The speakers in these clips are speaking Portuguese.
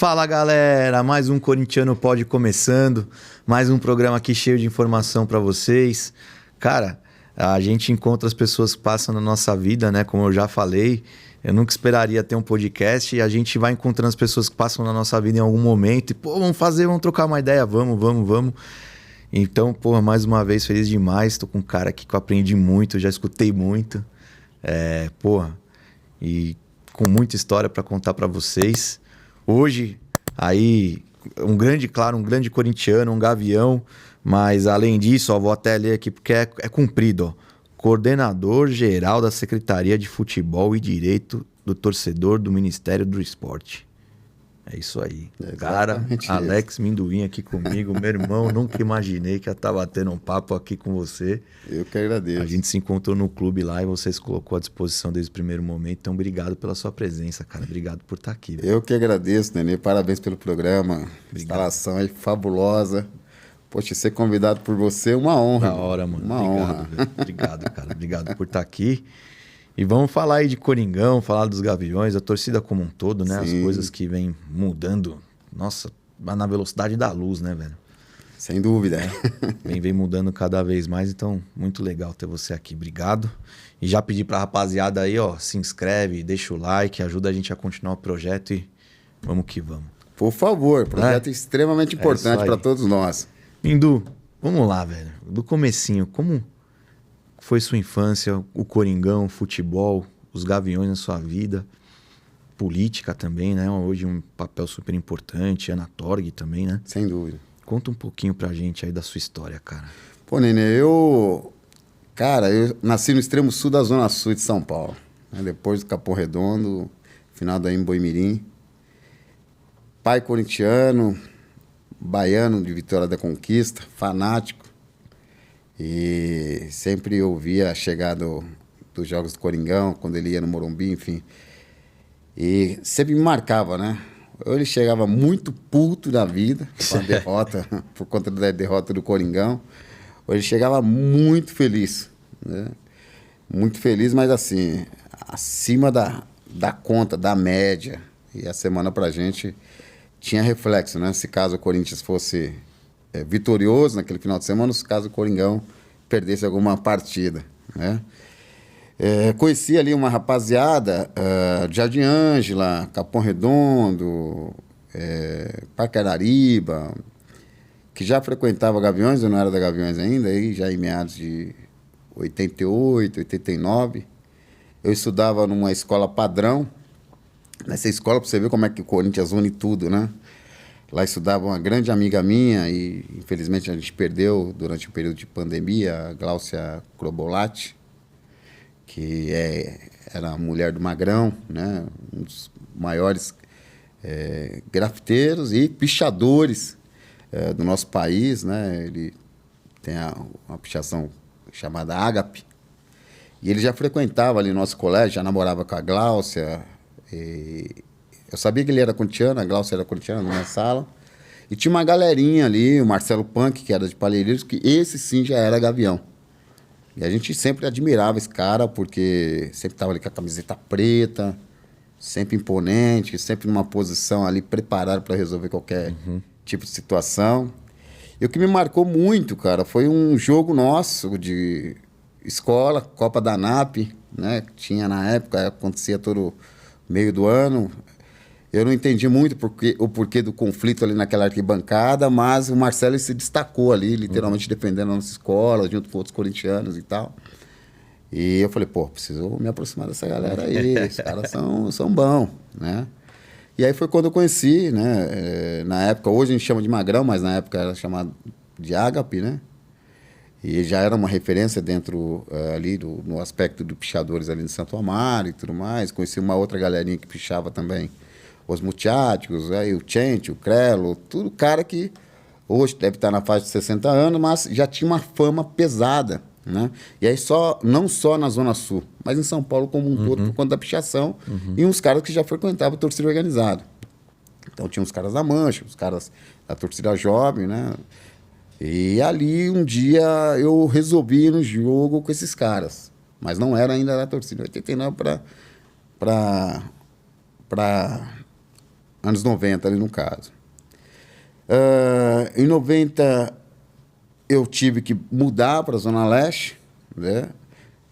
Fala galera, mais um Corintiano Pod começando, mais um programa aqui cheio de informação para vocês. Cara, a gente encontra as pessoas que passam na nossa vida, né? Como eu já falei, eu nunca esperaria ter um podcast e a gente vai encontrando as pessoas que passam na nossa vida em algum momento e, pô, vamos trocar uma ideia, vamos. Então, pô, mais uma vez, feliz demais, tô com um cara aqui que eu aprendi muito, já escutei muito, e com muita história para contar para vocês. Hoje, aí, um grande corintiano, um gavião, mas além disso, ó, vou até ler aqui porque é cumprido, ó. Coordenador geral da Secretaria de Futebol e Direito do Torcedor do Ministério do Esporte. É isso aí. Cara, Alex Minduim aqui comigo, meu irmão, nunca imaginei que eu tava batendo um papo aqui com você. Eu que agradeço. A gente se encontrou no clube lá e você se colocou à disposição desde o primeiro momento. Então, obrigado pela sua presença, cara. Obrigado por estar aqui. Velho. Eu que agradeço, Nenê. Parabéns pelo programa. Obrigado. Instalação aí fabulosa. Poxa, ser convidado por você é uma honra. Da hora, mano. Uma honra. Obrigado, cara. Obrigado por estar aqui. E vamos falar aí de Coringão, falar dos Gaviões, a torcida como um todo, né? Sim. As coisas que vêm mudando, nossa, na velocidade da luz, né, velho? Sem dúvida. Vem mudando cada vez mais, então muito legal ter você aqui. Obrigado. E já pedi pra rapaziada aí, ó, se inscreve, deixa o like, ajuda a gente a continuar o projeto e vamos que vamos. Por favor, projeto extremamente importante para todos nós. Mindu, vamos lá, velho. Do comecinho, como foi sua infância, o Coringão, o futebol, os Gaviões na sua vida, política também, né? Hoje um papel super importante, Ana Torg também, né? Sem dúvida. Conta um pouquinho pra gente aí da sua história, cara. Pô, Nenê, eu nasci no extremo sul da Zona Sul de São Paulo, né? Depois do Capão Redondo, final daí em Boimirim. Pai corintiano, baiano de Vitória da Conquista, fanático. E sempre ouvia a chegada dos jogos do Coringão, quando ele ia no Morumbi, enfim. E sempre me marcava, né? Ou ele chegava muito puto da vida, com a derrota, por conta da derrota do Coringão, ou ele chegava muito feliz, né? Muito feliz, mas assim, acima da conta, da média. E a semana pra gente tinha reflexo, né? Se caso o Corinthians fosse vitorioso naquele final de semana, se caso o Coringão perdesse alguma partida, né? Conheci ali uma rapaziada, Jardim Ângela, Capão Redondo, Parque Arariba, que já frequentava Gaviões, eu não era da Gaviões ainda, aí já em meados de 88, 89. Eu estudava numa escola padrão. Nessa escola, para você ver como é que o Corinthians une tudo, né? Lá estudava uma grande amiga minha e, infelizmente, a gente perdeu durante o período de pandemia, a Gláucia Crobolatti, que era a mulher do Magrão, né? Um dos maiores grafiteiros e pichadores do nosso país, né? Ele tem uma pichação chamada Ágape. E ele já frequentava ali no nosso colégio, já namorava com a Gláucia. Eu sabia que ele era corintiano, a Gláucia era corintiana na minha sala. E tinha uma galerinha ali, o Marcelo Punk, que era de Palheireiros, que esse sim já era Gavião. E a gente sempre admirava esse cara, porque sempre estava ali com a camiseta preta, sempre imponente, sempre numa posição ali preparado para resolver qualquer tipo de situação. E o que me marcou muito, cara, foi um jogo nosso de escola, Copa da ANAP, né? Que tinha na época, acontecia todo meio do ano. Eu não entendi muito o porquê do conflito ali naquela arquibancada, mas o Marcelo se destacou ali, literalmente defendendo a nossa escola, junto com outros corintianos e tal. E eu falei, pô, preciso me aproximar dessa galera aí, os caras são bons, né? E aí foi quando eu conheci, né? Na época, hoje a gente chama de Magrão, mas na época era chamado de Ágape, né? E já era uma referência dentro ali no aspecto dos pichadores ali de Santo Amaro e tudo mais. Conheci uma outra galerinha que pichava também, os Muchachos, o Chente, o Crelo, tudo cara que hoje deve estar na faixa de 60 anos, mas já tinha uma fama pesada, né? E aí não só na Zona Sul, mas em São Paulo como um todo, por conta da pichação, e uns caras que já frequentavam a torcida organizada. Então tinha os caras da Mancha, os caras da torcida jovem, né? E ali um dia eu resolvi ir no jogo com esses caras, mas não era ainda da torcida, 89 para anos 90 ali no caso. Em 90 eu tive que mudar para a Zona Leste, né?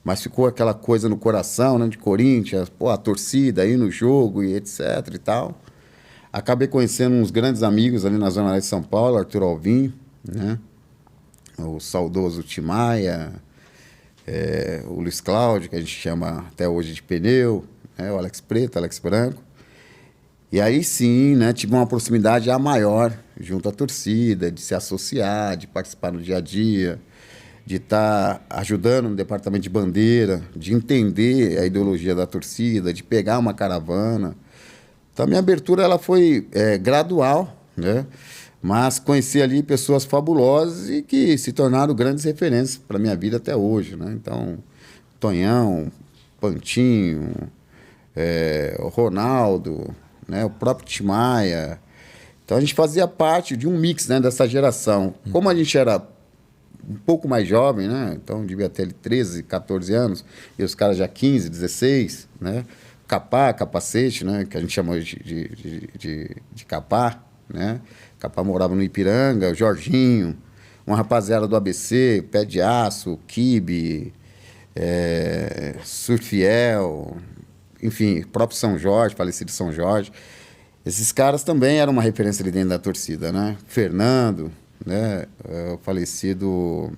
Mas ficou aquela coisa no coração, né, de Corinthians, pô, a torcida aí no jogo e etc e tal. Acabei conhecendo uns grandes amigos ali na Zona Leste de São Paulo, Arthur Alvim, né? O saudoso Timaya, o Luiz Cláudio, que a gente chama até hoje de Pneu, né? O Alex Preto, Alex Branco. E aí sim, né, tive uma proximidade já maior junto à torcida, de se associar, de participar no dia a dia, de estar ajudando no departamento de bandeira, de entender a ideologia da torcida, de pegar uma caravana. Então, a minha abertura ela foi gradual, né? Mas conheci ali pessoas fabulosas e que se tornaram grandes referências para a minha vida até hoje, né? Então, Tonhão, Pantinho, o Ronaldo, né? O próprio Timaya. Então, a gente fazia parte de um mix, né, dessa geração. Como a gente era um pouco mais jovem, né? Então, devia ter 13, 14 anos, e os caras já 15, 16, né? Capá, Capacete, né? Que a gente chama de Capá, né? Capá morava no Ipiranga, o Jorginho, uma rapaziada do ABC, Pé de Aço, Kibe, Surfiel, enfim, próprio São Jorge, falecido São Jorge. Esses caras também eram uma referência ali dentro da torcida, né? Fernando, né? O falecido,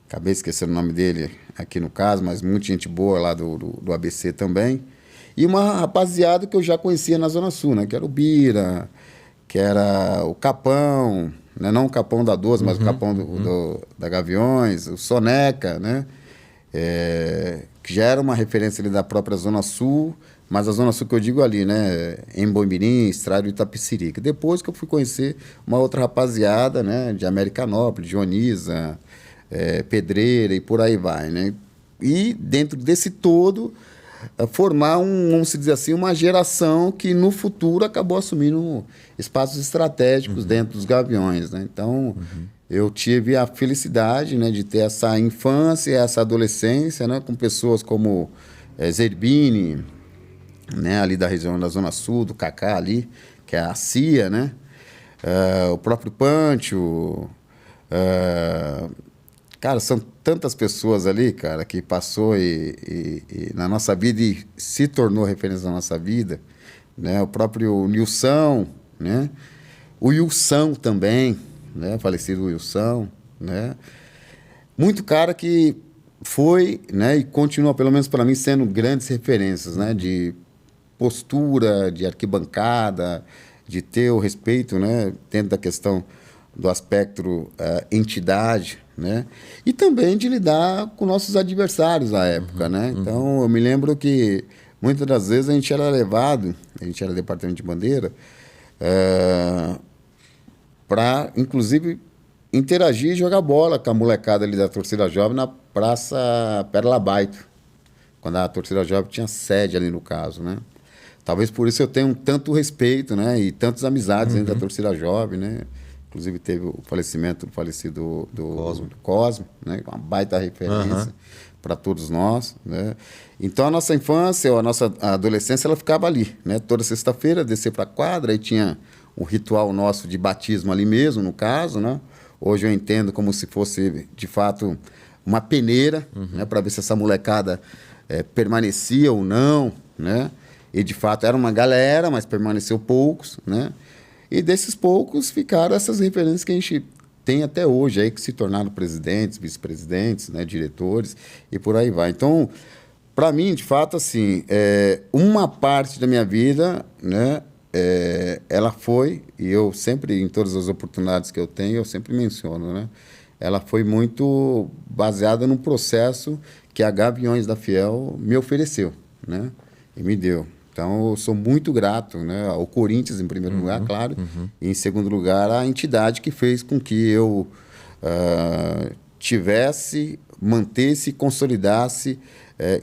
acabei esquecendo o nome dele aqui no caso, mas muita gente boa lá do ABC também. E uma rapaziada que eu já conhecia na Zona Sul, né? Que era o Bira, que era o Capão, né? Não o Capão da 12, mas o Capão da Gaviões, o Soneca, né? Que já era uma referência ali da própria Zona Sul, mas a Zona Sul que eu digo ali, né? Em Boimirim, Estrada e Itapecerica. Depois que eu fui conhecer uma outra rapaziada, né? De Americanópolis, Dioniza, Pedreira e por aí vai, né? E dentro desse todo, formar, vamos dizer assim, uma geração que no futuro acabou assumindo espaços estratégicos dentro dos Gaviões, né? Então, eu tive a felicidade, né, de ter essa infância, essa adolescência, né, com pessoas como Zerbini, né, ali da região da Zona Sul, do Cacá ali, que é a CIA, né? O próprio Pancho. Cara, são tantas pessoas ali, cara, que passou e na nossa vida e se tornou referência na nossa vida, né? O próprio Nilson, né? O Wilson também, né? Falecido Wilson, né? Muito cara que foi, né? E continua, pelo menos para mim, sendo grandes referências, né? De postura, de arquibancada, de ter o respeito, né? Dentro da questão do aspecto entidade, né? E também de lidar com nossos adversários à época, né? Então, eu me lembro que muitas das vezes a gente era levado, a gente era departamento de bandeira, para, inclusive, interagir e jogar bola com a molecada ali da torcida jovem na Praça Pérola Baito, quando a torcida jovem tinha sede ali no caso, né? Talvez por isso eu tenha tanto respeito, né? E tantas amizades dentro da torcida jovem, né? Inclusive teve o falecimento do falecido do Cosmo, né? Uma baita referência para todos nós, né? Então a nossa infância ou a nossa adolescência ela ficava ali, né? Toda sexta-feira descer para a quadra e tinha um ritual nosso de batismo ali mesmo, no caso, né? Hoje eu entendo como se fosse de fato uma peneira, né? Para ver se essa molecada permanecia ou não, né? E de fato era uma galera, mas permaneceu poucos, né? E desses poucos ficaram essas referências que a gente tem até hoje, aí, que se tornaram presidentes, vice-presidentes, né, diretores, e por aí vai. Então, para mim, de fato, assim, uma parte da minha vida, né, ela foi, e eu sempre, em todas as oportunidades que eu tenho, eu sempre menciono, né, ela foi muito baseada num processo que a Gaviões da Fiel me ofereceu, né, e me deu. Então, eu sou muito grato, né, ao Corinthians, em primeiro lugar, claro, e, em segundo lugar, à entidade que fez com que eu tivesse, mantesse e consolidasse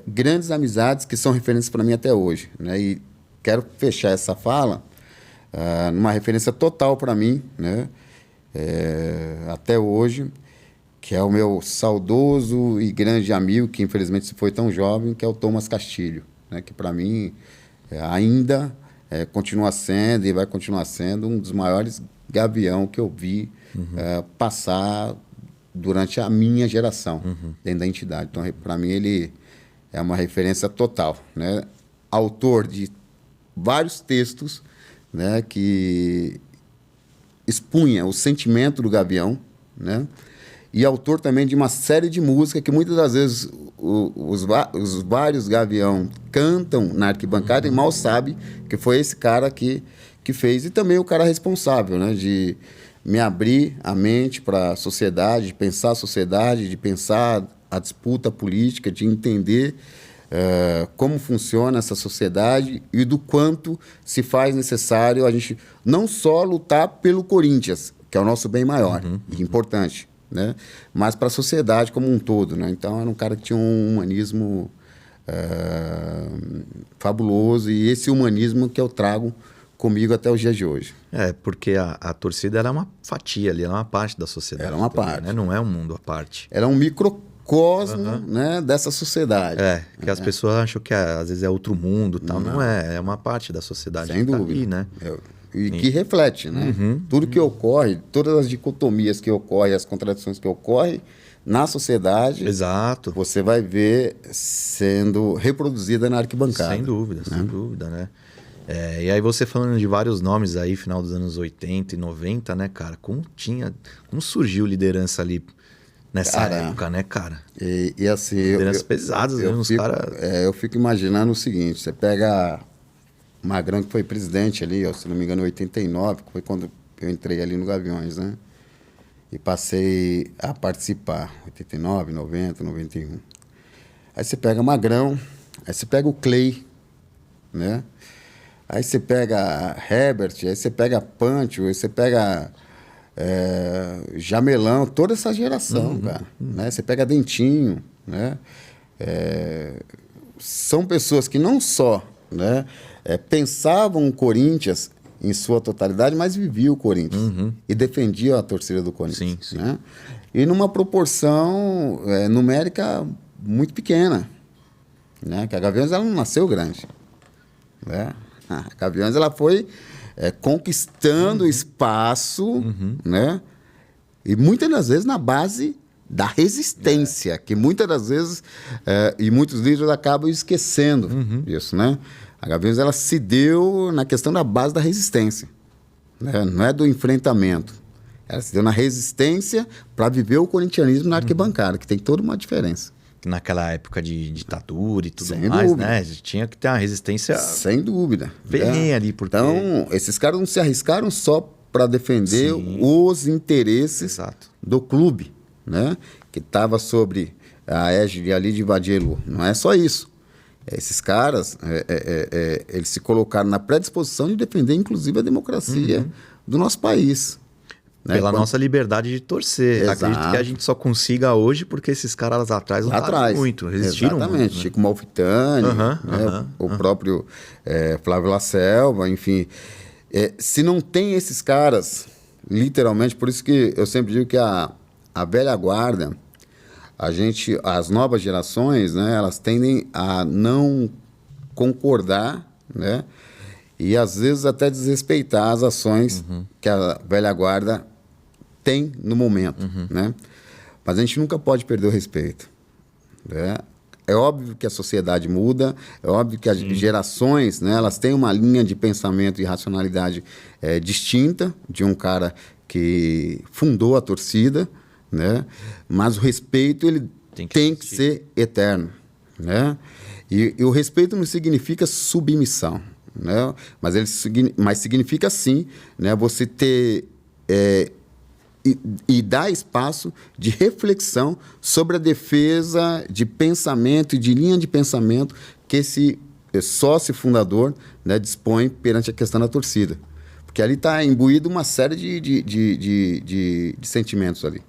grandes amizades que são referências para mim até hoje, né? E quero fechar essa fala numa referência total para mim, né, até hoje, que é o meu saudoso e grande amigo, que infelizmente se foi tão jovem, que é o Thomas Castilho, né, que para mim ainda continua sendo e vai continuar sendo um dos maiores gavião que eu vi passar durante a minha geração, dentro da entidade. Então, para mim, ele é uma referência total, né? Autor de vários textos, né, que expunha o sentimento do gavião, né? E autor também de uma série de músicas que muitas das vezes os vários gavião cantam na arquibancada e mal sabe que foi esse cara que fez. E também o cara responsável, né, de me abrir a mente para a sociedade, de pensar a sociedade, de pensar a disputa política, de entender como funciona essa sociedade e do quanto se faz necessário a gente não só lutar pelo Corinthians, que é o nosso bem maior e importante, né? Mas para a sociedade como um todo, né? Então, era um cara que tinha um humanismo fabuloso, e esse humanismo que eu trago comigo até os dias de hoje. Porque a torcida era uma fatia ali, era uma parte da sociedade. Era uma também, parte. né? Não é um mundo à parte. Era um microcosmo, né, dessa sociedade. Que as pessoas acham que às vezes é outro mundo e tal. Não é, é uma parte da sociedade. Sem que tá dúvida. ali, né? E que reflete, né? Tudo que ocorre, todas as dicotomias que ocorrem, as contradições que ocorrem na sociedade, Exato. você vai ver sendo reproduzida na arquibancada. Sem dúvida, né? E aí você falando de vários nomes aí, final dos anos 80 e 90, né, cara? Como surgiu liderança ali nessa época, né, cara? E assim... Lideranças pesadas, né? Eu fico imaginando o seguinte, você pega Magrão, que foi presidente ali, se não me engano, em 89, que foi quando eu entrei ali no Gaviões, né? E passei a participar, 89, 90, 91. Aí você pega Magrão, aí você pega o Clay, né? Aí você pega Herbert, aí você pega Pancho, aí você pega Jamelão, toda essa geração, cara. Né? Você pega Dentinho, né? São pessoas que não só, né, pensavam o Corinthians em sua totalidade, mas viviam o Corinthians e defendiam a torcida do Corinthians. Sim. Né? E numa proporção numérica muito pequena, né? Que a Gaviões ela não nasceu grande, né? A Gaviões ela foi conquistando espaço, né? E muitas das vezes na base da resistência, que muitas das vezes e muitos líderes acabam esquecendo disso, né? A Gaviões ela se deu na questão da base da resistência, né? Não é do enfrentamento. Ela se deu na resistência para viver o corintianismo na arquibancada, que tem toda uma diferença. Naquela época de ditadura e tudo Sem mais, dúvida. né? Tinha que ter uma resistência sem dúvida. ferrenha ali, porque... Então, esses caras não se arriscaram só para defender os interesses do clube, né? Que estava sobre a égide ali de Vadielu. Não é só isso. Esses caras, eles se colocaram na predisposição de defender, inclusive, a democracia do nosso país. Né? Pela nossa liberdade de torcer. Exato. Acredito que a gente só consiga hoje porque esses caras lá atrás lutaram muito, resistiram Exatamente. muito. Né? Chico Malfitani, o próprio Flávio Laselva, enfim. Se não tem esses caras, literalmente, por isso que eu sempre digo que a velha guarda, as novas gerações, né, elas tendem a não concordar, né, e às vezes até desrespeitar as ações que a velha guarda tem no momento, né? Mas a gente nunca pode perder o respeito, né? É óbvio que a sociedade muda, é óbvio que as gerações, né, elas têm uma linha de pensamento e racionalidade distinta de um cara que fundou a torcida, né? Mas o respeito ele tem que ser eterno, né? E o respeito não significa submissão, né? Mas significa sim, né, você ter e dar espaço de reflexão sobre a defesa de pensamento e de linha de pensamento que esse sócio fundador, né, dispõe perante a questão da torcida. Porque ali está imbuído uma série de sentimentos ali.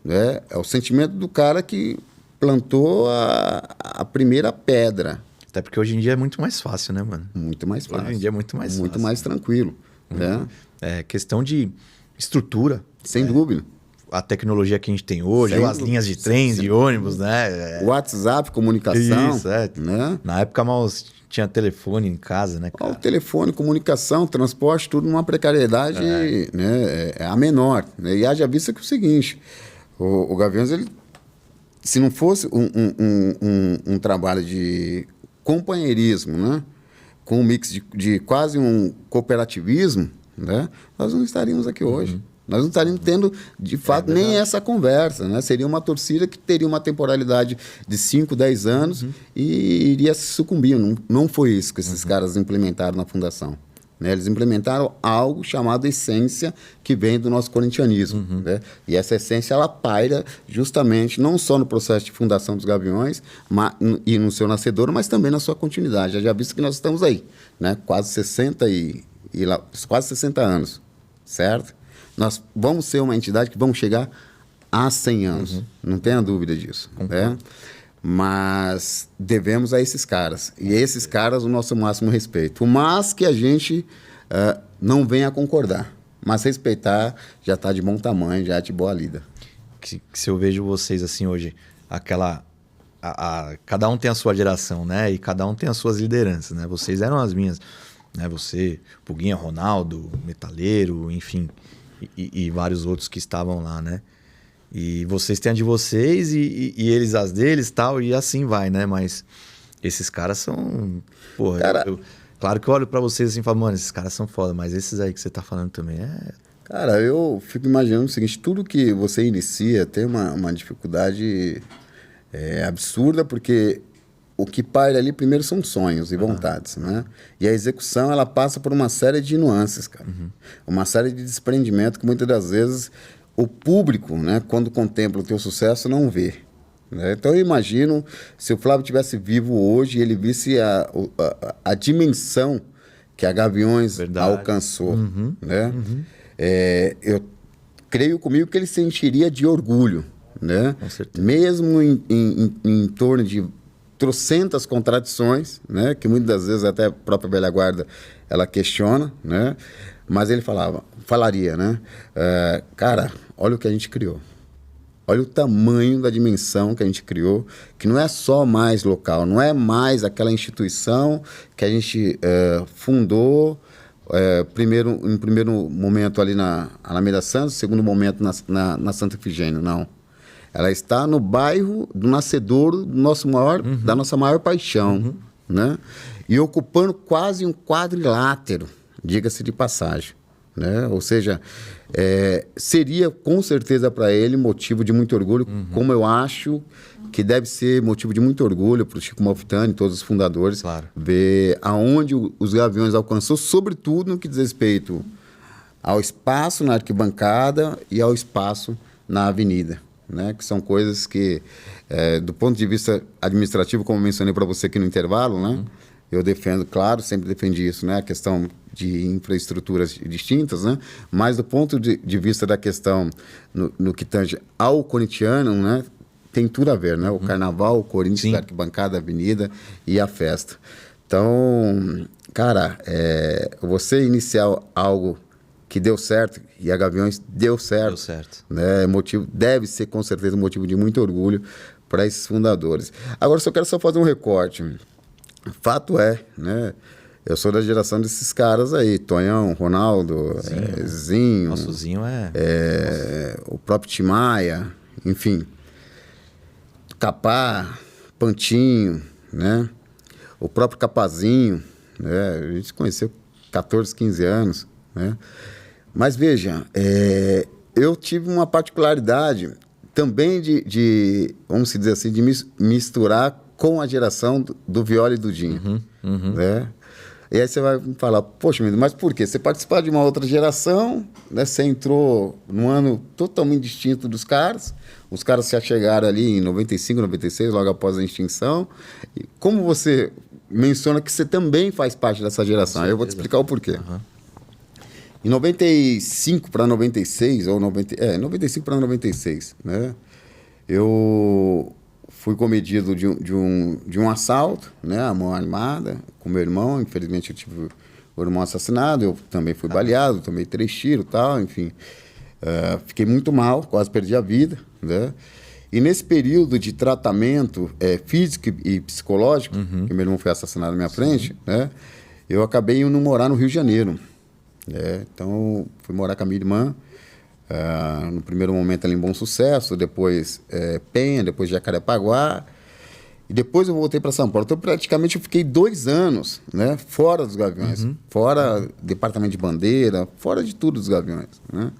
Né? É o sentimento do cara que plantou a primeira pedra. Até porque hoje em dia é muito mais fácil, né, mano? Muito mais fácil. Hoje em dia é muito mais muito fácil. mais tranquilo. Né? É questão de estrutura. Sem dúvida. a tecnologia que a gente tem hoje, ou as linhas de trem, de ônibus, né? WhatsApp, comunicação. Isso, né? Na época mal tinha telefone em casa, né, cara? O telefone, comunicação, transporte, tudo numa precariedade né, a menor. Né? E haja vista que é o seguinte, o Gaviões, ele, se não fosse um trabalho de companheirismo, né? Com um mix de quase um cooperativismo, né? Nós não estaríamos aqui hoje. Nós não estaríamos tendo, de fato, nem essa conversa. Né? Seria uma torcida que teria uma temporalidade de 5, 10 anos e iria se sucumbir. Não foi isso que esses caras implementaram na fundação. Né? Eles implementaram algo chamado essência, que vem do nosso corintianismo. Né? E essa essência, ela paira justamente, não só no processo de fundação dos Gaviões e no seu nascedor, mas também na sua continuidade. Já visto que nós estamos aí, né? Quase 60 quase 60 anos, certo? Nós vamos ser uma entidade que vamos chegar a 100 anos. Não tenha dúvida disso. Né? Mas devemos a esses caras. E a esses caras o nosso máximo respeito. Mas que a gente não venha a concordar. Mas respeitar já está de bom tamanho, já é de boa lida. Se eu vejo vocês assim hoje, cada um tem a sua geração, né? E cada um tem as suas lideranças, né? Vocês eram as minhas, né? Você, Puguinha, Ronaldo, Metaleiro, enfim, e vários outros que estavam lá, né? E vocês têm a de vocês e eles as deles, tal, e assim vai, né? Mas esses caras são... Porra, claro que eu olho pra vocês assim e falo, mano, esses caras são foda, mas esses aí que você tá falando também Cara, eu fico imaginando o seguinte, tudo que você inicia tem uma dificuldade absurda, porque o que paira ali primeiro são sonhos e vontades, né? E a execução, ela passa por uma série de nuances, cara. Uma série de desprendimento que muitas das vezes o público, né, quando contempla o teu sucesso, não vê. Né? Então eu imagino, se o Flávio estivesse vivo hoje e ele visse a dimensão que a Gaviões alcançou, né? Eu creio comigo que ele sentiria de orgulho, né? Com certeza. Mesmo em torno de trocentas contradições, né? Que muitas das vezes até a própria velha guarda ela questiona, né? Mas ele falaria, né? Cara, olha o que a gente criou. Olha o tamanho da dimensão que a gente criou, que não é só mais local, não é mais aquela instituição que a gente fundou em primeiro momento ali na Alameda Santos, segundo momento na Santa Efigênia, não. Ela está no bairro do nascedor da nossa maior paixão, né? E ocupando quase um quadrilátero, diga-se de passagem. Né? Ou seja, seria com certeza para ele motivo de muito orgulho, como eu acho que deve ser motivo de muito orgulho para o Chico Malfitani e todos os fundadores, ver aonde os Gaviões alcançou, sobretudo no que diz respeito ao espaço na arquibancada e ao espaço na avenida. Né? Que são coisas que, do ponto de vista administrativo, como mencionei para você aqui no intervalo, né? Eu defendo, claro, sempre defendi isso, né? A questão de infraestruturas distintas, né? Mas do ponto de vista da questão no que tange ao corintiano, né? Tem tudo a ver, né? O carnaval, o Corinthians, a arquibancada, a avenida e a festa. Então, cara, você iniciar algo que deu certo, e a Gaviões deu certo. Né? Deve ser, com certeza, um motivo de muito orgulho para esses fundadores. Agora, só quero fazer um recorte. Fato né? Eu sou da geração desses caras aí, Tonhão, Ronaldo, Zinho. Nosso Zinho o próprio Timaya, enfim. Capá, Pantinho, né? O próprio Capazinho, né? A gente se conheceu 14, 15 anos, né? Mas veja, eu tive uma particularidade também de vamos dizer assim, de misturar com a geração do Viola e do Dinho. Né? E aí você vai falar, poxa, mas por quê? Você participar de uma outra geração, né? Você entrou num ano totalmente distinto dos caras, os caras se achegaram ali em 95, 96, logo após a extinção. E como você menciona que você também faz parte dessa geração, eu vou te explicar o porquê. Em 95 para 96, 95 para 96, né? Eu fui cometido de um assalto, né? A mão armada, com meu irmão. Infelizmente, eu tive o irmão assassinado. Eu também fui baleado, tomei 3 tiros e tal, enfim. Fiquei muito mal, quase perdi a vida, né? E nesse período de tratamento físico e psicológico, que meu irmão foi assassinado na minha frente, né? Eu acabei indo morar no Rio de Janeiro. Então, fui morar com a minha irmã, no primeiro momento ali em Bom Sucesso, depois Penha, depois Jacarepaguá, e depois eu voltei para São Paulo. Então, praticamente, eu fiquei 2 anos, né, fora dos Gaviões, fora departamento de bandeira, fora de tudo dos Gaviões, né?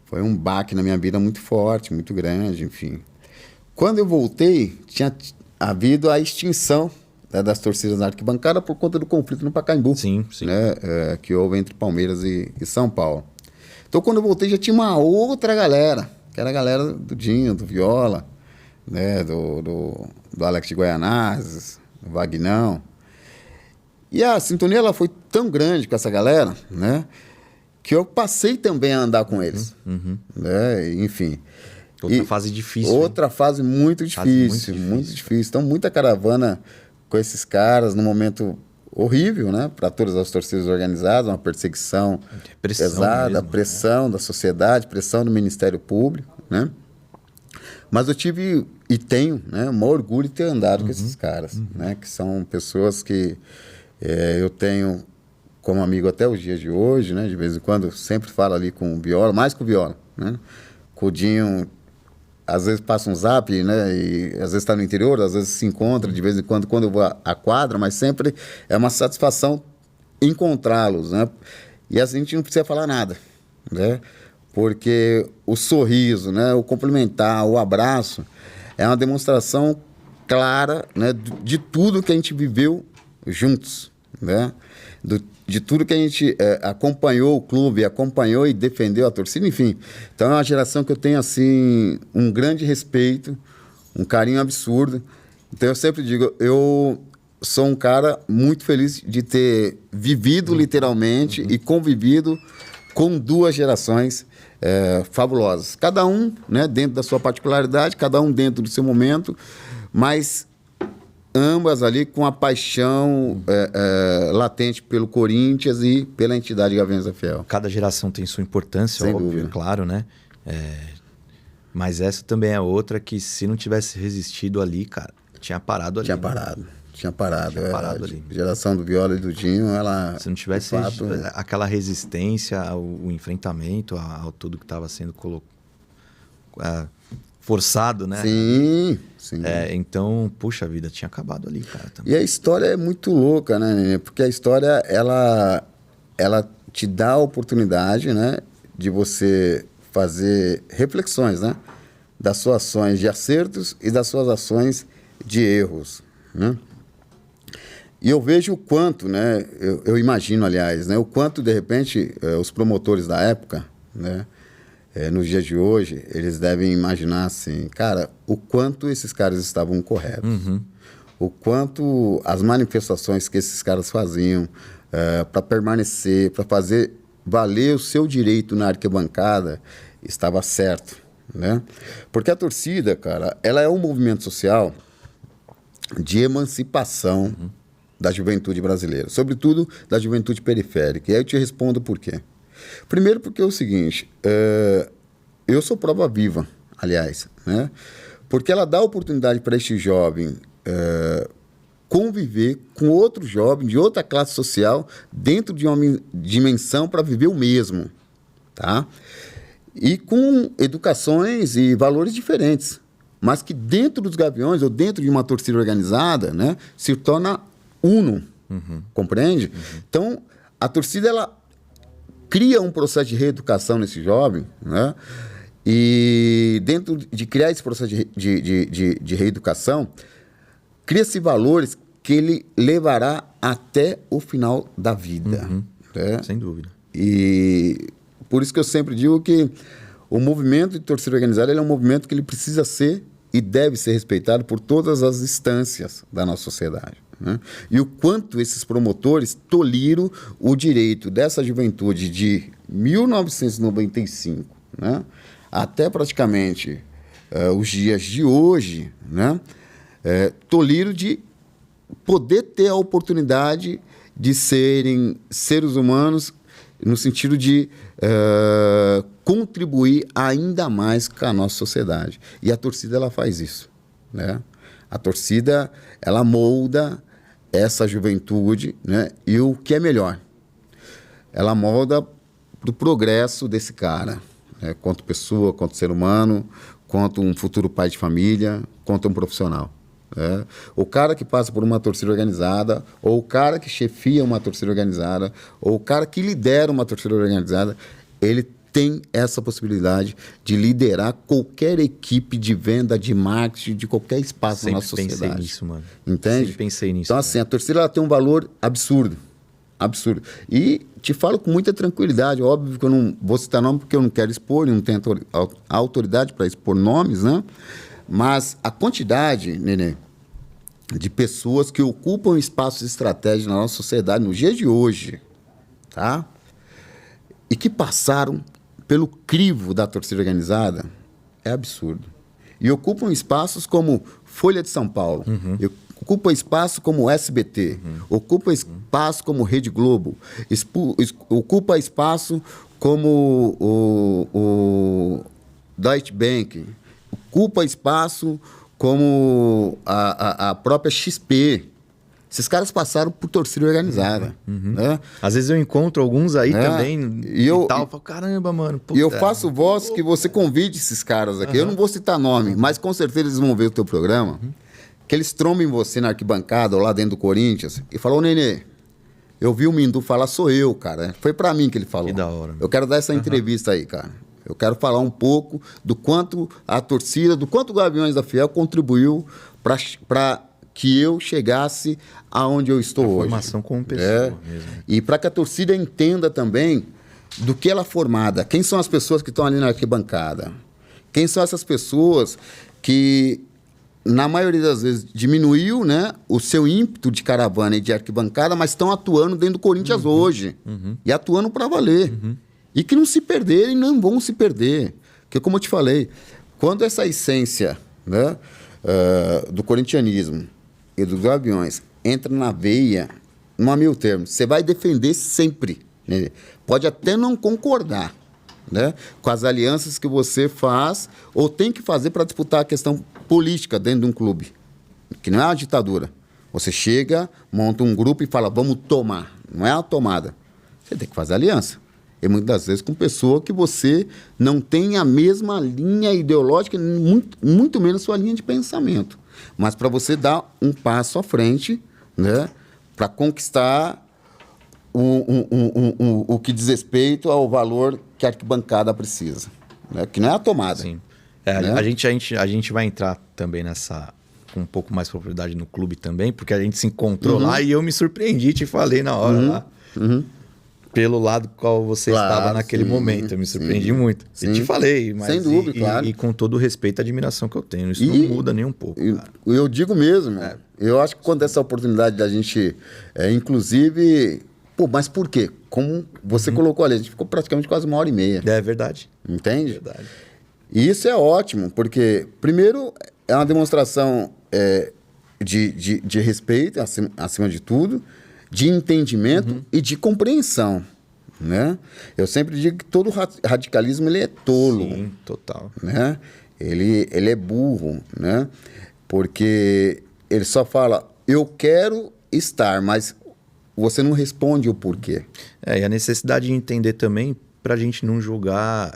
Foi um baque na minha vida muito forte, muito grande, enfim. Quando eu voltei, tinha havido a extinção, né, das torcidas na arquibancada por conta do conflito no Pacaembu. Sim. Né, que houve entre Palmeiras e São Paulo. Então, quando eu voltei, já tinha uma outra galera, que era a galera do Dinho, do Viola, né, do Alex de Goianazes, do Vagnão. E a sintonia ela foi tão grande com essa galera, né, que eu passei também a andar com eles. Né, enfim. Outra fase difícil. Outra fase muito difícil, muito difícil. Então, muita caravana com esses caras num momento horrível, né? Para todas as torcidas organizadas, uma perseguição pesada, mesmo, pressão da sociedade, pressão do Ministério Público, né? Mas eu tive e tenho, né, o maior orgulho de ter andado com esses caras, né? Que são pessoas que eu tenho como amigo até os dias de hoje, né? De vez em quando, sempre falo ali com o Viola, mais com o Viola, né? Com o Dinho, às vezes passa um zap, né? E às vezes está no interior, às vezes se encontra de vez em quando eu vou à quadra, mas sempre é uma satisfação encontrá-los, né? E assim a gente não precisa falar nada, né? Porque o sorriso, né? O cumprimentar, o abraço é uma demonstração clara, né? De tudo que a gente viveu juntos, né? De tudo que a gente acompanhou o clube, acompanhou e defendeu a torcida, enfim. Então é uma geração que eu tenho, assim, um grande respeito, um carinho absurdo. Então eu sempre digo, eu sou um cara muito feliz de ter vivido literalmente e convivido com 2 gerações fabulosas. Cada um, né, dentro da sua particularidade, cada um dentro do seu momento, mas ambas ali com a paixão latente pelo Corinthians e pela entidade Gaviões da Fiel. Cada geração tem sua importância, sem óbvio, dúvida. Claro, né? Mas essa também é outra que, se não tivesse resistido ali, cara, tinha parado ali. Tinha parado ali. A geração do Viola e do Dinho, ela... Se não tivesse aquela resistência ao enfrentamento, ao tudo que estava sendo forçado, né? Sim. Então, puxa vida, tinha acabado ali, cara. Também. E a história é muito louca, né, Nenê? Porque a história, ela te dá a oportunidade, né, de você fazer reflexões, né, das suas ações de acertos e das suas ações de erros, né? E eu vejo o quanto, né, eu imagino, aliás, né, o quanto, de repente, os promotores da época, né, nos dias de hoje, eles devem imaginar assim, cara, o quanto esses caras estavam corretos. O quanto as manifestações que esses caras faziam para permanecer, para fazer valer o seu direito na arquibancada, estava certo, né? Porque a torcida, cara, ela é um movimento social de emancipação da juventude brasileira, sobretudo da juventude periférica. E aí eu te respondo por quê. Primeiro porque é o seguinte, eu sou prova viva, aliás, né? Porque ela dá oportunidade para este jovem conviver com outro jovem de outra classe social dentro de uma dimensão para viver o mesmo, tá? E com educações e valores diferentes, mas que dentro dos Gaviões ou dentro de uma torcida organizada, né, se torna uno, compreende? Então, a torcida, ela cria um processo de reeducação nesse jovem, né? E dentro de criar esse processo de reeducação, cria-se valores que ele levará até o final da vida. Né? Sem dúvida. E por isso que eu sempre digo que o movimento de torcida organizada, ele é um movimento que ele precisa ser e deve ser respeitado por todas as instâncias da nossa sociedade. Né? E o quanto esses promotores tolhiram o direito dessa juventude de 1995, né, até praticamente os dias de hoje, né, tolhiram de poder ter a oportunidade de serem seres humanos no sentido de contribuir ainda mais com a nossa sociedade. E a torcida, ela faz isso, né? A torcida, ela molda essa juventude, né? E o que é melhor, ela molda para o progresso desse cara, né? Quanto pessoa, quanto ser humano, quanto um futuro pai de família, quanto um profissional. Né? O cara que passa por uma torcida organizada, ou o cara que chefia uma torcida organizada, ou o cara que lidera uma torcida organizada, ele tem essa possibilidade de liderar qualquer equipe de venda, de marketing, de qualquer espaço na nossa sociedade. Sempre pensei nisso, mano. Entende? Sempre pensei nisso. Então, assim, a torcida ela tem um valor absurdo. Absurdo. E te falo com muita tranquilidade. Óbvio que eu não vou citar nome porque eu não quero expor, eu não tenho autoridade para expor nomes, né? Mas a quantidade, Nenê, de pessoas que ocupam espaços estratégicos na nossa sociedade nos dias de hoje, tá? E que passaram pelo crivo da torcida organizada, é absurdo. E ocupam espaços como Folha de São Paulo, ocupa espaço como SBT, ocupa espaço como Rede Globo, ocupa espaço como o Deutsche Bank, ocupa espaço como a própria XP. Esses caras passaram por torcida organizada. Né? Às vezes eu encontro alguns aí também e tal. Eu falo, caramba, mano. Puta, E eu faço voz que você convide esses caras aqui. Eu não vou citar nome, mas com certeza eles vão ver o teu programa. Que eles trombem você na arquibancada ou lá dentro do Corinthians e falam, ô Nenê, eu vi o Mindu falar, sou eu, cara. Foi pra mim que ele falou. Que da hora. Eu quero dar essa entrevista aí, cara. Eu quero falar um pouco do quanto a torcida, do quanto o Gaviões da Fiel contribuiu para que eu chegasse aonde eu estou hoje. Formação como pessoa mesmo. E para que a torcida entenda também do que ela é formada. Quem são as pessoas que estão ali na arquibancada? Quem são essas pessoas que, na maioria das vezes, diminuiu, né, o seu ímpeto de caravana e de arquibancada, mas estão atuando dentro do Corinthians hoje. E atuando para valer. E que não se perderem, não vão se perder. Porque, como eu te falei, quando essa essência, né, do corintianismo e dos Gaviões entra na veia, não há meio termo, você vai defender sempre. Né? Pode até não concordar, né, com as alianças que você faz ou tem que fazer para disputar a questão política dentro de um clube, que não é uma ditadura. Você chega, monta um grupo e fala, vamos tomar. Não é a tomada. Você tem que fazer aliança. E muitas das vezes com pessoa que você não tem a mesma linha ideológica, muito menos sua linha de pensamento. Mas para você dar um passo à frente, né, para conquistar o que diz respeito ao valor que a arquibancada precisa. Né, que não é a tomada. Sim. Né? A gente vai entrar também nessa com um pouco mais propriedade no clube também, porque a gente se encontrou lá e eu me surpreendi, te falei na hora lá. Pelo lado qual você estava naquele momento. Eu me surpreendi muito. E te falei, mas sem dúvida, claro. E com todo o respeito e admiração que eu tenho. Isso não muda nem um pouco. Eu digo mesmo. Eu acho que quando essa oportunidade da gente, inclusive... Pô, mas por quê? Como você colocou ali, a gente ficou praticamente quase 1h30. É verdade. Entende? É verdade. E isso é ótimo, porque, primeiro, é uma demonstração de respeito, acima de tudo, de entendimento e de compreensão, né? Eu sempre digo que todo radicalismo ele é tolo. Sim, total. Né? Ele é burro, né? Porque ele só fala, eu quero estar, mas você não responde o porquê. E a necessidade de entender também para a gente não julgar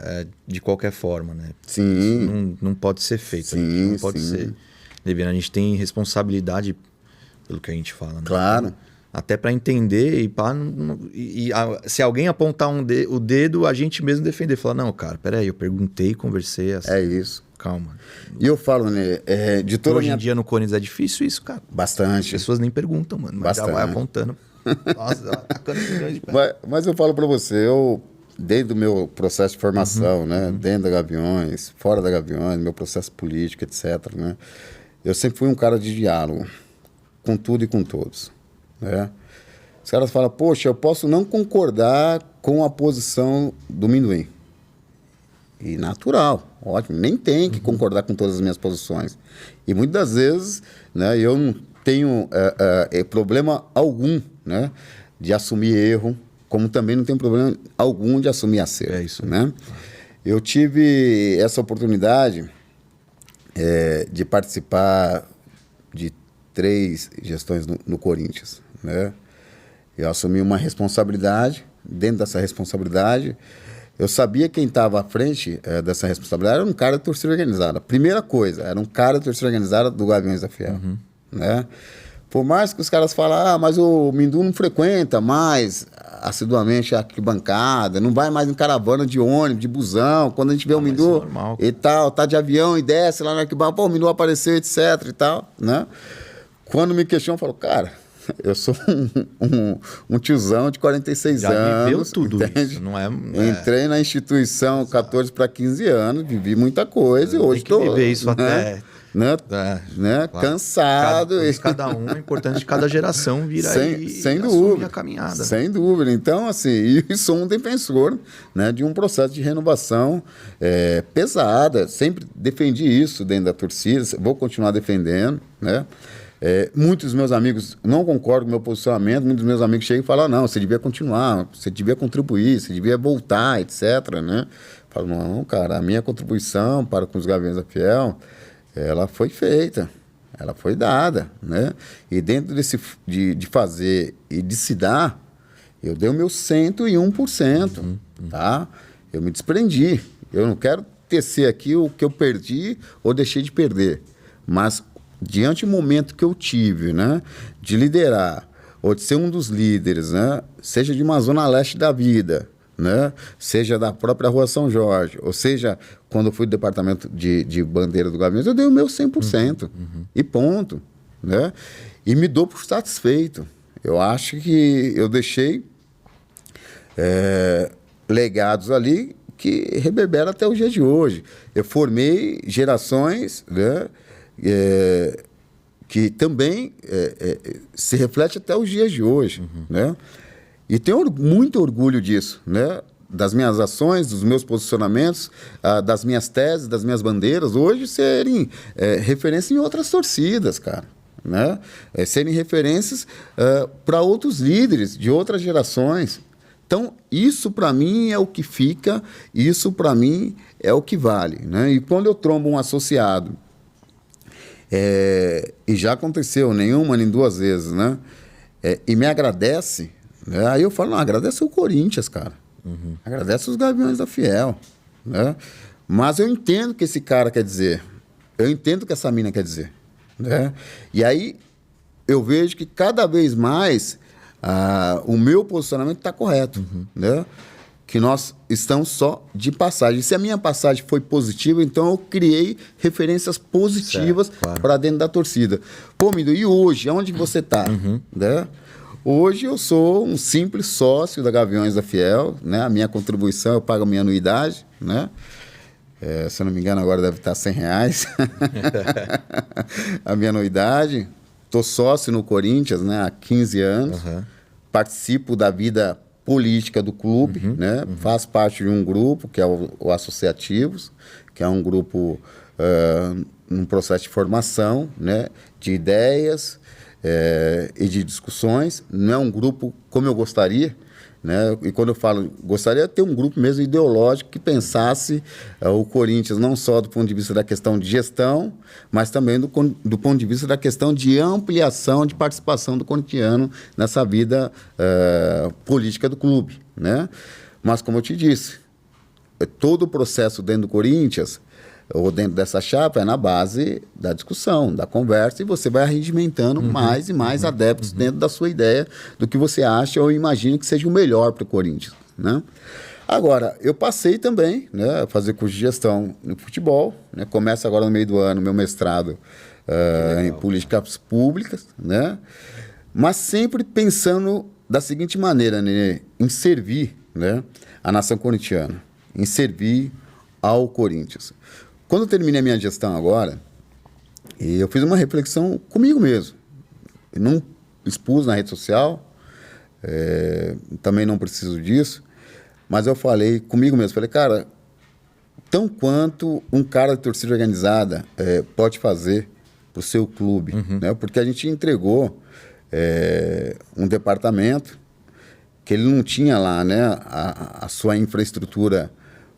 de qualquer forma, né? Sim. Não pode ser feito. Sim, não pode ser. A gente tem responsabilidade pelo que a gente fala, né? Claro. Até para entender se alguém apontar o dedo, a gente mesmo defender. Falar, não, cara, peraí, eu perguntei, conversei. Assim, é isso. Calma. E eu falo, né, de toda hoje em dia no Corinthians é difícil isso, cara. Bastante. As pessoas nem perguntam, mano. Mas já vai apontando. Nossa, atacando milhões de pés. Mas eu falo para você, desde o meu processo de formação, né, dentro da Gaviões, fora da Gaviões, meu processo político, etc., né, eu sempre fui um cara de diálogo, com tudo e com todos. Né? Os caras falam, poxa, eu posso não concordar com a posição do Minduim. E natural, ótimo, nem tem que concordar com todas as minhas posições. E muitas das vezes, né, eu não tenho problema algum, né, de assumir erro, como também não tenho problema algum de assumir acerto. É isso. Né? Eu tive essa oportunidade de participar de 3 gestões no Corinthians, né? Eu assumi uma responsabilidade. Dentro dessa responsabilidade, eu sabia quem estava à frente dessa responsabilidade era um cara de torcida organizada. Primeira coisa, era um cara de torcida organizada do Gaviões da Fiel, né? Por mais que os caras falam, mas o Mindu não frequenta mais assiduamente a arquibancada, não vai mais em caravana de ônibus, de busão. Quando a gente vê o Mindu e tal, tá de avião e desce lá na arquibancada, o Mindu apareceu, etc e tal, né? Quando me questionam, eu falo, cara, eu sou um tiozão de 46 anos. Já viveu tudo, entende? Isso, não é... Entrei na instituição 14 para 15 anos, vivi muita coisa e hoje estou... Tem que viver isso até... Né? Claro. Cansado. Cada um, é importante cada geração vir aí sem dúvida, a caminhada. Sem dúvida. Então, assim, eu sou um defensor, né, de um processo de renovação pesada. Sempre defendi isso dentro da torcida, vou continuar defendendo, né? Muitos dos meus amigos não concordam com o meu posicionamento, muitos dos meus amigos chegam e falam, não, você devia continuar, você devia contribuir, você devia voltar, etc, né? Falo, não, cara, a minha contribuição para com os Gaviões da Fiel, ela foi feita, ela foi dada, né? E dentro de fazer e de se dar, eu dei o meu 101%, tá? Eu me desprendi. Eu não quero tecer aqui o que eu perdi ou deixei de perder, mas diante do momento que eu tive, né, de liderar ou de ser um dos líderes, né, seja de uma zona leste da vida, né, seja da própria Rua São Jorge, ou seja, quando eu fui do departamento de bandeira do Gaviões, eu dei o meu 100%, e ponto, né, e me dou por satisfeito. Eu acho que eu deixei legados ali que reverberam até o dia de hoje. Eu formei gerações, né, que também se reflete até os dias de hoje, né? E tenho muito orgulho disso, né? Das minhas ações, dos meus posicionamentos, das minhas teses, das minhas bandeiras, hoje serem referência em outras torcidas, cara, né? Serem referências para outros líderes de outras gerações. Então, isso para mim é o que fica, isso para mim é o que vale, né? E quando eu trombo um associado, e já aconteceu nenhuma nem 2 vezes, né? E me agradece, né? Aí eu falo, não, agradece o Corinthians, cara. Agradece os Gaviões da Fiel, né? Mas eu entendo o que esse cara quer dizer. Eu entendo o que essa mina quer dizer, né? E aí eu vejo que cada vez mais o meu posicionamento está correto, né? Que nós estamos só de passagem. Se a minha passagem foi positiva, então eu criei referências positivas para dentro da torcida. Pô, Mindu, e hoje? Onde você está? Né? Hoje eu sou um simples sócio da Gaviões da Fiel, né? A minha contribuição, eu pago a minha anuidade, né? Se eu não me engano, agora deve estar R$100. A minha anuidade. Estou sócio no Corinthians, né? Há 15 anos. Participo da vida política do clube, né? Faz parte de um grupo que é o Associativos, que é um grupo num processo de formação, né? De ideias e de discussões. Não é um grupo como eu gostaria, né? E quando eu falo gostaria de ter um grupo mesmo ideológico que pensasse o Corinthians não só do ponto de vista da questão de gestão, mas também do ponto de vista da questão de ampliação de participação do corintiano nessa vida política do clube, né? Mas como eu te disse, todo o processo dentro do Corinthians ou dentro dessa chapa é na base da discussão, da conversa, e você vai arregimentando mais e mais adeptos dentro da sua ideia do que você acha ou imagina que seja o melhor para o Corinthians, né? Agora, eu passei também, né, a fazer curso de gestão no futebol, né? Começo agora no meio do ano meu mestrado em políticas públicas, né? Mas sempre pensando da seguinte maneira, né, em servir, né, a nação corintiana, em servir ao Corinthians. Quando eu terminei a minha gestão agora, eu fiz uma reflexão comigo mesmo. Eu não expus na rede social, também não preciso disso, mas eu falei comigo mesmo, falei, cara, tão quanto um cara de torcida organizada pode fazer para o seu clube, né? Porque a gente entregou um departamento que ele não tinha lá, né, a sua infraestrutura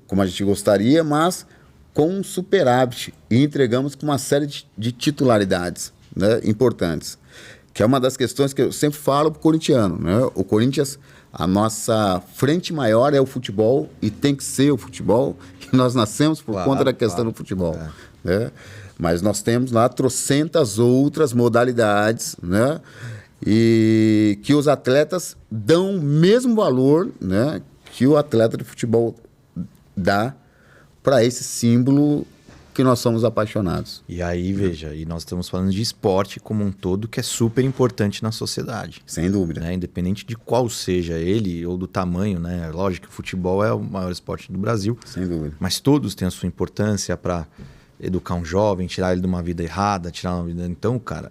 como a gente gostaria, mas com um superávit e entregamos com uma série de titularidades, né, importantes, que é uma das questões que eu sempre falo para o corintiano, né? O Corinthians, a nossa frente maior é o futebol e tem que ser o futebol, que nós nascemos por conta da questão do futebol, né? Mas nós temos lá trocentas outras modalidades, né? E que os atletas dão o mesmo valor, né, que o atleta de futebol dá para esse símbolo que nós somos apaixonados. E aí, veja, e nós estamos falando de esporte como um todo, que é super importante na sociedade. Sem dúvida. Né? Independente de qual seja ele ou do tamanho, né? Lógico que o futebol é o maior esporte do Brasil. Sem dúvida. Mas todos têm a sua importância para educar um jovem, tirar ele de uma vida errada, tirar uma vida... Então, cara,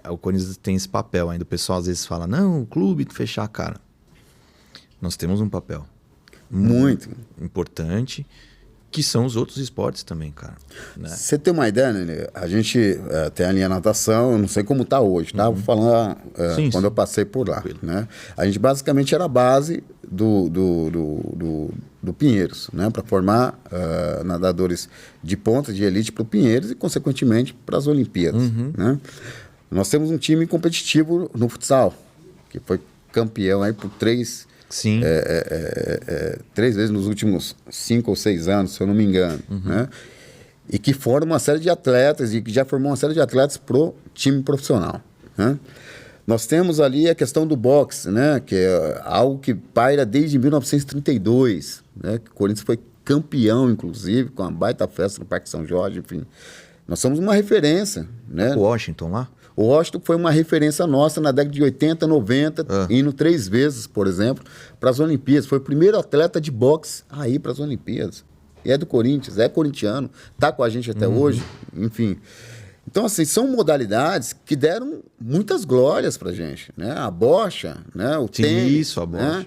o Corinthians tem esse papel ainda. O pessoal às vezes fala, não, o clube fechar a cara. Nós temos um papel muito importante, que são os outros esportes também, cara. Né? Você tem uma ideia, né? A gente tem a linha natação, eu não sei como está hoje, tá? Vou falar quando eu passei por lá, né? A gente basicamente era a base do Pinheiros, né? Para formar nadadores de ponta, de elite para o Pinheiros e, consequentemente, para as Olimpíadas, né? Nós temos um time competitivo no futsal, que foi campeão aí por 3 vezes nos últimos 5 ou 6 anos, se eu não me engano, né? E que forma uma série de atletas, e que já formou uma série de atletas pro time profissional, né? Nós temos ali a questão do boxe, né? Que é algo que paira desde 1932, né? Que o Corinthians foi campeão, inclusive, com uma baita festa no Parque São Jorge, enfim. Nós somos uma referência, né? O Washington lá? O Washington foi uma referência nossa na década de 80, 90, indo 3 vezes, por exemplo, para as Olimpíadas. Foi o primeiro atleta de boxe a ir para as Olimpíadas. E é do Corinthians, é corintiano, está com a gente até hoje, enfim. Então, assim, são modalidades que deram muitas glórias para a gente, né? A bocha, né? O tênis. Isso, a bocha.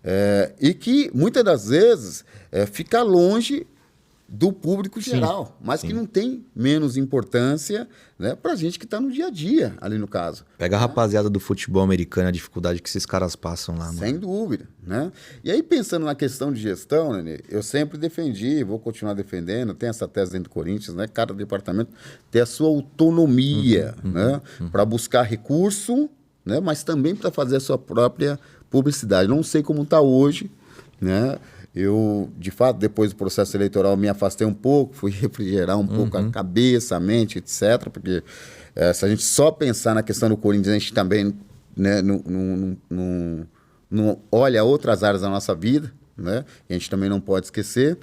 Né? E que, muitas das vezes, fica longe do público geral, mas que não tem menos importância, né, para a gente que está no dia a dia, ali no caso. Pega a rapaziada do futebol americano, a dificuldade que esses caras passam lá. Sem dúvida, né? E aí, pensando na questão de gestão, né, eu sempre defendi, vou continuar defendendo, tem essa tese dentro do Corinthians, né? Cada departamento tem a sua autonomia, né, para buscar recurso, né, mas também para fazer a sua própria publicidade. Não sei como está hoje, né? Eu, de fato, depois do processo eleitoral, me afastei um pouco, fui refrigerar um pouco a cabeça, a mente, etc. Porque se a gente só pensar na questão do Corinthians, a gente também, né, não olha outras áreas da nossa vida, né? A gente também não pode esquecer.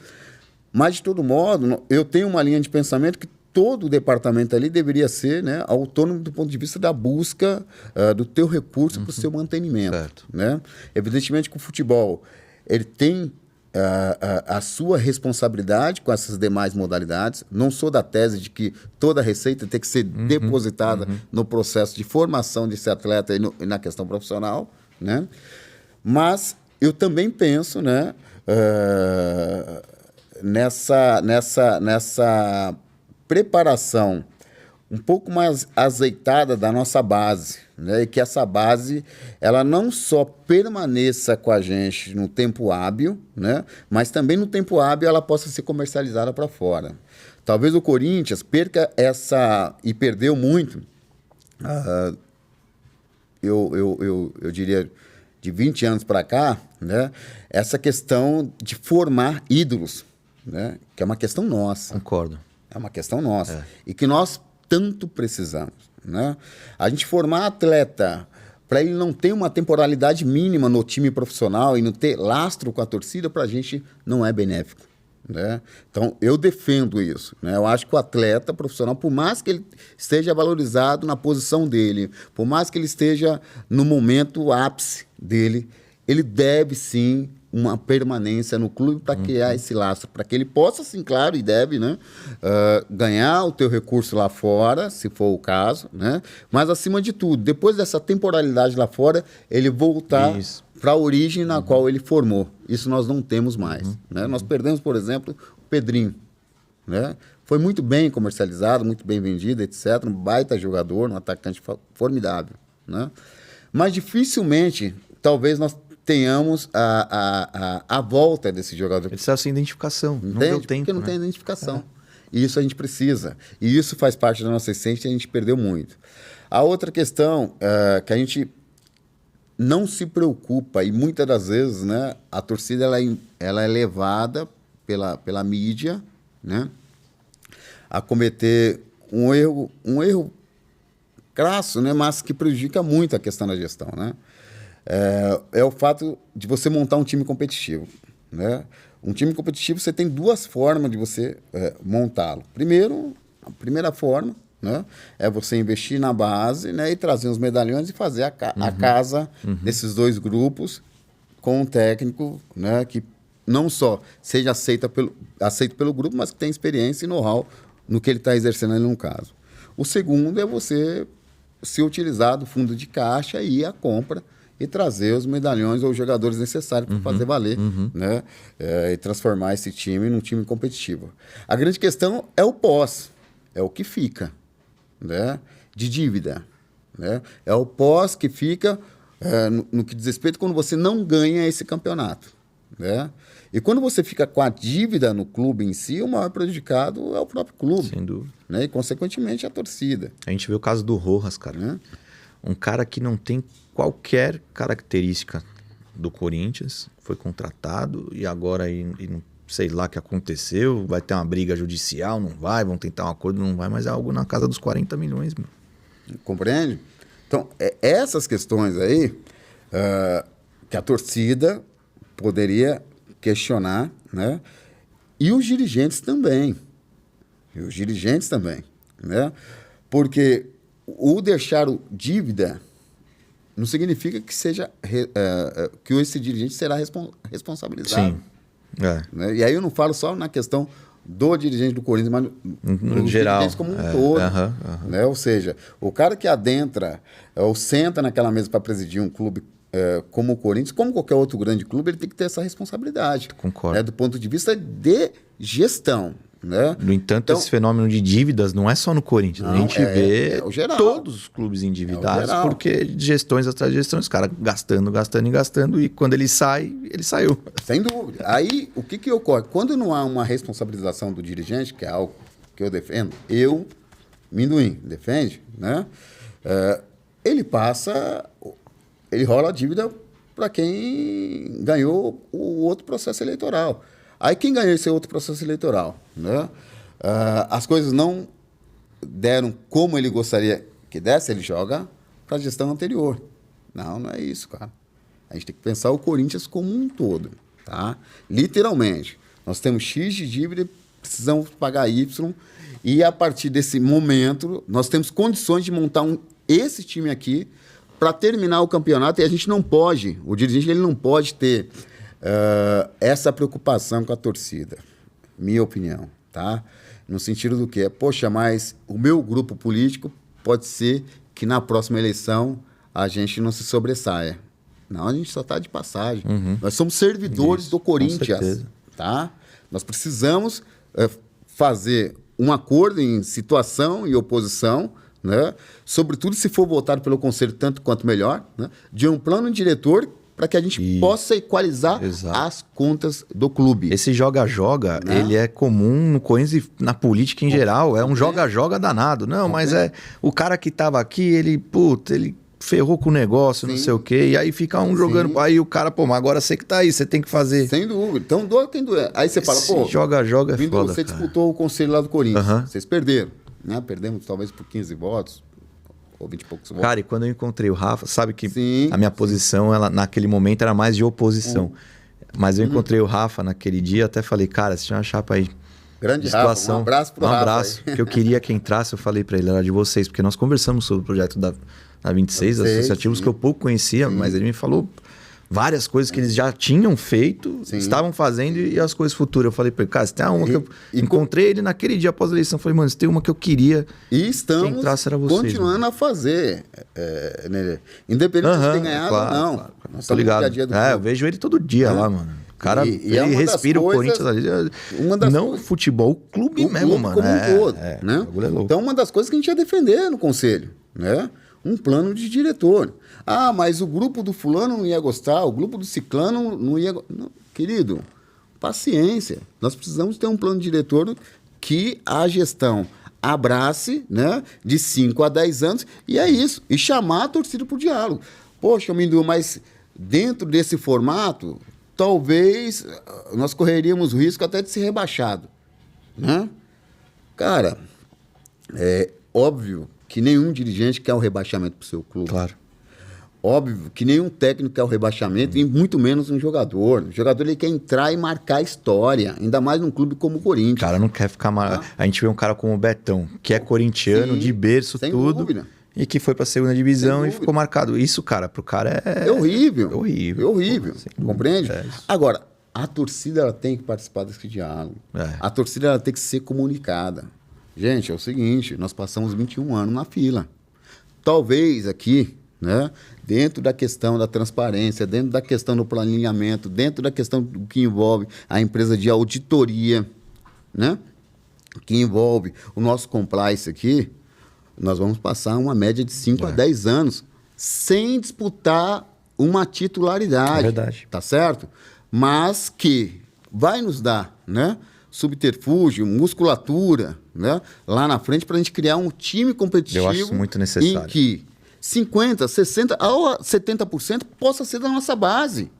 Mas, de todo modo, eu tenho uma linha de pensamento que todo o departamento ali deveria ser, né, autônomo do ponto de vista da busca do teu recurso para o seu mantenimento. Certo. Né? Evidentemente que o futebol ele tem a sua responsabilidade com essas demais modalidades. Não sou da tese de que toda a receita tem que ser depositada no processo de formação desse atleta e na questão profissional, né? Mas eu também penso, né, nessa preparação um pouco mais azeitada da nossa base, né? E que essa base ela não só permaneça com a gente no tempo hábil, né? Mas também no tempo hábil ela possa ser comercializada para fora. Talvez o Corinthians perca e perdeu muito, eu diria, de 20 anos para cá, né? Essa questão de formar ídolos, né? Que é uma questão nossa. Concordo. É uma questão nossa. E que nós tanto precisamos, né? A gente formar atleta para ele não ter uma temporalidade mínima no time profissional e não ter lastro com a torcida, para a gente não é benéfico, né? Então, eu defendo isso, né? Eu acho que o atleta profissional, por mais que ele esteja valorizado na posição dele, por mais que ele esteja no momento ápice dele, ele deve sim uma permanência no clube para criar esse lastro, para que ele possa, sim, claro, e deve, né, ganhar o teu recurso lá fora, se for o caso, né? Mas, acima de tudo, depois dessa temporalidade lá fora, ele voltar para a origem na qual ele formou. Isso nós não temos mais. Né? Nós perdemos, por exemplo, o Pedrinho, né? Foi muito bem comercializado, muito bem vendido, etc. Um baita jogador, um atacante formidável, né? Mas dificilmente, talvez nós tenhamos a volta desse jogador. Ele precisa sem identificação. Entende? Não deu tempo, Porque não né? tem identificação. E isso a gente precisa. E isso faz parte da nossa essência e a gente perdeu muito. A outra questão que a gente não se preocupa, e muitas das vezes, né, a torcida ela é levada pela mídia, né, a cometer um erro crasso, né, mas que prejudica muito a questão da gestão, né? É o fato de você montar um time competitivo, né? Um time competitivo, você tem duas formas de você montá-lo. Primeiro, a primeira forma, né, é você investir na base, né, e trazer os medalhões e fazer a casa desses dois grupos com um técnico, né, que não só seja aceito pelo grupo, mas que tenha experiência e know-how no que ele está exercendo ali no caso. O segundo é você se utilizar do fundo de caixa e ir à compra e trazer os medalhões ou os jogadores necessários para fazer valer, né? E transformar esse time num time competitivo. A grande questão é o pós, é o que fica, né? De dívida, né? É o pós que fica no que diz respeito quando você não ganha esse campeonato, né? E quando você fica com a dívida no clube em si, o maior prejudicado é o próprio clube. Sem dúvida. Né? E, consequentemente, a torcida. A gente vê o caso do Rojas, cara. Né? Um cara que não tem qualquer característica do Corinthians, foi contratado e agora, não sei lá o que aconteceu, vai ter uma briga judicial, não vai, vão tentar um acordo, não vai, mas é algo na casa dos 40 milhões. Meu. Compreende? Então, essas questões aí que a torcida poderia questionar, né? E os dirigentes também. Né? Porque o deixar dívida não significa que seja que esse dirigente será responsabilizado. Sim. Né? E aí eu não falo só na questão do dirigente do Corinthians, mas no geral, dirigentes como um todo. Né? Ou seja, o cara que adentra ou senta naquela mesa para presidir um clube como o Corinthians, como qualquer outro grande clube, ele tem que ter essa responsabilidade. Concordo. Né? Do ponto de vista de gestão. Né? No entanto, então, esse fenômeno de dívidas não é só no Corinthians. Não, a gente vê todos os clubes endividados, porque gestões atrás de gestões, os caras gastando, e quando ele sai, ele saiu. Sem dúvida. Aí, o que ocorre? Quando não há uma responsabilização do dirigente, que é algo que eu defendo, Minduim, defende, né? Ele rola a dívida para quem ganhou o outro processo eleitoral. Aí quem ganhou esse outro processo eleitoral, né? As coisas não deram como ele gostaria que desse, ele joga para a gestão anterior. Não é isso, cara. A gente tem que pensar o Corinthians como um todo, tá? Literalmente. Nós temos X de dívida, precisamos pagar Y, e a partir desse momento nós temos condições de montar esse time aqui para terminar o campeonato, e a gente não pode, o dirigente ele não pode ter essa preocupação com a torcida, minha opinião, tá? No sentido do quê? Poxa, mas o meu grupo político pode ser que na próxima eleição a gente não se sobressaia. Não, a gente só está de passagem. Nós somos servidores do Corinthians, tá? Nós precisamos fazer um acordo em situação e oposição, né? Sobretudo se for votado pelo Conselho tanto quanto melhor, né? De um plano diretor para que a gente possa equalizar as contas do clube. Esse joga-joga, né? Ele é comum no Corinthians e na política em geral. É um joga-joga danado. Não, mas o cara que estava aqui, ele ferrou com o negócio, não sei o quê, e aí fica jogando. Aí o cara, mas agora você que tá aí, você tem que fazer. Sem dúvida. Então, quem doer. Aí você fala, joga-joga é foda, você disputou o conselho lá do Corinthians. Vocês perderam. Né? Perdemos talvez por 15 votos, ou 20 e poucos votos. Cara, e quando eu encontrei o Rafa, sabe que a minha posição, ela, naquele momento, era mais de oposição. Mas eu encontrei o Rafa naquele dia, até falei, cara, se tinha uma chapa aí. Grande Rafa, um abraço pro Rafa. Um abraço, que eu queria que entrasse, eu falei pra ele, era de vocês, porque nós conversamos sobre o projeto da 26, associativos, que eu pouco conhecia, mas ele me falou várias coisas que eles já tinham feito, estavam fazendo, e as coisas futuras. Eu falei pra ele, cara, se tem uma que eu encontrei ele naquele dia após a eleição, eu falei, mano, se tem uma que eu queria e estamos que entrasse, era vocês, continuando a fazer, né? Independente de ter ganhado ou não. Claro. Tô ligado. Eu vejo ele todo dia lá, mano. O cara, ele respira o Corinthians ali. Não futebol, clube mesmo, mano. Como um todo, né? Então, uma das coisas que a gente ia defender no conselho, né? um plano de diretor. Ah, mas o grupo do fulano não ia gostar, o grupo do ciclano não ia... Não, querido, paciência. Nós precisamos ter um plano de diretor que a gestão abrace, né, de 5 a 10 anos, e é isso. E chamar a torcida para o diálogo. Poxa, Mindu, mas dentro desse formato, talvez nós correríamos o risco até de ser rebaixado, né? Cara, é óbvio que nenhum dirigente quer o rebaixamento para o seu clube. Claro. Óbvio que nenhum técnico quer o rebaixamento, e muito menos um jogador. O jogador ele quer entrar e marcar a história, ainda mais num clube como o Corinthians. O cara não quer ficar... A gente vê um cara como o Betão, que é corintiano, de berço, sem tudo. Dúvida. E que foi pra segunda divisão e ficou marcado. Isso, cara, pro cara é horrível. É horrível. É horrível. Compreende? É Agora, a torcida ela tem que participar desse diálogo. A torcida ela tem que ser comunicada. Gente, é o seguinte, nós passamos 21 anos na fila. Talvez aqui, né, dentro da questão da transparência, dentro da questão do planejamento, dentro da questão do que envolve a empresa de auditoria, né, que envolve o nosso compliance aqui, nós vamos passar uma média de 5 a 10 anos sem disputar uma titularidade. É verdade. Tá certo? Mas que vai nos dar, né, subterfúgio, musculatura, né, lá na frente para a gente criar um time competitivo. Eu acho isso muito necessário. Em que 50%, 60% ou 70% possa ser da nossa base.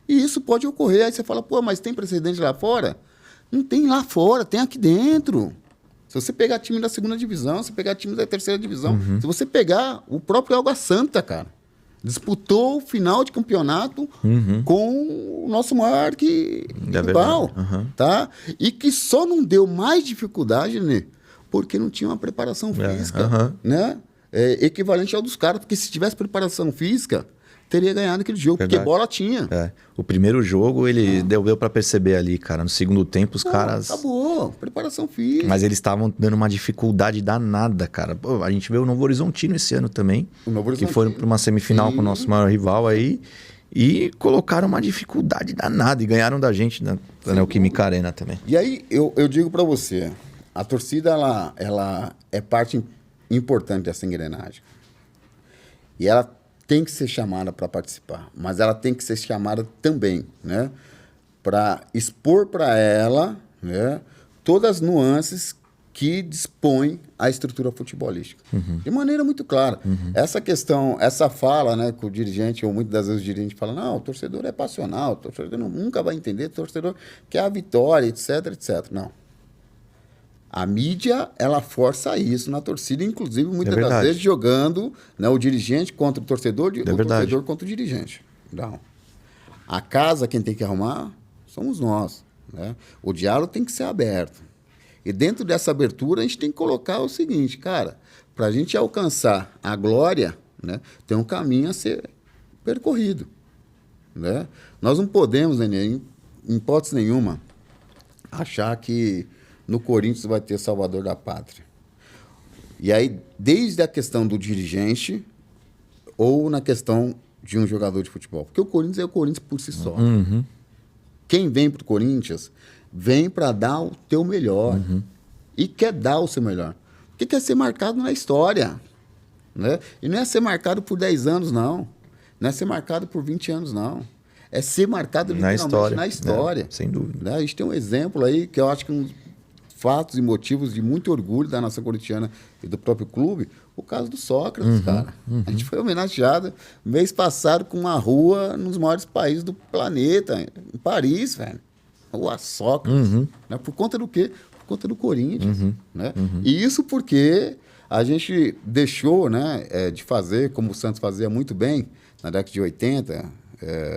E isso pode ocorrer. Aí você fala, pô, mas tem precedente lá fora? Não tem lá fora, tem aqui dentro. Se você pegar time da segunda divisão, se pegar time da terceira divisão, se você pegar o próprio Água Santa, cara, disputou o final de campeonato com o nosso maior rival, tá? E que só não deu mais dificuldade, né? Porque não tinha uma preparação física, né? Equivalente ao dos caras, porque se tivesse preparação física, teria ganhado aquele jogo, porque bola tinha. O primeiro jogo, ele deu para perceber ali, cara. No segundo tempo, os caras... Acabou, preparação física. Mas eles estavam dando uma dificuldade danada, cara. Pô, a gente vê o Novo Horizontino esse ano também, que foram para uma semifinal com o nosso maior rival aí, e colocaram uma dificuldade danada, e ganharam da gente na Neoquímica Arena também. E aí, eu digo para você, a torcida, ela é parte importante dessa engrenagem. E ela tem que ser chamada para participar, mas ela tem que ser chamada também, né, para expor para ela, né, todas as nuances que dispõe a estrutura futebolística. De maneira muito clara. Essa questão, essa fala, né, que o dirigente, ou muitas das vezes o dirigente fala, não, o torcedor é passional, o torcedor nunca vai entender, o torcedor quer a vitória, etc, etc. Não. A mídia, ela força isso na torcida, inclusive, muitas das vezes, jogando, né, o dirigente contra o torcedor, o torcedor contra o dirigente. Não. A casa, quem tem que arrumar, somos nós, né? O diálogo tem que ser aberto. E dentro dessa abertura, a gente tem que colocar o seguinte, cara, para a gente alcançar a glória, né, tem um caminho a ser percorrido, né? Nós não podemos, né, em hipótese nenhuma, achar que no Corinthians vai ter salvador da pátria. E aí, desde a questão do dirigente ou na questão de um jogador de futebol. Porque o Corinthians é o Corinthians por si só. Quem vem para o Corinthians vem para dar o teu melhor. E quer dar o seu melhor. Porque quer ser marcado na história. Né? E não é ser marcado por 10 anos, não. Não é ser marcado por 20 anos, não. É ser marcado literalmente na história. Sem dúvida. Né? A gente tem um exemplo aí que eu acho que fatos e motivos de muito orgulho da nação corintiana e do próprio clube, o caso do Sócrates, cara. A gente foi homenageado mês passado com uma rua nos maiores países do planeta, em Paris, velho. Rua Sócrates. Né? Por conta do quê? Por conta do Corinthians. Né? E isso porque a gente deixou, né, de fazer, como o Santos fazia muito bem, na década de 80,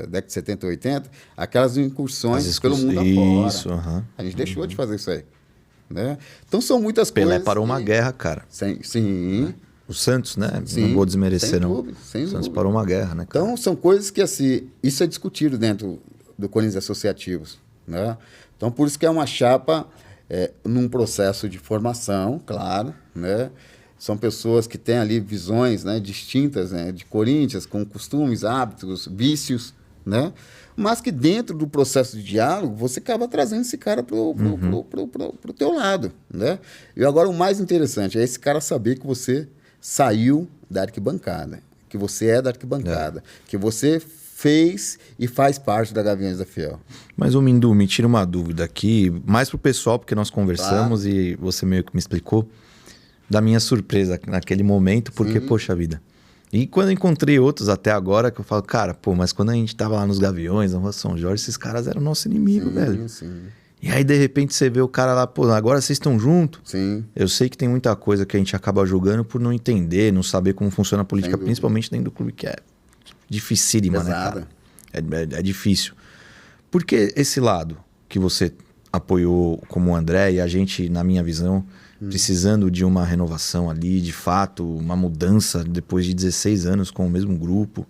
década de 70 e 80, aquelas incursões pelo mundo afora. A gente deixou de fazer isso aí. Né? Então são muitas coisas. Pelé parou uma guerra, cara. Sim. O Santos, né? Não vou desmerecer, não. Sem o Santos parou uma guerra, né, cara? Então são coisas que, assim, isso é discutido dentro do Corinthians Associativos. Né? Então por isso que é uma chapa num processo de formação, claro. Né? São pessoas que têm ali visões, né, distintas, né, de Corinthians, com costumes, hábitos, vícios, né? Mas que dentro do processo de diálogo, você acaba trazendo esse cara pro teu lado, né? E agora o mais interessante é esse cara saber que você saiu, da arquibancada, que você é da arquibancada, que você fez e faz parte da Gaviões da Fiel. Mas, ô Mindu, me tira uma dúvida aqui, mais pro pessoal, porque nós conversamos e você meio que me explicou da minha surpresa naquele momento, porque, poxa vida. E quando eu encontrei outros até agora, que eu falo, cara, pô, mas quando a gente tava lá nos Gaviões, na Rua São Jorge, esses caras eram nosso inimigo, velho. Sim. E aí, de repente, você vê o cara lá, pô, agora vocês estão juntos. Sim. Eu sei que tem muita coisa que a gente acaba julgando por não entender, não saber como funciona a política, principalmente dentro do clube, que é dificílima, né, cara? É difícil. Por que esse lado que você apoiou como o André e a gente, na minha visão, precisando de uma renovação ali, de fato, uma mudança depois de 16 anos com o mesmo grupo?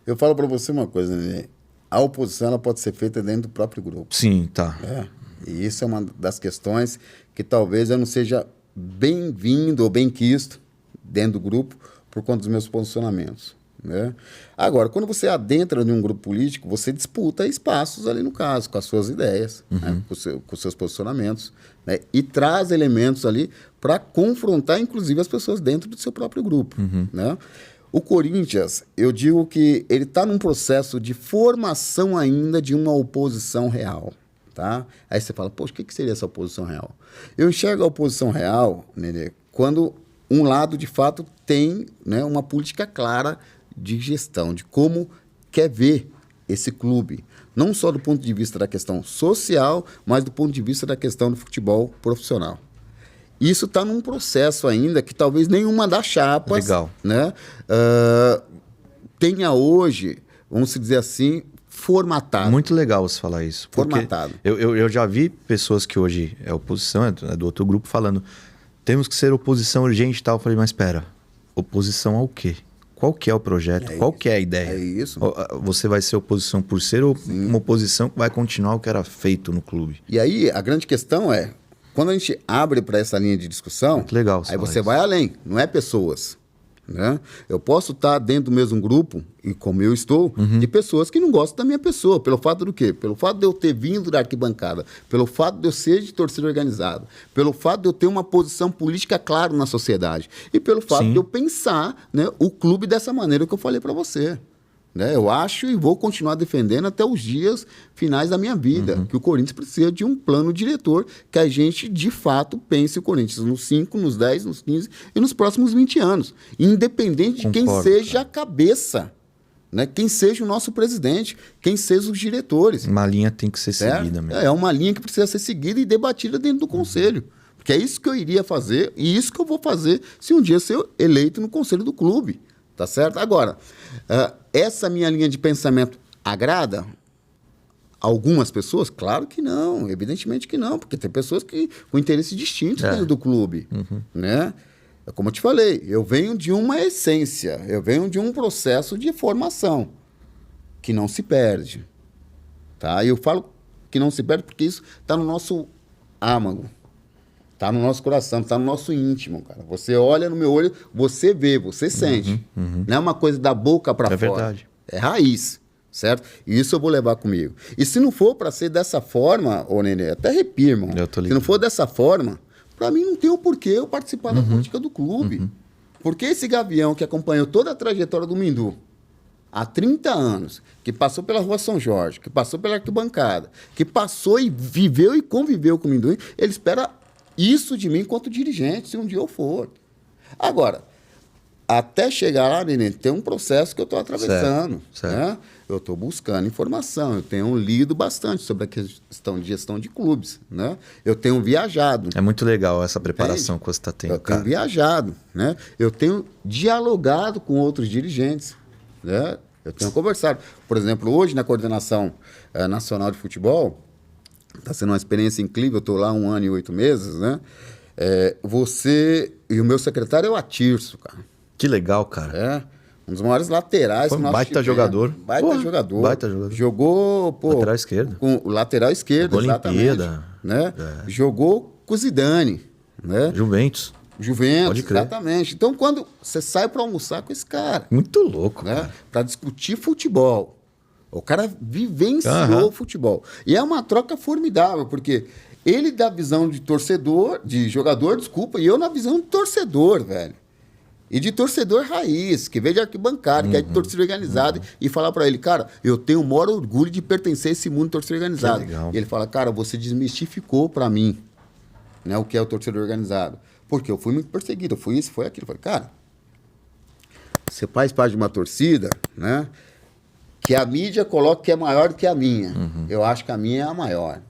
Eu falo para você uma coisa, né? A oposição ela pode ser feita dentro do próprio grupo. Sim, tá. E isso é uma das questões que talvez eu não seja bem-vindo ou bem-quisto dentro do grupo por conta dos meus posicionamentos. Né? Agora, quando você adentra em um grupo político, você disputa espaços ali no caso, com as suas ideias, né? com os seus posicionamentos, né? E traz elementos ali para confrontar, inclusive, as pessoas dentro do seu próprio grupo. Né? O Corinthians, eu digo que ele está num processo de formação ainda de uma oposição real. Tá? Aí você fala, poxa, o que seria essa oposição real? Eu enxergo a oposição real, Nenê, quando um lado, de fato, tem, né, uma política clara de gestão, de como quer ver esse clube. Não só do ponto de vista da questão social, mas do ponto de vista da questão do futebol profissional. Isso está num processo ainda que talvez nenhuma das chapas, né, tenha hoje, vamos dizer assim, formatado. Muito legal você falar isso. Formatado. Eu já vi pessoas que hoje é oposição, é do outro grupo, falando temos que ser oposição urgente e tal. Eu falei, mas espera, oposição ao quê? Qual que é o projeto? Qual que é a ideia? É isso. Você vai ser oposição por ser ou uma oposição que vai continuar o que era feito no clube? E aí, a grande questão é, quando a gente abre para essa linha de discussão, muito legal, aí você vai além, não é pessoas. Né? Eu posso estar dentro do mesmo grupo, e como eu estou, de pessoas que não gostam da minha pessoa. Pelo fato do quê? Pelo fato de eu ter vindo da arquibancada, pelo fato de eu ser de torcida organizada, pelo fato de eu ter uma posição política clara na sociedade e pelo fato de eu pensar, né, o clube dessa maneira que eu falei para você. Né? Eu acho e vou continuar defendendo até os dias finais da minha vida, que o Corinthians precisa de um plano diretor que a gente, de fato, pense o Corinthians nos 5, nos 10, nos 15 e nos próximos 20 anos. Independente de quem seja a cabeça, né? Quem seja o nosso presidente, quem sejam os diretores. Uma linha tem que ser seguida mesmo. É uma linha que precisa ser seguida e debatida dentro do Conselho. Porque é isso que eu iria fazer e isso que eu vou fazer se um dia ser eleito no Conselho do clube. Tá certo? Agora, essa minha linha de pensamento agrada algumas pessoas? Claro que não, evidentemente que não, porque tem pessoas que com interesses distintos dentro do clube. Né? Como eu te falei, eu venho de uma essência, eu venho de um processo de formação que não se perde. Tá? E eu falo que não se perde porque isso está no nosso âmago. Está no nosso coração, está no nosso íntimo, cara. Você olha no meu olho, você vê, você sente. Não é uma coisa da boca para fora. É verdade. É raiz, certo? E isso eu vou levar comigo. E se não for para ser dessa forma, ô Nenê, até arrepio, irmão. Se não for dessa forma, para mim não tem o porquê eu participar da política do clube. Porque esse Gavião que acompanhou toda a trajetória do Mindu, há 30 anos, que passou pela Rua São Jorge, que passou pela arquibancada, que passou e viveu e conviveu com o Mindu, ele espera isso de mim enquanto dirigente, se um dia eu for. Agora, até chegar lá, Nenê, tem um processo que eu estou atravessando. Certo. Né? Eu estou buscando informação, eu tenho lido bastante sobre a questão de gestão de clubes. Né? Eu tenho viajado. É muito legal essa preparação que você está tendo, cara. Eu tenho viajado. Né? Eu tenho dialogado com outros dirigentes. Né? Eu tenho conversado. Por exemplo, hoje, na Coordenação Nacional de Futebol, está sendo uma experiência incrível, eu estou lá 1 ano e 8 meses, né? Você e o meu secretário é o Atirso, cara. Que legal, cara. Um dos maiores laterais. Foi um baita jogador. Baita jogador. Baita jogador. Jogou, lateral esquerdo. Com o lateral esquerdo, exatamente. Olimpíada. Né? Jogou com o Zidane. Né? Juventus, Pode crer. Exatamente. Então, quando você sai para almoçar com esse cara... Muito louco, né? cara. Para discutir futebol. O cara vivenciou o futebol. E é uma troca formidável, porque ele dá visão de torcedor, de jogador, desculpa, e eu na visão de torcedor, velho. E de torcedor raiz, que veio de arquibancada, que é de torcida organizada, e falar para ele, cara, eu tenho o maior orgulho de pertencer a esse mundo de torcida organizada. E ele fala, cara, você desmistificou para mim, né, o que é o torcedor organizado. Porque eu fui muito perseguido, eu fui isso, foi aquilo. Eu falei, cara, você faz parte de uma torcida, né, que a mídia coloca que é maior do que a minha. Eu acho que a minha é a maior.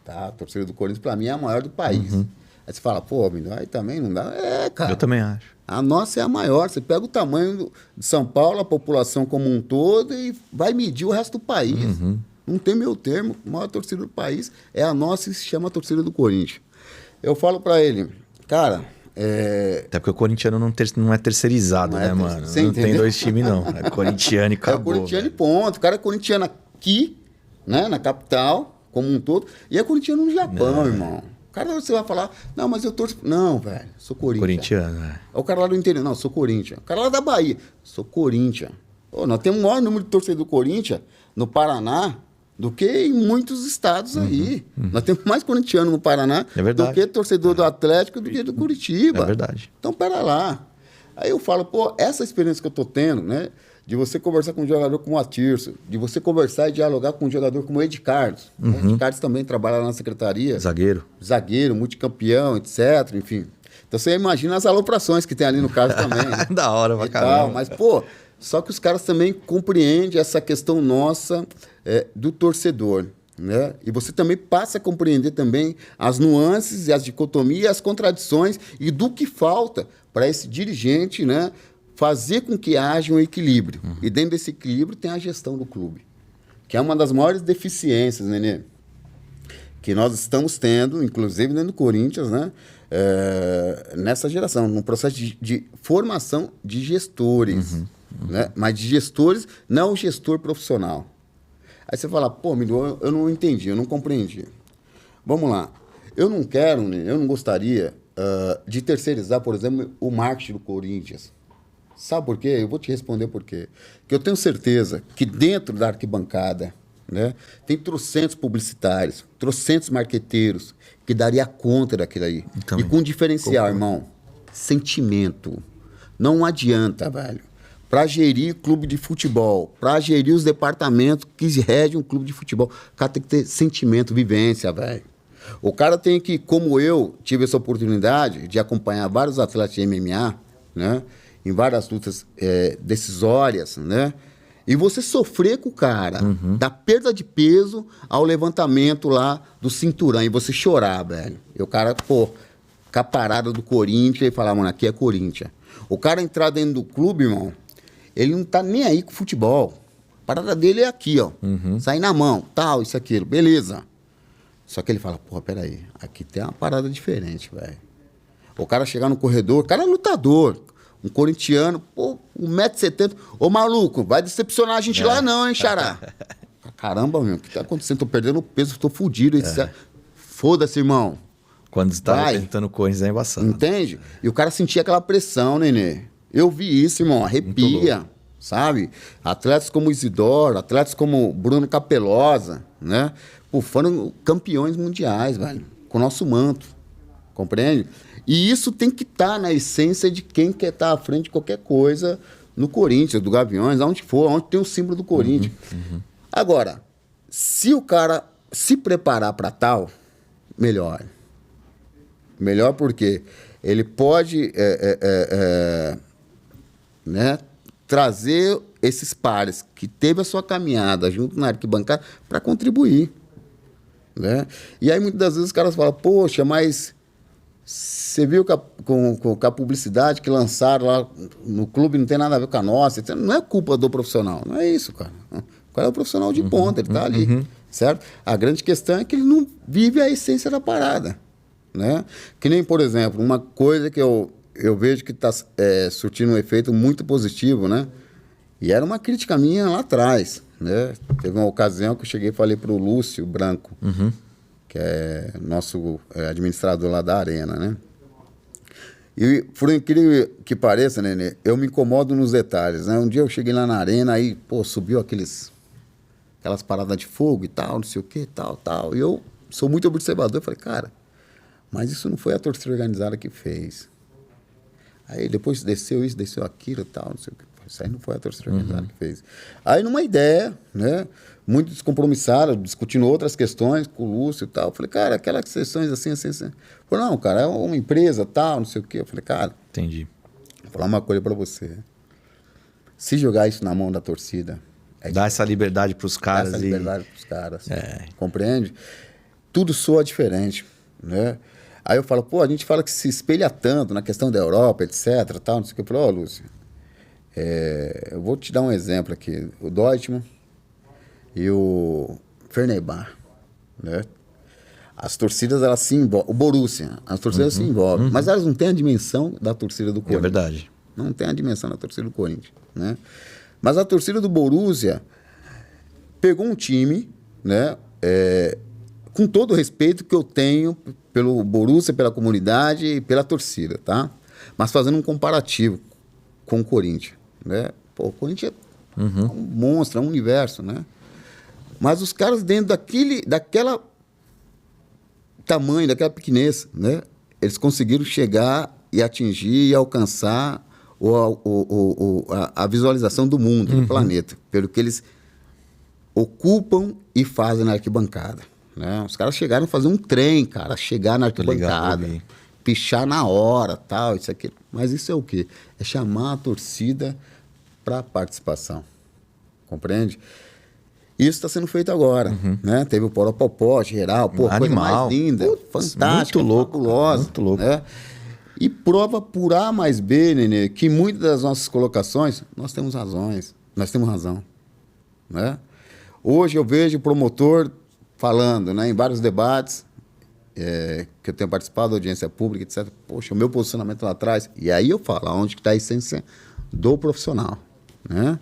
Tá? A torcida do Corinthians, para mim, é a maior do país. Aí você fala, pô, aí também não dá. Cara. Eu também acho. A nossa é a maior. Você pega o tamanho de São Paulo, a população como um todo, e vai medir o resto do país. Não tem meio termo. A maior torcida do país é a nossa e se chama a torcida do Corinthians. Eu falo para ele, cara... Até porque o corintiano não é terceirizado, né, mano? Não tem dois times, não. É corintiano e acabou. É corintiano e ponto. O cara é corintiano aqui, né, na capital, como um todo, e é corintiano no Japão, irmão. O cara, você vai falar, não, mas eu torço... Não, velho, sou corintiano. É. O cara lá do interior, não, sou Corinthians. O cara lá da Bahia, sou Corinthians. Pô, nós temos o maior número de torcedores do Corinthians no Paraná do que em muitos estados aí. Nós temos mais corintiano no Paraná do que torcedor do Atlético do que do Curitiba. É verdade. Então, pera lá. Aí eu falo, pô, essa experiência que eu tô tendo, né? De você conversar com um jogador como o Atirso, de você conversar e dialogar com um jogador como o Ed Carlos. O Ed Carlos também trabalha lá na secretaria. Zagueiro, multicampeão, etc. Enfim. Então você imagina as aloprações que tem ali no caso também. Né? Da hora pra caramba. Mas, pô, só que os caras também compreendem essa questão nossa do torcedor. Né? E você também passa a compreender também as nuances e as dicotomias, as contradições e do que falta para esse dirigente, né, fazer com que haja um equilíbrio. E dentro desse equilíbrio tem a gestão do clube, que é uma das maiores deficiências, Nenê, que nós estamos tendo, inclusive dentro do Corinthians, né, nessa geração, no processo de formação de gestores. Né? Mas de gestores, não o gestor profissional. Aí você fala, pô, Milho, eu não entendi, eu não compreendi. Vamos lá. Eu não gostaria de terceirizar, por exemplo, o marketing do Corinthians. Sabe por quê? Eu vou te responder por quê. Porque eu tenho certeza que dentro da arquibancada, né, tem trocentos publicitários, trocentos marqueteiros que daria conta daquilo aí. E com diferencial, irmão, sentimento. Não adianta, velho. Para gerir clube de futebol, para gerir os departamentos que regem um clube de futebol, o cara tem que ter sentimento, vivência, velho. O cara tem que, como eu tive essa oportunidade de acompanhar vários atletas de MMA, né, em várias lutas decisórias, né, e você sofrer com o cara, da perda de peso ao levantamento lá do cinturão, e você chorar, velho. E o cara, pô, com a parada do Corinthians e falar, mano, aqui é Corinthians. O cara entrar dentro do clube, irmão, ele não tá nem aí com o futebol. A parada dele é aqui, ó. Sair na mão, tal, isso, aquilo. Beleza. Só que ele fala, porra, peraí, aqui tem uma parada diferente, velho. O cara chegar no corredor, o cara é lutador. Um corintiano, pô, 1,70 m. Ô, maluco, vai decepcionar a gente lá não, hein, xará? Caramba, meu, o que tá acontecendo? Tô perdendo peso, tô fudido. Foda-se, irmão. Quando você tá tentando Corinthians é embaçado. Entende? E o cara sentia aquela pressão, Nenê. Eu vi isso, irmão, arrepia, sabe? Atletas como o Isidoro, atletas como Bruno Capelosa, né? Pô, foram campeões mundiais, velho, com o nosso manto, compreende? E isso tem que estar na essência de quem quer estar à frente de qualquer coisa no Corinthians, do Gaviões, aonde for, onde tem o símbolo do Corinthians. Agora, se o cara se preparar para tal, melhor. Melhor porque ele pode... né, trazer esses pares que teve a sua caminhada junto na arquibancada para contribuir, né? E aí muitas das vezes os caras falam, poxa, mas você viu com a publicidade que lançaram lá no clube não tem nada a ver com a nossa, não é culpa do profissional, não é isso, cara. O cara é o profissional de ponta, ele tá ali, certo? A grande questão é que ele não vive a essência da parada, né? Que nem, por exemplo, uma coisa que eu vejo que está surtindo um efeito muito positivo, né? E era uma crítica minha lá atrás, né? Teve uma ocasião que eu cheguei e falei para o Lúcio Branco, que é nosso administrador lá da Arena, né? E por incrível que pareça, Nenê, eu me incomodo nos detalhes, né? Um dia eu cheguei lá na Arena, aí, pô, subiu aquelas paradas de fogo e tal, não sei o que, tal. E eu sou muito observador, eu falei, cara, mas isso não foi a torcida organizada que fez. Aí depois desceu isso, desceu aquilo e tal, não sei o que. Isso aí não foi a torcida organizada que fez. Aí numa ideia, né, muito descompromissada, discutindo outras questões com o Lúcio e tal. Eu falei, cara, aquelas sessões assim. Falei, não, cara, é uma empresa tal, não sei o quê. Eu falei, cara, Entendi. vou falar uma coisa pra você. Se jogar isso na mão da torcida... Dá essa liberdade pros caras. Dá essa liberdade pros caras. Compreende? Tudo soa diferente, né? Aí eu falo, pô, a gente fala que se espelha tanto na questão da Europa, etc, tal, não sei o que. Eu falo, Lúcio, eu vou te dar um exemplo aqui. O Dortmund e o Fenerbahçe, né? As torcidas, elas se envolvem. O Borussia, as torcidas se envolvem. Mas elas não têm a dimensão da torcida do Corinthians. É verdade. Não tem a dimensão da torcida do Corinthians, né? Mas a torcida do Borussia pegou um time, né? Com todo o respeito que eu tenho pelo Borussia, pela comunidade e pela torcida, tá? Mas fazendo um comparativo com o Corinthians, né? Pô, o Corinthians é um monstro, é um universo, né? Mas os caras dentro daquela tamanho, daquela pequenez, né? Eles conseguiram chegar e atingir e alcançar a visualização do mundo, do planeta, pelo que eles ocupam e fazem na arquibancada. Né? Os caras chegaram a fazer um trem, cara, chegar na arquibancada, pichar na hora, tal, isso aqui. Mas isso é o quê? É chamar a torcida para participação. Compreende? Isso está sendo feito agora. Né? Teve o Poropopó, geral, pô, coisa mais linda, fantástica, muito louco, fabulosa. Muito louco. Né? E prova por A mais B, Nenê, que muitas das nossas colocações, nós temos razão. Né? Hoje eu vejo o promotor falando, né, em vários debates, que eu tenho participado da audiência pública, etc. Poxa, o meu posicionamento lá atrás. E aí eu falo, onde está a essência do profissional. Né?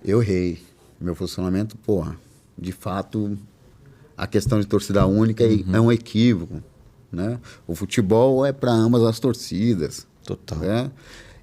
Eu errei. Meu posicionamento, porra, de fato, a questão de torcida única é um equívoco. Né? O futebol é para ambas as torcidas. Total. Né?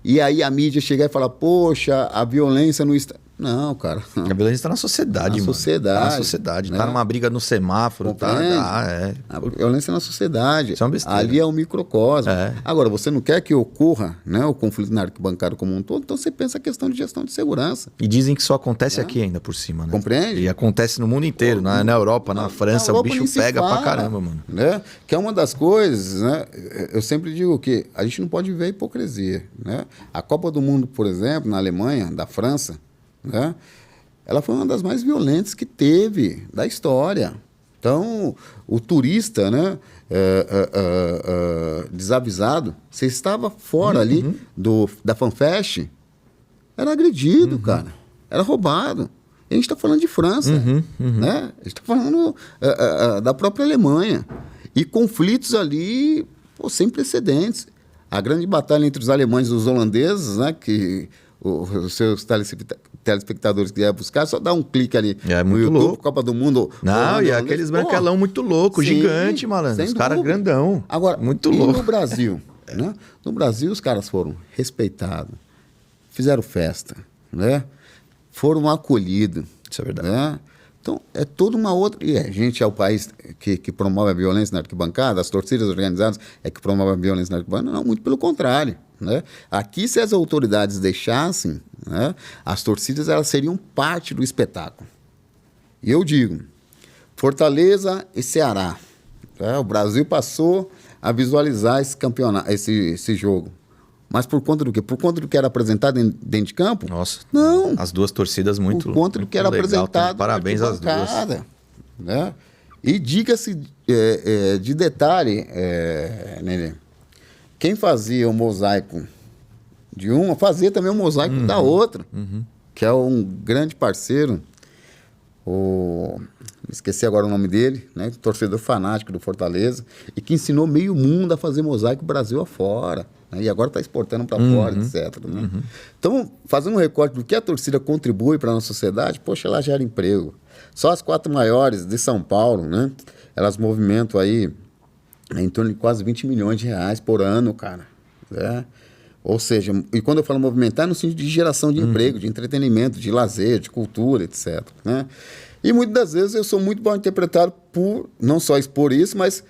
E aí a mídia chega e fala, poxa, a violência no estádio. Não, cara. A violência está na sociedade, mano. Sociedade. Tá na sociedade. Né? Tá numa briga no semáforo. A violência na sociedade. Isso é uma besteira. Ali é um microcosmo. Agora, você não quer que ocorra, né, o conflito na arquibancada como um todo, então você pensa a questão de gestão de segurança. E dizem que só acontece aqui ainda por cima, né? Compreende? E acontece no mundo inteiro. Na Europa, na França, o bicho pega pra caramba, mano. Né? Que é uma das coisas, né? Eu sempre digo que a gente não pode viver a hipocrisia. Né? A Copa do Mundo, por exemplo, na Alemanha, da França, né? Ela foi uma das mais violentas que teve da história. Então, o turista, né, desavisado, você estava fora ali da FanFest, era agredido, cara. Era roubado. E a gente está falando de França. Né? A gente está falando da própria Alemanha. E conflitos ali, pô, sem precedentes. A grande batalha entre os alemães e os holandeses, né, que os seus telespectadores quiserem buscar, só dá um clique ali no YouTube, louco. Copa do Mundo. Não, e aqueles branquelão muito louco, gigante, malandro. Os caras grandão. Agora, muito louco. No Brasil, né? No Brasil, os caras foram respeitados, fizeram festa, né? Foram acolhidos. Isso é verdade. Né? Então, é toda uma outra... E a gente é o país que promove a violência na arquibancada, as torcidas organizadas é que promovem a violência na arquibancada. Não, muito pelo contrário. Né? Aqui, se as autoridades deixassem, né, as torcidas elas seriam parte do espetáculo. E eu digo, Fortaleza e Ceará. O Brasil passou a visualizar esse campeonato, esse jogo. Mas por conta do quê? Por conta do que era apresentado dentro de campo? Nossa. Não. As duas torcidas muito por conta do que era apresentado. Parabéns às duas. Né? E diga-se de detalhe, Nenê, quem fazia o mosaico de uma, fazia também o mosaico da outra, que é um grande parceiro, esqueci agora o nome dele, né? Torcedor fanático do Fortaleza, e que ensinou meio mundo a fazer mosaico Brasil afora. Né? E agora está exportando para fora, etc. Né? Então, fazendo um recorte do que a torcida contribui para a nossa sociedade, poxa, ela gera emprego. Só as 4 maiores de São Paulo, né? Elas movimentam aí em torno de quase 20 milhões de reais por ano, cara. Né? Ou seja, e quando eu falo movimentar, é no sentido de geração de emprego, de entretenimento, de lazer, de cultura, etc. Né? E muitas das vezes eu sou muito mal interpretado por não só expor isso, mas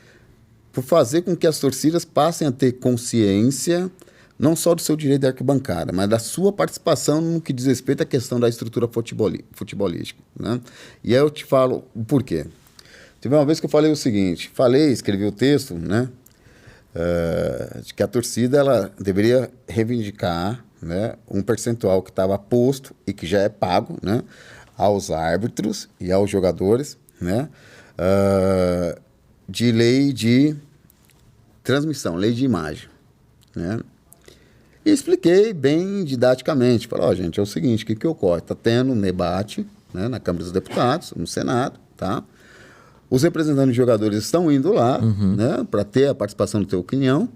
por fazer com que as torcidas passem a ter consciência, não só do seu direito de arquibancada, mas da sua participação no que diz respeito à questão da estrutura futebolística, né? E aí eu te falo o porquê. Teve uma vez que eu falei o seguinte, escrevi o texto, né? De que a torcida ela deveria reivindicar, né, um percentual que estava posto e que já é pago, né, aos árbitros e aos jogadores, né, de lei de transmissão, lei de imagem, né? E expliquei bem didaticamente. Falei, gente, é o seguinte, o que ocorre? Está tendo um debate, né, na Câmara dos Deputados, no Senado, tá? Os representantes de jogadores estão indo lá, né, para ter a participação da tua opinião.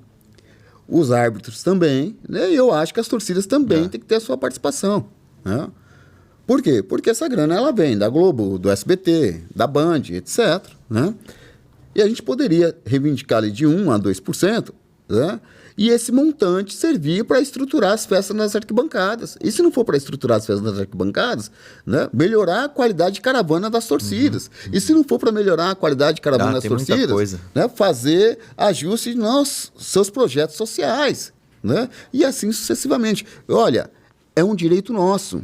Os árbitros também, né? E eu acho que as torcidas também têm que ter a sua participação, né? Por quê? Porque essa grana ela vem da Globo, do SBT, da Band, etc., né? E a gente poderia reivindicar ali de 1% a 2%, né? E esse montante servir para estruturar as festas nas arquibancadas. E se não for para estruturar as festas nas arquibancadas, né, melhorar a qualidade de caravana das torcidas. E se não for para melhorar a qualidade de caravana das torcidas, né, fazer ajuste nos seus projetos sociais, né? E assim sucessivamente. Olha, é um direito nosso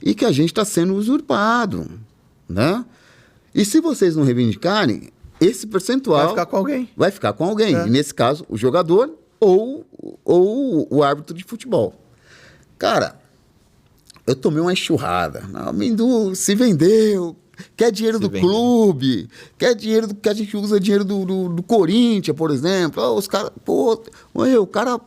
e que a gente está sendo usurpado, né? E se vocês não reivindicarem, esse percentual... Vai ficar com alguém. Vai ficar com alguém. E nesse caso, o jogador... Ou o árbitro de futebol. Cara, eu tomei uma enxurrada. O Amendu se vendeu, quer dinheiro do clube, quer dinheiro do que a gente usa, dinheiro do Corinthians, por exemplo. Os caras, o cara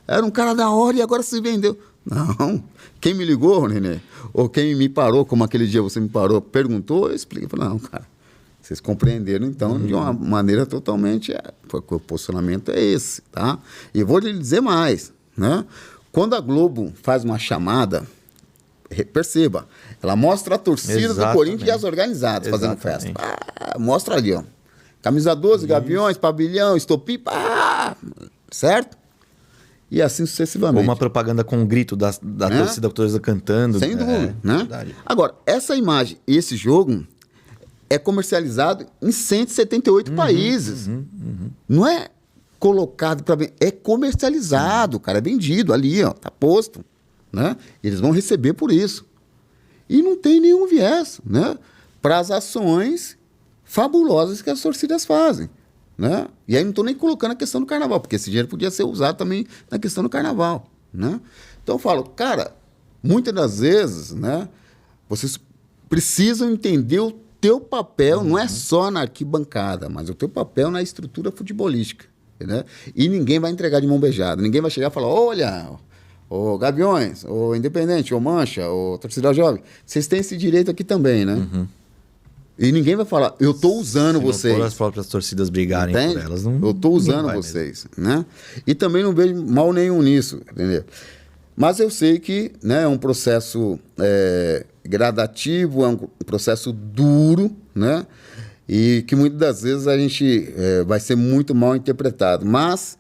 era um cara da hora e agora se vendeu. Não, quem me ligou, Nenê, ou quem me parou, como aquele dia você me parou, perguntou, eu expliquei. Falei, não, cara. Vocês compreenderam, então, de uma maneira totalmente... O posicionamento é esse, tá? E vou lhe dizer mais, né? Quando a Globo faz uma chamada, perceba, ela mostra a torcida do Corinthians e as organizadas fazendo festa. Mostra ali, ó. Camisa 12, Gaviões, Pavilhão, Estopi, certo? E assim sucessivamente. Ou uma propaganda com um grito da torcida cantando. Sem dúvida, né? Verdade. Agora, essa imagem e esse jogo... é comercializado em 178 países. Não é colocado para... É comercializado, cara. É vendido ali, ó. Tá posto. Né? Eles vão receber por isso. E não tem nenhum viés, né, para as ações fabulosas que as torcidas fazem. Né? E aí não estou nem colocando a questão do carnaval, porque esse dinheiro podia ser usado também na questão do carnaval. Né? Então eu falo, cara, muitas das vezes, né, vocês precisam entender o teu papel não é só na arquibancada, mas o teu papel na estrutura futebolística, né? E ninguém vai entregar de mão beijada. Ninguém vai chegar e falar, olha, ô Gaviões, ô Independente, ô Mancha, ô Torcida Jovem, vocês têm esse direito aqui também, né? E ninguém vai falar, eu estou usando vocês. Se não for as próprias torcidas brigarem por elas, não... Eu estou usando vocês, né? E também não vejo mal nenhum nisso, entendeu? Mas eu sei que, né, é um processo gradativo, é um processo duro, né? E que muitas das vezes a gente vai ser muito mal interpretado. Mas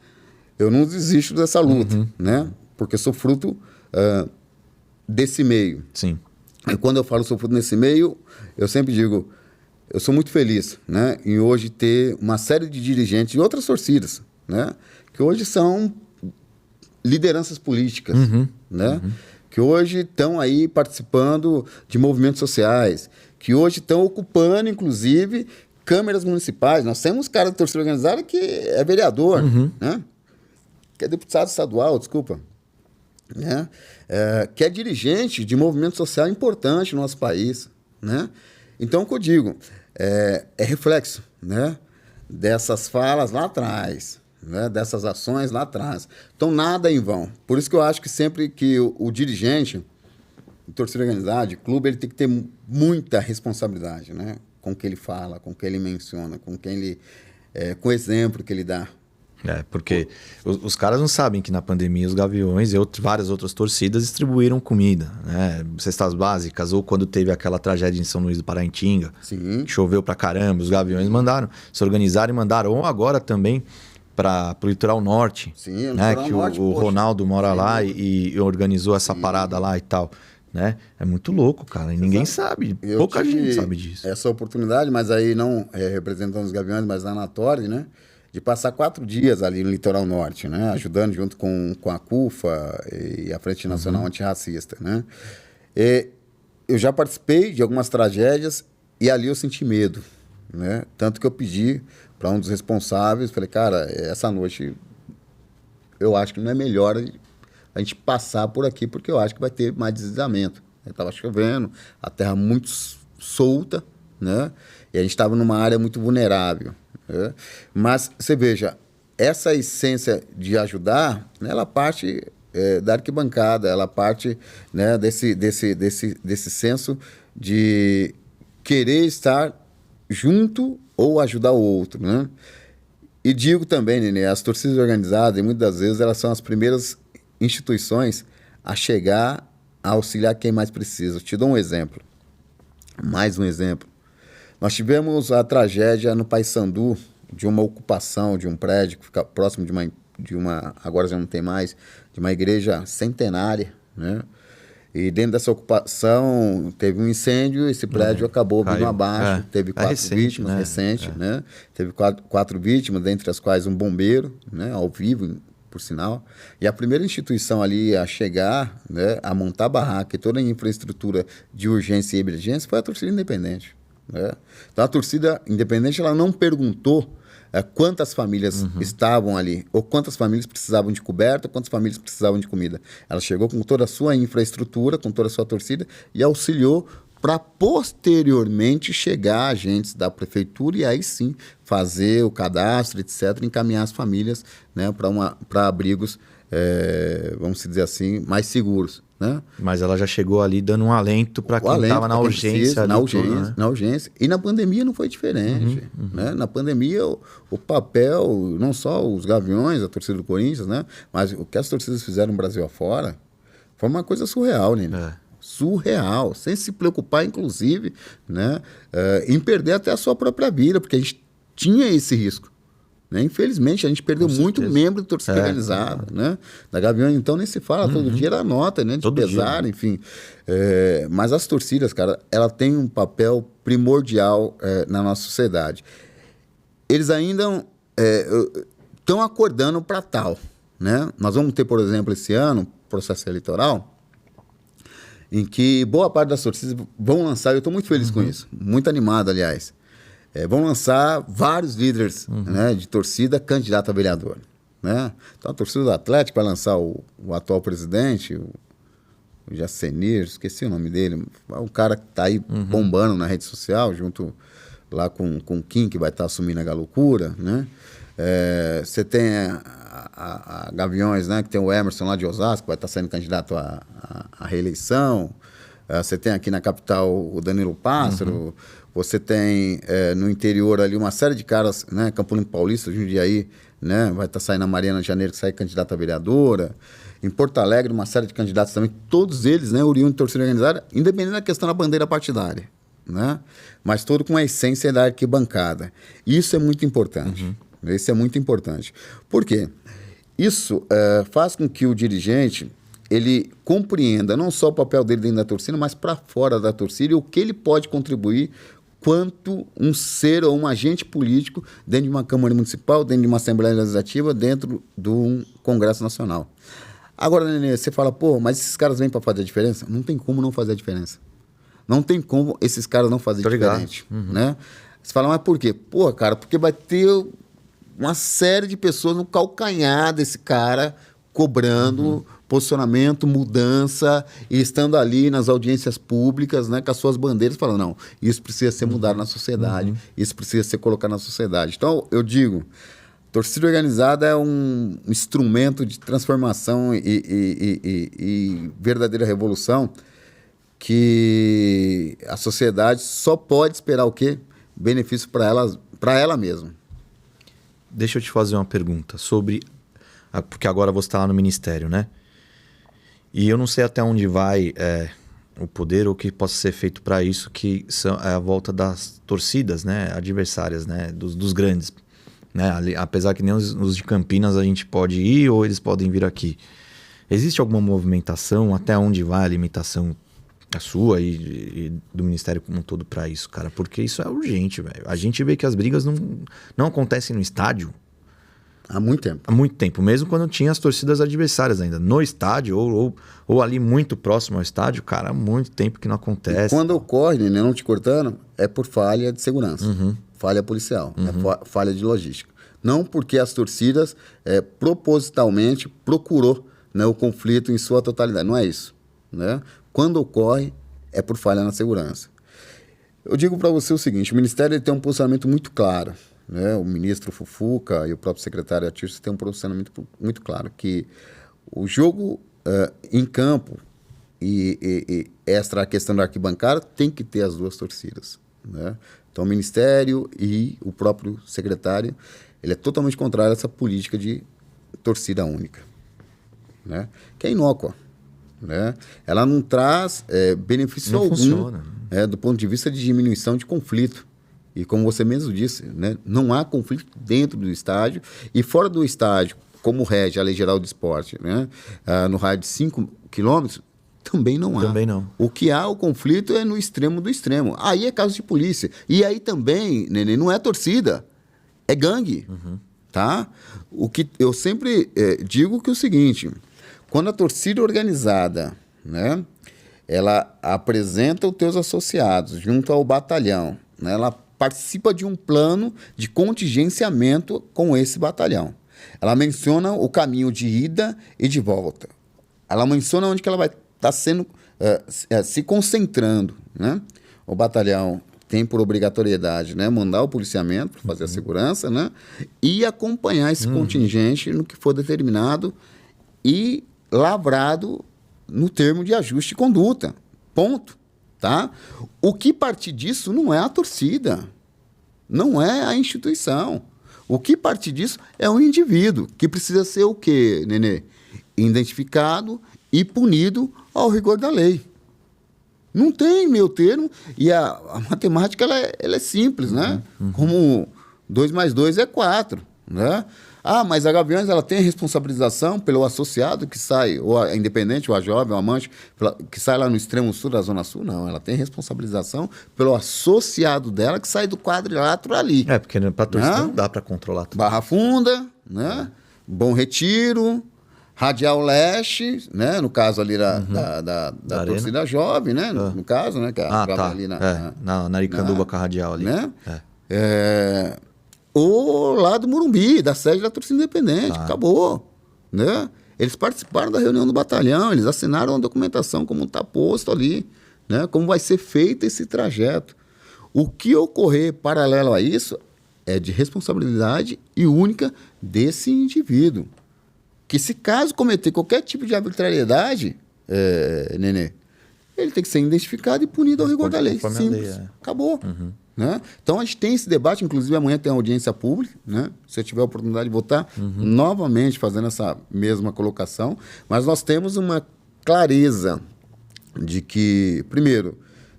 eu não desisto dessa luta, né? Porque eu sou fruto desse meio. Sim. E quando eu falo sou fruto desse meio, eu sempre digo, eu sou muito feliz, né, em hoje ter uma série de dirigentes de outras torcidas, né, que hoje são lideranças políticas, né? Que hoje estão aí participando de movimentos sociais, que hoje estão ocupando, inclusive, câmeras municipais. Nós temos cara de torcida organizada que é vereador, né? Que é deputado estadual, desculpa, né? Que é dirigente de movimento social importante no nosso país, né? Então, o que eu digo, é reflexo, né, dessas falas lá atrás, né, dessas ações lá atrás. Então, nada em vão. Por isso que eu acho que sempre que o dirigente, de torcida organizada, de clube, ele tem que ter muita responsabilidade, né, com o que ele fala, com o que ele menciona, com quem ele, com o exemplo que ele dá. Porque os caras não sabem que na pandemia os Gaviões e várias outras torcidas distribuíram comida, né? Cestas básicas, ou quando teve aquela tragédia em São Luís do Paraitinga, que choveu pra caramba, os Gaviões se organizaram e mandaram, ou agora também para o Litoral Norte, né? Que o Ronaldo mora lá e organizou essa parada lá e tal. Né? É muito louco, cara. E ninguém sabe. Pouca gente sabe disso. Essa oportunidade, mas aí não representando os Gaviões, mas na Anatori, né? de passar 4 dias ali no litoral norte, né? Ajudando junto com a CUFA e a Frente Nacional Antirracista, né? E eu já participei de algumas tragédias e ali eu senti medo, né? Tanto que eu pedi para um dos responsáveis, falei, cara, essa noite eu acho que não é melhor a gente passar por aqui, porque eu acho que vai ter mais deslizamento. Estava chovendo, a terra muito solta, né? E a gente estava numa área muito vulnerável, né? Mas, você veja, essa essência de ajudar, né, ela parte da arquibancada, ela parte, né, desse senso de querer estar junto ou ajudar o outro, né? E digo também, Nenê, as torcidas organizadas, muitas das vezes, elas são as primeiras instituições a chegar a auxiliar quem mais precisa. Eu te dou um exemplo, mais um exemplo. Nós tivemos a tragédia no Paissandu de uma ocupação de um prédio que fica próximo de uma agora já não tem mais, de uma igreja centenária, né? E dentro dessa ocupação teve um incêndio, esse prédio acabou vindo abaixo, teve 4 vítimas, recente, né? Teve 4 vítimas, dentre as quais um bombeiro, né? Ao vivo, por sinal. E a primeira instituição ali a chegar, né? A montar a barraca e toda a infraestrutura de urgência e emergência foi a torcida independente, né? Então a torcida independente ela não perguntou quantas famílias estavam ali, ou quantas famílias precisavam de coberta, quantas famílias precisavam de comida. Ela chegou com toda a sua infraestrutura, com toda a sua torcida e auxiliou para posteriormente chegar agentes da prefeitura e aí sim fazer o cadastro, etc., encaminhar as famílias, né, para abrigos, vamos dizer assim, mais seguros, né? Mas ela já chegou ali dando um alento para quem estava na urgência. Na urgência. E na pandemia não foi diferente. Né? Na pandemia, o papel, não só os Gaviões, a torcida do Corinthians, né? Mas o que as torcidas fizeram no Brasil afora foi uma coisa surreal, né? Surreal, sem se preocupar, inclusive, né? Em perder até a sua própria vida, porque a gente tinha esse risco. Né? Infelizmente, a gente perdeu muito membro de torcida organizada, né? Da Gaviões, então, nem se fala, todo dia era nota, né? De todo pesar, dia. Enfim. Mas as torcidas, cara, ela tem um papel primordial na nossa sociedade. Eles ainda estão acordando para tal, né? Nós vamos ter, por exemplo, esse ano, processo eleitoral, em que boa parte das torcidas vão lançar, eu estou muito feliz com isso, muito animado, aliás, vão lançar vários líderes, né, de torcida candidato a vereador, né? Então a torcida do Atlético vai lançar o atual presidente, o Jacenir, esqueci o nome dele, um cara que está aí bombando na rede social, junto lá com o Kim, que vai estar assumindo a Galocura, né? Você tem a Gaviões, né, que tem o Emerson lá de Osasco, que vai estar sendo candidato à reeleição. Você tem aqui na capital o Danilo Pássaro. Você tem no interior ali uma série de caras, né? Campo Limpo Paulista, Jundiaí, né? Vai estar saindo a Mariana Janeiro, que sai candidata a vereadora. Em Porto Alegre, uma série de candidatos também, todos eles, né, oriundos de torcida organizada, independente da questão da bandeira partidária, né? Mas todo com a essência da arquibancada. Isso é muito importante. Isso é muito importante. Por quê? Isso faz com que o dirigente ele compreenda não só o papel dele dentro da torcida, mas para fora da torcida e o que ele pode contribuir quanto um ser ou um agente político dentro de uma Câmara Municipal, dentro de uma Assembleia Legislativa, dentro de um Congresso Nacional. Agora, Nenê, você fala, pô, mas esses caras vêm para fazer a diferença? Não tem como não fazer a diferença. Não tem como esses caras não fazerem diferente. Né? Você fala, mas por quê? Pô, cara, porque vai ter uma série de pessoas no calcanhar desse cara cobrando posicionamento, mudança, e estando ali nas audiências públicas, né, com as suas bandeiras, falando, não, isso precisa ser mudado na sociedade, isso precisa ser colocado na sociedade. Então, eu digo, torcida organizada é um instrumento de transformação e verdadeira revolução que a sociedade só pode esperar o quê? Benefício para ela mesma. Deixa eu te fazer uma pergunta sobre... Porque agora você está lá no Ministério, né? E eu não sei até onde vai o poder ou o que possa ser feito para isso, que são a volta das torcidas, né, adversárias, né, dos grandes. Né? Apesar que nem os de Campinas a gente pode ir ou eles podem vir aqui. Existe alguma movimentação? Até onde vai a limitação a sua e do Ministério como um todo para isso, cara? Porque isso é urgente, velho. A gente vê que as brigas não acontecem no estádio. Há muito tempo. Há muito tempo, mesmo quando tinha as torcidas adversárias ainda. No estádio ou ali muito próximo ao estádio, cara, há muito tempo que não acontece. E quando ocorre, né, não te cortando, é por falha de segurança, falha policial, falha de logística. Não porque as torcidas propositalmente procurou, né, o conflito em sua totalidade. Não é isso. Né? Quando ocorre, é por falha na segurança. Eu digo para você o seguinte, o Ministério ele tem um posicionamento muito claro. Né? O ministro Fufuca e o próprio secretário Atirce têm um posicionamento muito claro, que o jogo em campo e extra a questão da arquibancada tem que ter as duas torcidas. Né? Então, o Ministério e o próprio secretário, ele é totalmente contrário a essa política de torcida única, né? Que é inócua. Né? Ela não traz benefício não algum funciona. Do ponto de vista de diminuição de conflito. E como você mesmo disse, né, não há conflito dentro do estádio e fora do estádio, como rege a Lei Geral do Esporte, né, no raio de 5 quilômetros, também não há. Também não. O que há, o conflito é no extremo do extremo. Aí é caso de polícia. E aí também, Nenê, não é torcida, é gangue. Tá? O que eu sempre digo que é o seguinte, quando a torcida organizada, né, ela apresenta os teus associados junto ao batalhão, né, ela participa de um plano de contingenciamento com esse batalhão. Ela menciona o caminho de ida e de volta. Ela menciona onde que ela vai estar se concentrando. Né? O batalhão tem por obrigatoriedade, né, mandar o policiamento para fazer a segurança, né, e acompanhar esse contingente no que for determinado e lavrado no termo de ajuste de conduta. Ponto. Tá? O que partir disso não é a torcida, não é a instituição. O que partir disso é o indivíduo, que precisa ser o quê, Nenê? Identificado e punido ao rigor da lei. Não tem meio termo, e a matemática ela é simples, né? Como 2 mais 2 é 4, né? Ah, mas a Gaviões ela tem responsabilização pelo associado que sai, ou a independente, ou a jovem, ou a amante, que sai lá no extremo sul da Zona Sul? Não, ela tem responsabilização pelo associado dela que sai do quadrilátero ali. Porque para torcida não dá para controlar tudo. Barra Funda, né? Bom Retiro, Radial Leste, né? No caso ali da torcida jovem, né? No caso, né? Que tá. Ali na Aricanduva com a Radial ali. Né? Ou lá do Morumbi, da sede da torcida independente. Acabou. Né? Eles participaram da reunião do batalhão, eles assinaram a documentação como está posto ali, né? Como vai ser feito esse trajeto. O que ocorrer paralelo a isso é de responsabilidade e única desse indivíduo. Que se caso cometer qualquer tipo de arbitrariedade, Nenê, ele tem que ser identificado e punido ao rigor da lei. Simples. Acabou. Né? Então, a gente tem esse debate, inclusive amanhã tem audiência pública, né? Se eu tiver a oportunidade de votar, novamente fazendo essa mesma colocação, mas nós temos uma clareza de que, primeiro,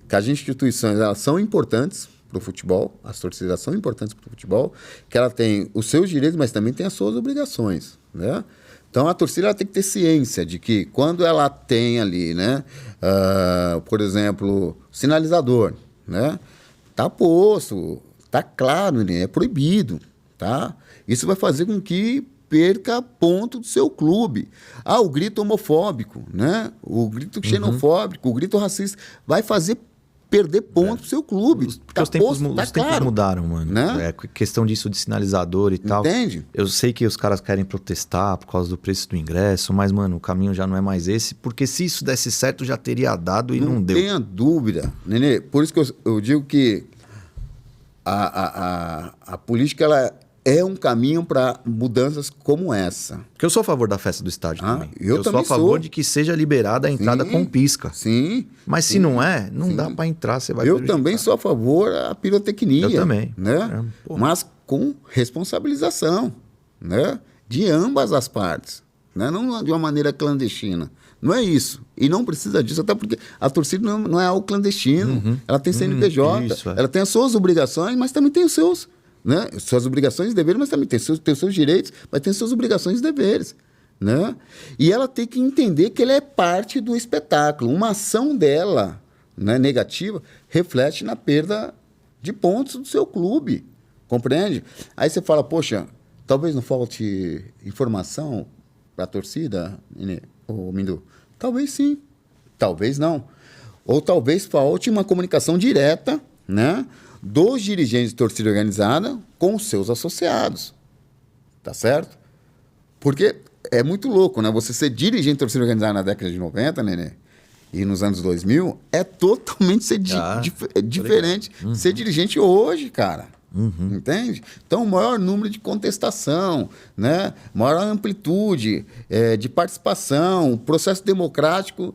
que as instituições elas são importantes para o futebol, as torcidas são importantes para o futebol, que ela tem os seus direitos, mas também tem as suas obrigações. Né? Então, a torcida ela tem que ter ciência de que quando ela tem ali, né, por exemplo, sinalizador, né? Está posto, está claro, né? É proibido. Tá? Isso vai fazer com que perca ponto do seu clube. O grito homofóbico, né? O grito xenofóbico, o grito racista, vai fazer perder ponto do seu clube. Os tempos mudaram, mano. Né? Questão disso de sinalizador e tal. Entende? Eu sei que os caras querem protestar por causa do preço do ingresso, mas, mano, o caminho já não é mais esse, porque se isso desse certo, já teria dado e não deu. Não tenha dúvida, Nenê. Por isso que eu digo que a política ela é um caminho para mudanças como essa. Porque eu sou a favor da festa do estádio também. Eu sou a favor de que seja liberada a entrada com pisca. Sim. Mas se não é, não dá para entrar, você vai Eu também sou a favor da pirotecnia. Eu também. Né? Mas com responsabilização, né? De ambas as partes. Né? Não de uma maneira clandestina. Não é isso. E não precisa disso, até porque a torcida não é algo clandestino. Ela tem CNPJ, ela tem as suas obrigações, mas também tem os seus... Né? Suas obrigações e deveres, mas também tem os seus direitos, mas tem suas obrigações e deveres. Né? E ela tem que entender que ela é parte do espetáculo. Uma ação dela, né, negativa reflete na perda de pontos do seu clube. Compreende? Aí você fala, poxa, Talvez não falte informação para a torcida, ô Mindu? Talvez sim, talvez não. Ou talvez falte uma comunicação direta, né, dos dirigentes de torcida organizada com os seus associados. Tá certo? Porque é muito louco, né? Você ser dirigente de torcida organizada na década de 90, Nenê, e nos anos 2000, é totalmente diferente ser dirigente hoje, cara. Entende? Então, o maior número de contestação, né? Maior amplitude de participação, processo democrático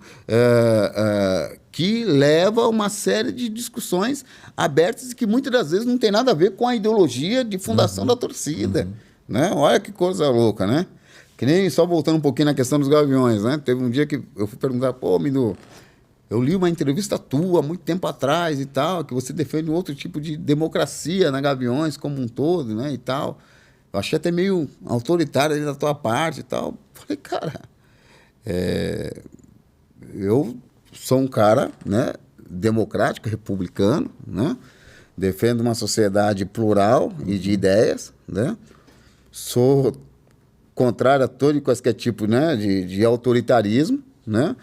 que leva a uma série de discussões abertas e que muitas das vezes não tem nada a ver com a ideologia de fundação da torcida. Né? Olha que coisa louca, né? Que nem só voltando um pouquinho na questão dos Gaviões, né? Teve um dia que eu fui perguntar, pô, Mindu, eu li uma entrevista tua há muito tempo atrás e tal, que você defende um outro tipo de democracia na Gaviões como um todo, né, e tal. Eu achei até meio autoritário ali da tua parte e tal. Falei, cara, eu sou um cara, né, democrático, republicano, né, defendo uma sociedade plural e de ideias, né, sou contrário a todo e qualquer tipo, né, de autoritarismo, né.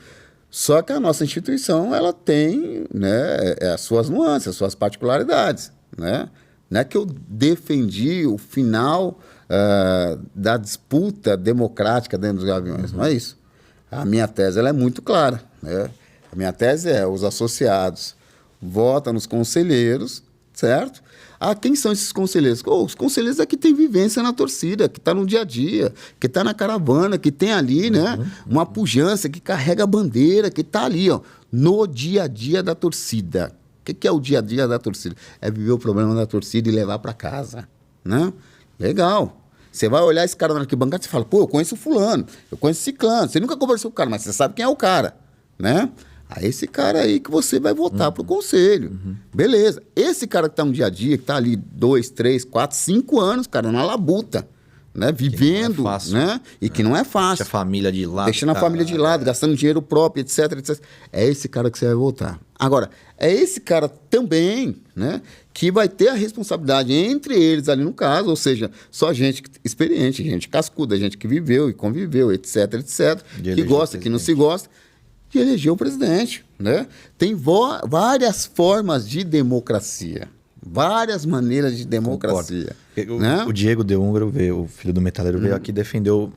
Só que a nossa instituição, ela tem, né, as suas nuances, as suas particularidades, né? Não é que eu defendi o final da disputa democrática dentro dos Gaviões, não é isso. A minha tese ela é muito clara, né? A minha tese é os associados votam nos conselheiros, certo? Quem são esses conselheiros? Os conselheiros é que tem vivência na torcida, que está no dia a dia, que está na caravana, que tem ali, né, uma pujança, que carrega a bandeira, que está ali, ó, no dia a dia da torcida. O que é o dia a dia da torcida? É viver o problema da torcida e levar para casa, né? Legal. Você vai olhar esse cara na arquibancada e fala, pô, eu conheço fulano, eu conheço ciclano. Você nunca conversou com o cara, mas você sabe quem é o cara, né? Esse cara aí que você vai votar para o conselho. Beleza. Esse cara que está no dia a dia, que está ali 2, 3, 4, 5 anos, cara, na labuta, né? Vivendo, que não é fácil, né? E que não é fácil. Deixa a família de lado. Deixando a família de lado, gastando dinheiro próprio, etc, etc. É esse cara que você vai votar. Agora, é esse cara também, né, que vai ter a responsabilidade entre eles ali no caso, ou seja, só gente experiente, gente cascuda, gente que viveu e conviveu, etc, etc, que gosta, que não se gosta, de eleger o presidente, né? Tem várias formas de democracia, várias maneiras de democracia. Né? O Diego De Húngaro, o filho do metaleiro, veio aqui e defendeu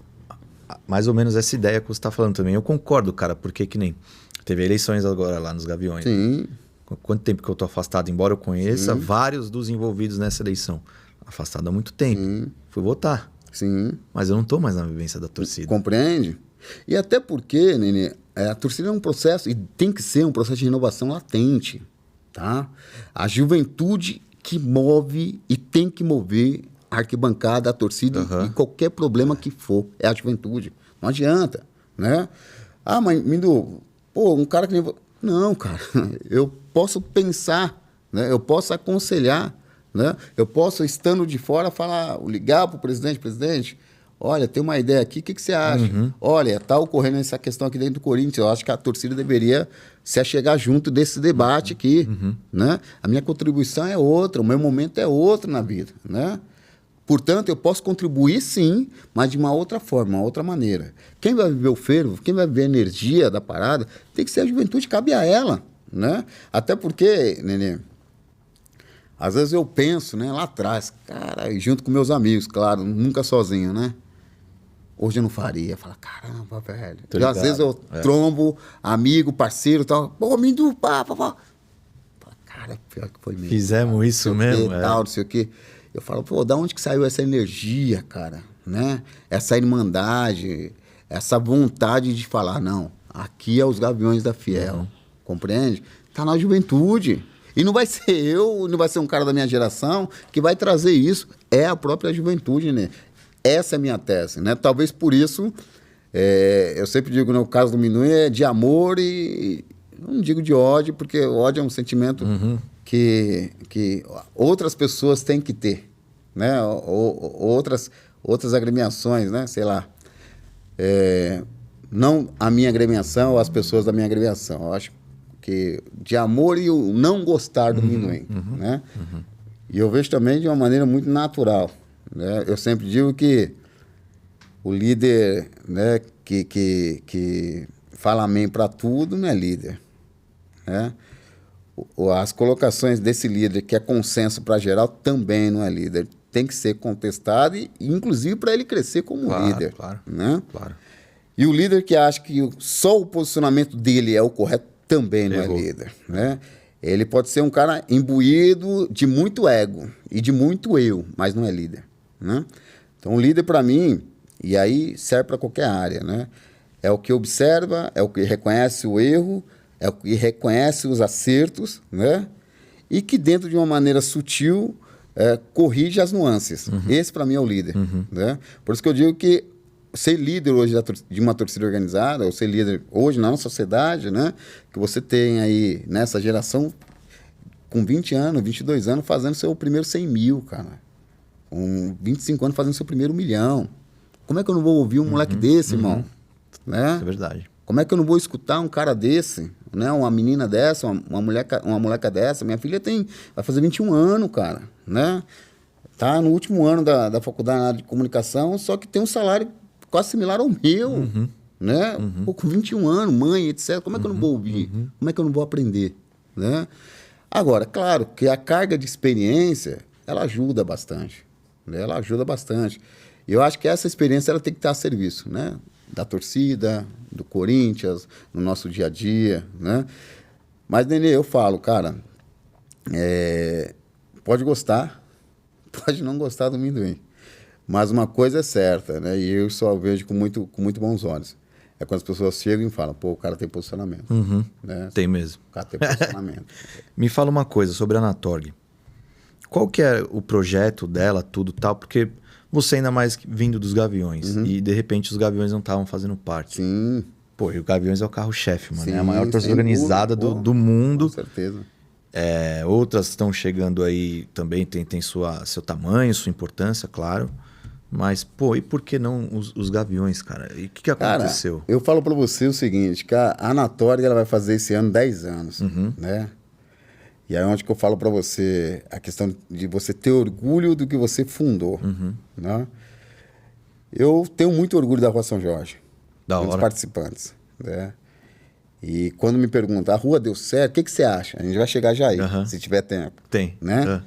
mais ou menos essa ideia que você está falando também. Eu concordo, cara, porque que nem teve eleições agora lá nos Gaviões. Sim. Quanto tempo que eu tô afastado, embora eu conheça vários dos envolvidos nessa eleição. Afastado há muito tempo. Fui votar. Sim. Mas eu não tô mais na vivência da torcida. Compreende? E até porque, Nenê, a torcida é um processo, e tem que ser um processo de renovação latente, tá? A juventude que move e tem que mover a arquibancada, a torcida, e qualquer problema que for, é a juventude. Não adianta, né? Mas, Mindu, pô, um cara que nem... Não, cara, eu posso pensar, né? Eu posso aconselhar, né? Eu posso, estando de fora, ligar para o presidente, olha, tem uma ideia aqui, o que você acha? Olha, está ocorrendo essa questão aqui dentro do Corinthians, eu acho que a torcida deveria se achegar junto desse debate aqui, né? A minha contribuição é outra, o meu momento é outro na vida, né? Portanto, eu posso contribuir sim, mas de uma outra forma, uma outra maneira. Quem vai viver o fervo, quem vai viver a energia da parada, tem que ser a juventude, cabe a ela, né? Até porque, Nenê, às vezes eu penso, né, lá atrás, cara, junto com meus amigos, claro, nunca sozinho, né? Hoje eu não faria. Fala, caramba, velho. E às vezes eu trombo, amigo, parceiro e tal. Pô, Mindu, pá. Fala, cara, pior que foi mesmo. Fizemos isso mesmo. Tal, não sei o quê. Eu falo, pô, da onde que saiu essa energia, cara? Né? Essa irmandade, essa vontade de falar, não, aqui é os Gaviões da Fiel. Compreende? Tá na juventude. E não vai ser eu, não vai ser um cara da minha geração que vai trazer isso. É a própria juventude, né? Essa é a minha tese, né? Talvez por isso, eu sempre digo, né, o caso do Mindu é de amor e não digo de ódio, porque o ódio é um sentimento que outras pessoas têm que ter, né? Outras agremiações, né? Sei lá. Não a minha agremiação ou as pessoas da minha agremiação. Eu acho que de amor e o não gostar do Mindu, né? E eu vejo também de uma maneira muito natural, né? Eu sempre digo que o líder, né, que fala amém para tudo não é líder, né? As colocações desse líder que é consenso para geral também não é líder. Tem que ser contestado, inclusive para ele crescer como líder. Claro, né? claro. E o líder que acha que só o posicionamento dele é o correto também não Errou. é líder. Né? Ele pode ser um cara imbuído de muito ego e de muito eu, mas não é líder. Né? Então, o líder, para mim, e aí serve para qualquer área, né? É o que observa, é o que reconhece o erro, é o que reconhece os acertos, né? E que dentro de uma maneira sutil corrige as nuances. Esse, para mim, é o líder. Né? Por isso que eu digo que ser líder hoje de uma torcida organizada, ou ser líder hoje na nossa sociedade, né? Que você tem aí nessa geração com 20 anos, 22 anos, fazendo seu primeiro 100 mil, cara. Com 25 anos fazendo seu primeiro 1 milhão. Como é que eu não vou ouvir um moleque desse, irmão? Né? Isso é verdade. Como é que eu não vou escutar um cara desse, né? Uma menina dessa, uma moleca dessa? Minha filha vai fazer 21 anos, cara, né? Tá no último ano da faculdade na área de comunicação, só que tem um salário quase similar ao meu, né? Pô, com 21 anos, mãe, etc. Como é que eu não vou ouvir? Como é que eu não vou aprender, né? Agora, claro que a carga de experiência, ela ajuda bastante, né? Ela ajuda bastante. E eu acho que essa experiência ela tem que estar a serviço, né? Da torcida, do Corinthians, no nosso dia a dia, né? Mas, Nenê, eu falo, cara, pode gostar, pode não gostar do amendoim, mas uma coisa é certa, né? E eu só vejo com muito bons olhos. É quando as pessoas chegam e falam, pô, o cara tem posicionamento. Né? Tem mesmo. O cara tem posicionamento. Me fala uma coisa sobre a Anatorg. Qual que é o projeto dela, tudo tal? Porque você ainda mais vindo dos Gaviões. E, de repente, os Gaviões não estavam fazendo parte. Sim. Pô, e o Gaviões é o carro-chefe, mano. Sim, É a maior torcida sem organizada dúvida, do mundo. Com certeza. Outras estão chegando aí também, tem seu tamanho, sua importância, claro. Mas, pô, e por que não os Gaviões, cara? E o que aconteceu? Cara, eu falo pra você o seguinte, que a Anatorg ela vai fazer esse ano 10 anos, né? E aí é onde que eu falo pra você a questão de você ter orgulho do que você fundou, né? Eu tenho muito orgulho da Rua São Jorge, Da dos hora. participantes, né? E quando me perguntam, a rua deu certo, o que você acha? A gente vai chegar já aí, se tiver tempo. Tem. Né?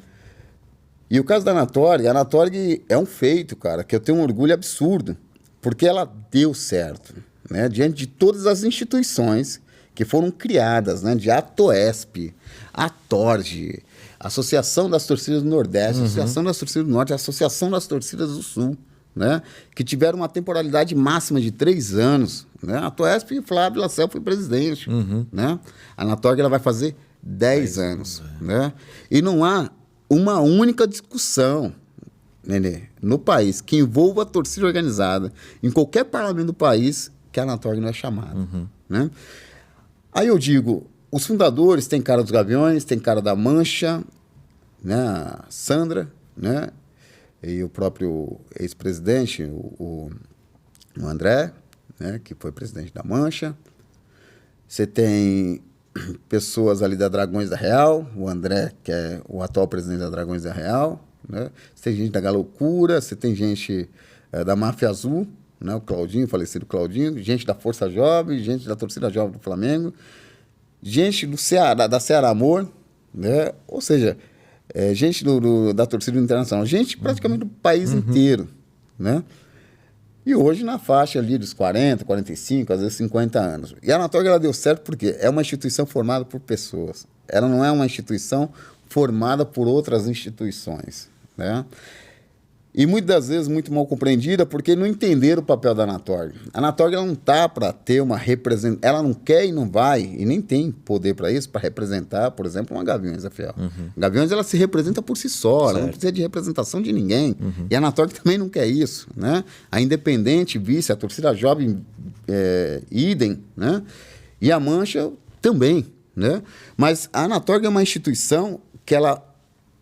E o caso da Anatorg, a Anatorg é um feito, cara, que eu tenho um orgulho absurdo, porque ela deu certo, né? Diante de todas as instituições que foram criadas, né? De Atoesp, Atorg, Associação das Torcidas do Nordeste, Associação das Torcidas do Norte, Associação das Torcidas do Sul, né? Que tiveram uma temporalidade máxima de 3 anos. Né? A Atoesp e Flávio Lacerda foi presidente. Né? A Anatorg ela vai fazer 10 anos. Né? E não há uma única discussão, Nenê, no país que envolva a torcida organizada, em qualquer parlamento do país, que a Anatorg não é chamada. Né? Aí eu digo, os fundadores têm cara dos Gaviões, tem cara da Mancha, né? A Sandra, né? E o próprio ex-presidente, o André, né? Que foi presidente da Mancha. Você tem pessoas ali da Dragões da Real, o André, que é o atual presidente da Dragões da Real, né? Você tem gente da Galocura, você tem gente da Máfia Azul, né? O Claudinho, o falecido Claudinho, gente da Força Jovem, gente da Torcida Jovem do Flamengo, gente do Ceará, da Ceará Amor, né? Ou seja, gente da torcida internacional, gente praticamente do país inteiro, né? E hoje na faixa ali dos 40, 45, às vezes 50 anos. E a Anatorg ela deu certo porque é uma instituição formada por pessoas. Ela não é uma instituição formada por outras instituições, né? E muitas das vezes muito mal compreendida porque não entenderam o papel da Anatorg. A Anatorg ela não está para ter uma representação, ela não quer e não vai, e nem tem poder para isso, para representar, por exemplo, uma Gaviões da Fiel. Gaviões ela se representa por si só, ela não precisa de representação de ninguém. E a Anatorg também não quer isso, né? A Independente, vice, a Torcida Jovem, idem, né? E a Mancha também, né? Mas a Anatorg é uma instituição que ela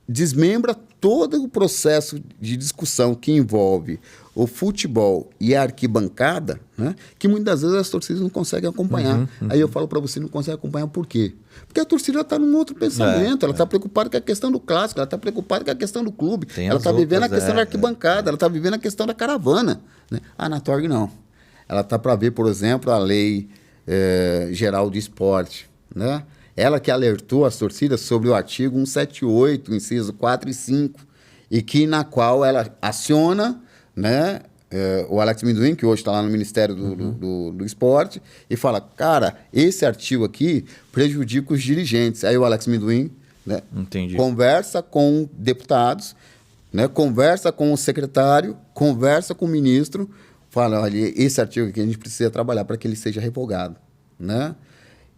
desmembra todo o processo de discussão que envolve o futebol e a arquibancada, né, que muitas vezes as torcidas não conseguem acompanhar. Aí eu falo para você, não consegue acompanhar por quê? Porque a torcida está num outro pensamento, ela está preocupada com a questão do clássico, ela está preocupada com a questão do clube, ela está vivendo a questão da arquibancada, ela está vivendo a questão da caravana. Né? A Anatorg não. Ela está para ver, por exemplo, a lei geral de esporte, né? Ela que alertou as torcidas sobre o artigo 178, inciso 4 e 5, e na qual ela aciona, né, o Alex Minduim, que hoje está lá no Ministério do Esporte, e fala, cara, esse artigo aqui prejudica os dirigentes. Aí o Alex Minduim, né, conversa com deputados, né, conversa com o secretário, conversa com o ministro, fala, olha, esse artigo aqui a gente precisa trabalhar para que ele seja revogado, né?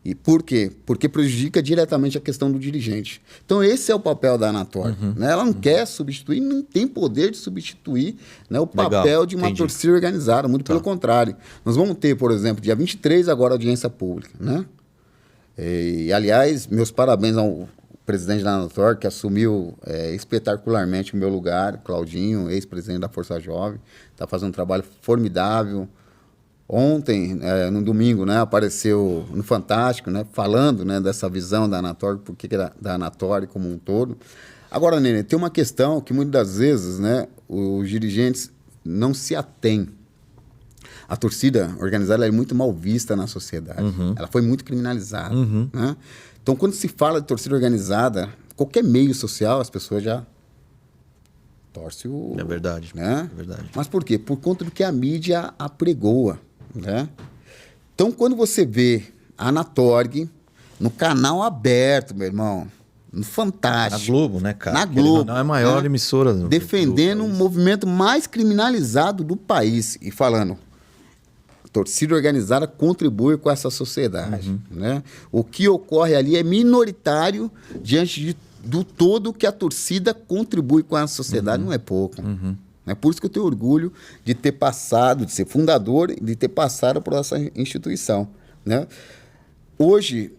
E por quê? Porque prejudica diretamente a questão do dirigente. Então, esse é o papel da Anatorg. Né? Ela não quer substituir, não tem poder de substituir, né, o papel de uma torcida organizada, muito pelo contrário. Nós vamos ter, por exemplo, dia 23 agora, audiência pública. Né? E, aliás, meus parabéns ao presidente da Anatorg, que assumiu espetacularmente o meu lugar, Claudinho, ex-presidente da Força Jovem, está fazendo um trabalho formidável. Ontem, no domingo, né, apareceu no Fantástico, né, falando, né, dessa visão da Anatorg, porque da Anatorg como um todo. Agora, Nenê, tem uma questão que muitas das vezes, né, os dirigentes não se atêm. A torcida organizada é muito mal vista na sociedade. Ela foi muito criminalizada. Né? Então, quando se fala de torcida organizada, qualquer meio social, as pessoas já torcem o... É verdade. Né? É verdade. Mas por quê? Por conta do que a mídia apregoa. Né? Então, quando você vê a Anatorg no canal aberto, meu irmão, no Fantástico. Na Globo, né, cara? Na Globo. Não é a maior emissora. Defendendo um movimento mais criminalizado do país e falando, a torcida organizada contribui com essa sociedade. Né? O que ocorre ali é minoritário diante do todo que a torcida contribui com a sociedade, não é pouco. É por isso que eu tenho orgulho de ter passado, de ser fundador e de ter passado por essa instituição. Né? Hoje,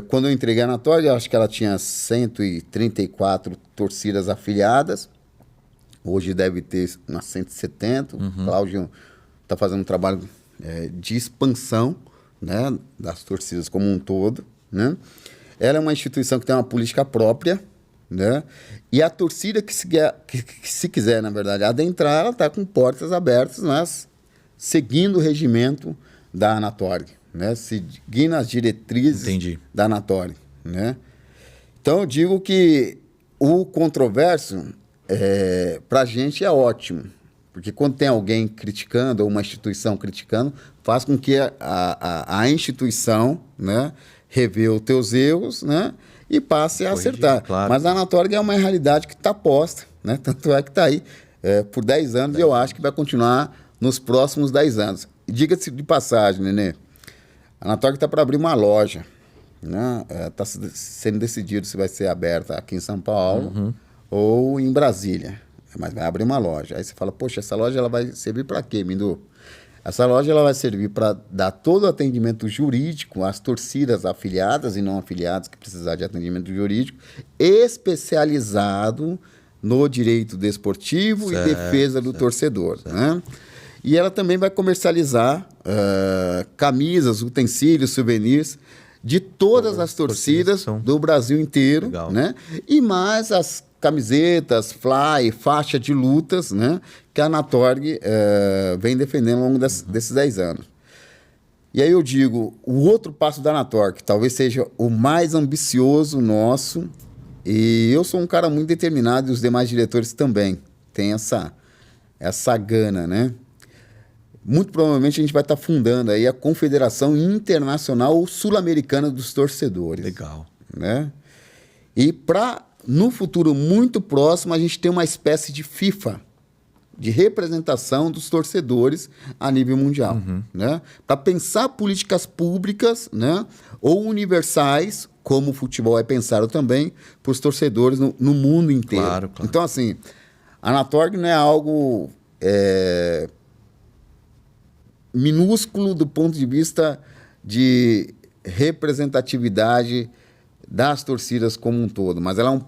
quando eu entreguei a Anatorg, eu acho que ela tinha 134 torcidas afiliadas. Hoje deve ter umas 170. O Cláudio está fazendo um trabalho de expansão, né, das torcidas como um todo. Né? Ela é uma instituição que tem uma política própria. Né? E a torcida que se quiser, na verdade, adentrar, ela está com portas abertas, mas seguindo o regimento da Anatorg, né? Seguindo as diretrizes da Anatorg. Né? Então, eu digo que o controverso, para a gente, é ótimo, porque quando tem alguém criticando, ou uma instituição criticando, faz com que a instituição, né, revê os teus erros, né, e passe a acertar. Claro. Mas a Anatorg é uma realidade que está posta, né? Tanto é que está aí por 10 anos e eu acho que vai continuar nos próximos 10 anos. E diga-se de passagem, Nenê, a Anatorg está para abrir uma loja. Está sendo decidido se vai ser aberta aqui em São Paulo ou em Brasília. Mas vai abrir uma loja. Aí você fala, poxa, essa loja ela vai servir para quê, Mindu? Essa loja ela vai servir para dar todo o atendimento jurídico às torcidas afiliadas e não afiliadas que precisar de atendimento jurídico, especializado no direito desportivo e defesa do torcedor. Né? E ela também vai comercializar camisas, utensílios, souvenirs de todas as torcidas do Brasil inteiro. Né? E mais as camisetas, fly, faixa de lutas, né, que a Anatorg vem defendendo ao longo desses 10 anos. E aí eu digo, o outro passo da Anatorg, que talvez seja o mais ambicioso nosso, e eu sou um cara muito determinado, e os demais diretores também têm essa gana, né? Muito provavelmente a gente vai estar fundando aí a Confederação Internacional Sul-Americana dos Torcedores. Legal. Né? E no futuro muito próximo, a gente tem uma espécie de FIFA, de representação dos torcedores a nível mundial. Né? Para pensar políticas públicas, né, ou universais, como o futebol é pensado também, para os torcedores no mundo inteiro. Claro. Então, assim, a Anatorg não é algo minúsculo do ponto de vista de representatividade das torcidas como um todo, mas ela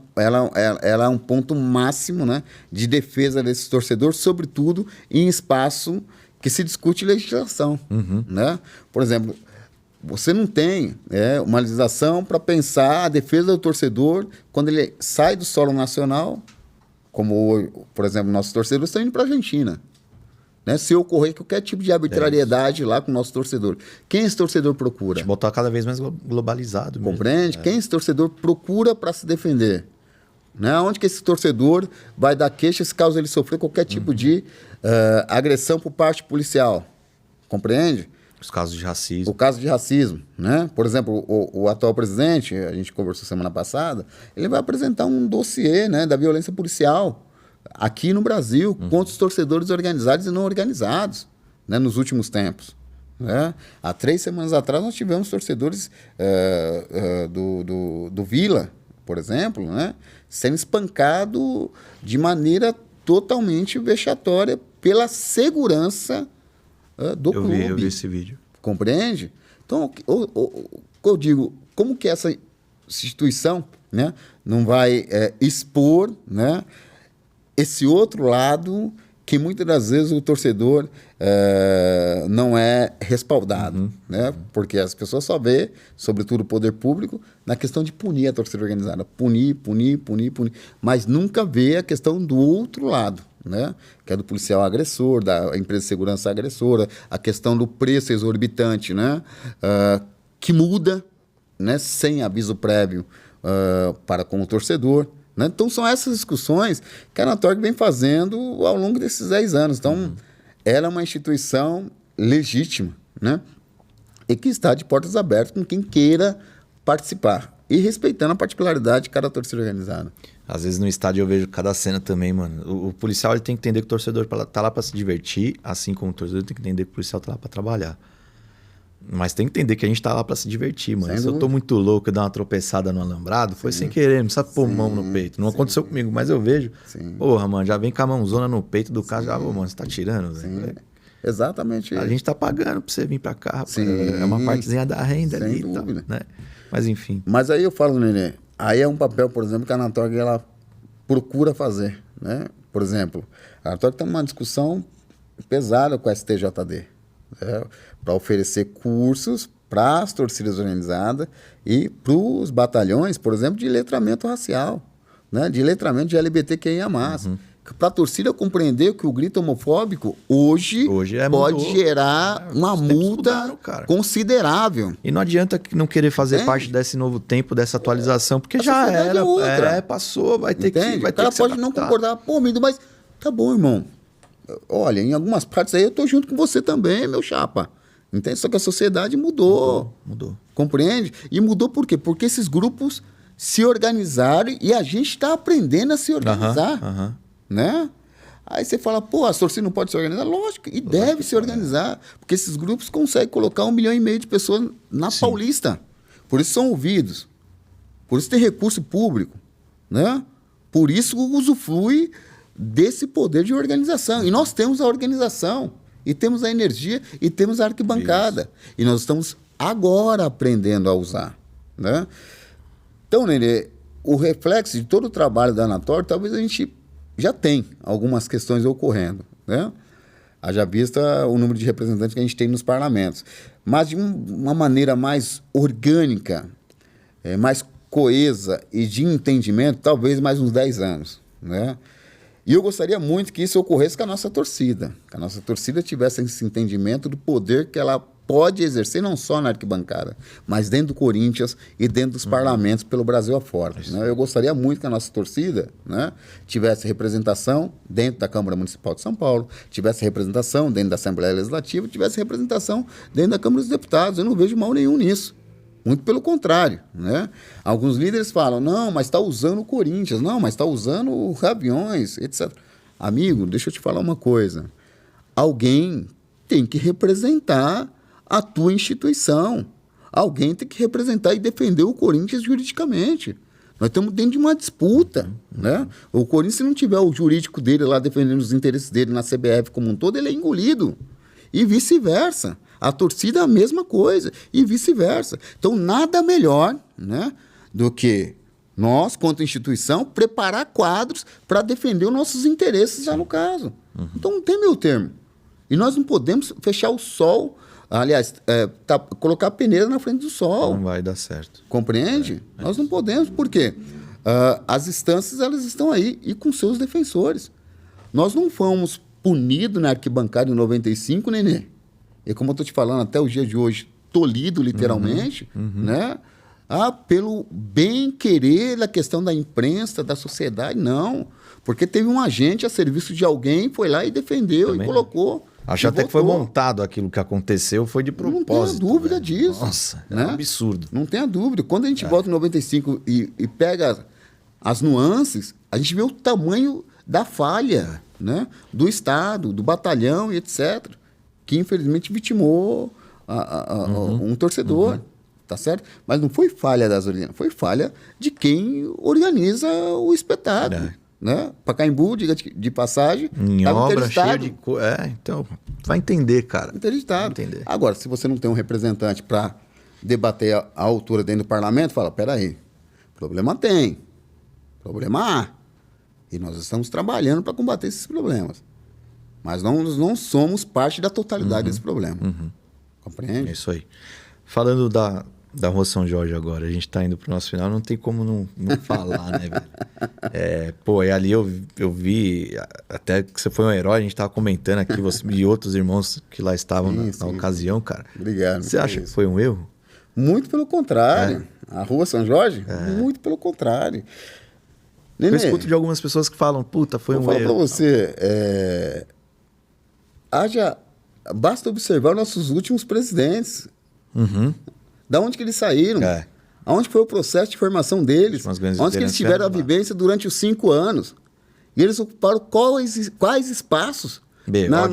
é um ponto máximo, né, de defesa desses torcedores, sobretudo em espaço que se discute legislação. Né? Por exemplo, você não tem uma legislação para pensar a defesa do torcedor quando ele sai do solo nacional, como, por exemplo, nossos torcedores estão indo para a Argentina. Né? Se ocorrer qualquer tipo de arbitrariedade lá com o nosso torcedor. Quem esse torcedor procura? O futebol está cada vez mais globalizado. Compreende? Quem esse torcedor procura para se defender? Né? Onde que esse torcedor vai dar queixa se caso ele sofrer qualquer tipo de agressão por parte policial? Compreende? Os casos de racismo. O caso de racismo, né? Por exemplo, o atual presidente, a gente conversou semana passada, ele vai apresentar um dossiê, né, da violência policial aqui no Brasil, contra os torcedores organizados e não organizados, né, nos últimos tempos. Né? Há 3 semanas atrás nós tivemos torcedores do Vila, por exemplo, né, sendo espancado de maneira totalmente vexatória pela segurança do clube. Eu vi esse vídeo. Compreende? Então, eu digo, como que essa instituição, né, não vai expor, né, esse outro lado que muitas das vezes o torcedor não é respaldado, né? Porque as pessoas só vê, sobretudo o poder público, na questão de punir a torcida organizada. Punir, mas nunca vê a questão do outro lado, né? Que é do policial agressor, da empresa de segurança agressora, a questão do preço exorbitante, né? Que muda, né? Sem aviso prévio para com o torcedor. Né? Então, são essas discussões que a Anatorg vem fazendo ao longo desses 10 anos. Então, ela é uma instituição legítima, né? E que está de portas abertas com quem queira participar. E respeitando a particularidade de cada torcida organizada. Às vezes no estádio eu vejo cada cena também, mano. O policial ele tem que entender que o torcedor tá lá para se divertir, assim como o torcedor tem que entender que o policial tá lá para trabalhar. Mas tem que entender que a gente tá lá pra se divertir, mano. Se eu tô muito louco e dar uma tropeçada no alambrado, foi sem querer, não precisa pôr mão no peito. Não aconteceu comigo, mas eu vejo. Porra, mano, já vem com a mãozona no peito do cara, já, mano, você tá tirando, velho. Exatamente. A gente tá pagando pra você vir pra cá, rapaz. É uma partezinha da renda ali. Sem dúvida. Tá, né? Mas enfim. Mas aí eu falo, Nenê, aí é um papel, por exemplo, que a Anatorg ela procura fazer, né? Por exemplo, a Anatorg tá numa discussão pesada com a STJD. Para oferecer cursos para as torcidas organizadas e para os batalhões, por exemplo, de letramento racial, né? De letramento de LGBTQIA+. Para a torcida compreender que o grito homofóbico hoje pode gerar uma multa considerável. E não adianta não querer fazer parte desse novo tempo, dessa atualização, porque já era. Passou, vai ter que ser. O cara pode não concordar. Pô, mas tá bom, irmão. Olha, em algumas partes aí eu tô junto com você também, meu chapa. Entende? Só que a sociedade mudou. Compreende? E mudou por quê? Porque esses grupos se organizaram e a gente está aprendendo a se organizar. Né? Aí você fala, pô, a torcida não pode se organizar? Lógico, e deve se organizar. Porque esses grupos conseguem colocar 1,5 milhão de pessoas na Paulista. Por isso são ouvidos. Por isso tem recurso público. Né? Por isso usufrui desse poder de organização. E nós temos a organização, e temos a energia, e temos a arquibancada. Isso. E nós estamos agora aprendendo a usar. Né? Então, Nenê, o reflexo de todo o trabalho da Anatorg, talvez a gente já tem algumas questões ocorrendo. Né? Haja vista o número de representantes que a gente tem nos parlamentos. Mas de uma maneira mais orgânica, mais coesa e de entendimento, talvez mais uns 10 anos. Né? E eu gostaria muito que isso ocorresse com a nossa torcida. Que a nossa torcida tivesse esse entendimento do poder que ela pode exercer, não só na arquibancada, mas dentro do Corinthians e dentro dos parlamentos pelo Brasil afora. Né? Eu gostaria muito que a nossa torcida, né, tivesse representação dentro da Câmara Municipal de São Paulo, tivesse representação dentro da Assembleia Legislativa, tivesse representação dentro da Câmara dos Deputados. Eu não vejo mal nenhum nisso. Muito pelo contrário, né? Alguns líderes falam, não, mas está usando o Corinthians, não, mas está usando o Gaviões, etc. Amigo, deixa eu te falar uma coisa. Alguém tem que representar a tua instituição. Alguém tem que representar e defender o Corinthians juridicamente. Nós estamos dentro de uma disputa, né? O Corinthians, se não tiver o jurídico dele lá defendendo os interesses dele na CBF como um todo, ele é engolido. E vice-versa. A torcida é a mesma coisa, e vice-versa. Então, nada melhor, né, do que nós, quanto instituição, preparar quadros para defender os nossos interesses lá no caso. Então não tem meio termo. E nós não podemos fechar o sol, aliás, colocar a peneira na frente do sol. Não vai dar certo. Compreende? Nós não podemos, por quê? As instâncias, elas estão aí e com seus defensores. Nós não fomos punidos na arquibancada em 95, Nenê. E como eu estou te falando, até o dia de hoje, tolhido literalmente, né? Pelo bem-querer da questão da imprensa, da sociedade, não. Porque teve um agente a serviço de alguém, foi lá e defendeu e colocou. Acho até que foi montado aquilo que aconteceu, foi de propósito. Não tenha dúvida disso. Nossa, né? É um absurdo. Não tenha dúvida. Quando a gente volta em 95 e pega as nuances, a gente vê o tamanho da falha, né? Do Estado, do batalhão e etc., que infelizmente vitimou um torcedor. Tá certo? Mas não foi falha das organizações, foi falha de quem organiza o espetáculo. Né? Pacaembu, diga de passagem, em obra cheia de então, vai entender, cara. Interditado. Agora, se você não tem um representante para debater a altura dentro do parlamento, fala, peraí, problema tem, problema há. E nós estamos trabalhando para combater esses problemas. Mas nós não somos parte da totalidade desse problema. Compreende? É isso aí. Falando da Rua São Jorge agora, a gente está indo para o nosso final, não tem como não falar, né, velho? E ali eu vi, até que você foi um herói, a gente estava comentando aqui, você e outros irmãos que lá estavam na ocasião, cara. Obrigado. Você acha que foi um erro? Muito pelo contrário. A Rua São Jorge, muito pelo contrário. Nenê, eu escuto de algumas pessoas que falam, puta, foi um erro. Vou falar para você, basta observar nossos últimos presidentes. Da onde que eles saíram? Aonde foi o processo de formação deles? Onde que eles tiveram a vivência durante os 5 anos? E eles ocuparam quais espaços na